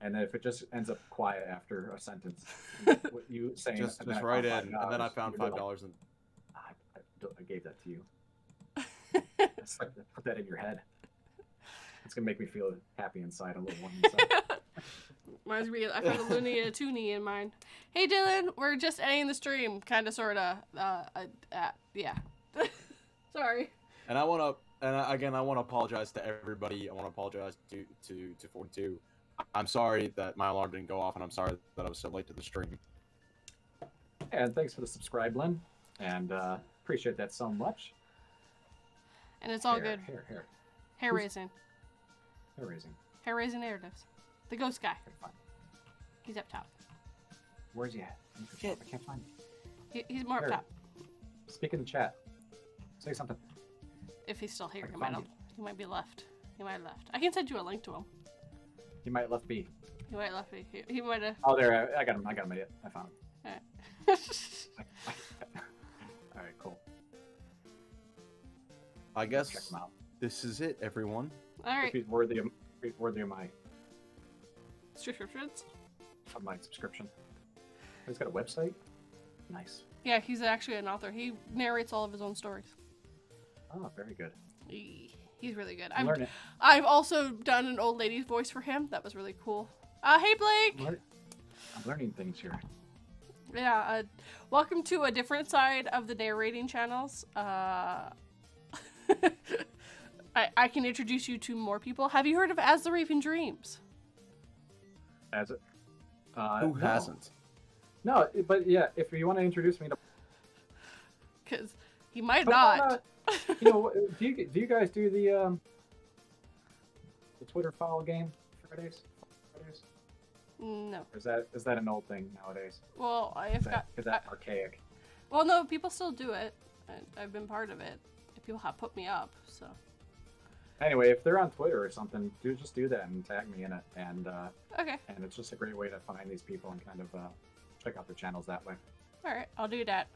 and then if it just ends up quiet after a sentence, what you saying, just write in, and then I found $5 and I gave that to you. It's like put that in your head. It's gonna make me feel happy inside, a little warm inside. Reminds me, I found a loony and a toonie in mine. Hey Dylan, we're just ending the stream, kind of, sorta. Yeah. Sorry. And I want to apologize to everybody. I want to apologize to 42. I'm sorry that my alarm didn't go off, and I'm sorry that I was so late to the stream. And thanks for the subscribe, Lynn. And appreciate that so much. And it's all good. Hair raising. Hair raising. Hair raising narratives. The ghost guy. He's up top. Where's he at? I can't find him. He's more up top. Speak in the chat. Say something. If he's still here, he might be left. He might have left. I can send you a link to him. He might left be. He might left me. He might have. Oh, there. I got him. I found him. Alright. Alright, cool. I guess Check him out. This is it, everyone. Alright. If he's worthy of my Subscriptions? Of my subscription. He's got a website? Nice. Yeah, he's actually an author. He narrates all of his own stories. Oh, very good. He's really good. I've also done an old lady's voice for him. That was really cool. Hey Blake! I'm learning things here. Yeah, welcome to a different side of the narrating channels. I can introduce you to more people. Have you heard of As the Raven Dreams? Who hasn't? No, but yeah, if you want to introduce me to... Because he might not. You know, do you guys do the Twitter follow game Fridays? No. Or is that an old thing nowadays? Well, Is that archaic? Well, no, people still do it. I've been part of it. People have put me up, so. Anyway, if they're on Twitter or something, just do that and tag me in it, and okay. And it's just a great way to find these people and kind of check out their channels that way. All right, I'll do that.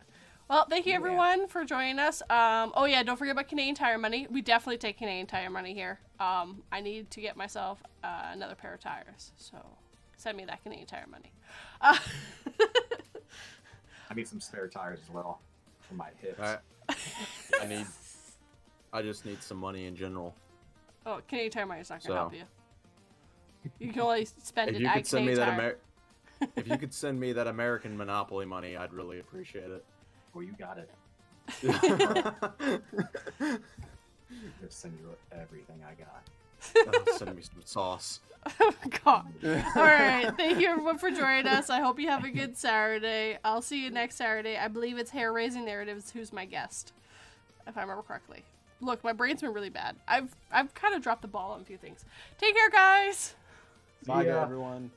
Well, thank you everyone for joining us. Oh yeah, don't forget about Canadian Tire money. We definitely take Canadian Tire money here. I need to get myself another pair of tires, so send me that Canadian Tire money. I need some spare tires as well for my hips. I just need some money in general. Oh, Canadian Tire money is not gonna help you. You can only spend it at send me Canadian Tire. If you could send me that American Monopoly money, I'd really appreciate it. Well, you got it. Just send you everything I got. Send me some sauce. Oh, God. All right. Thank you, everyone, for joining us. I hope you have a good Saturday. I'll see you next Saturday. I believe it's Hair Raising Narratives who's my guest, if I remember correctly. Look, my brain's been really bad. I've kind of dropped the ball on a few things. Take care, guys. Bye, everyone.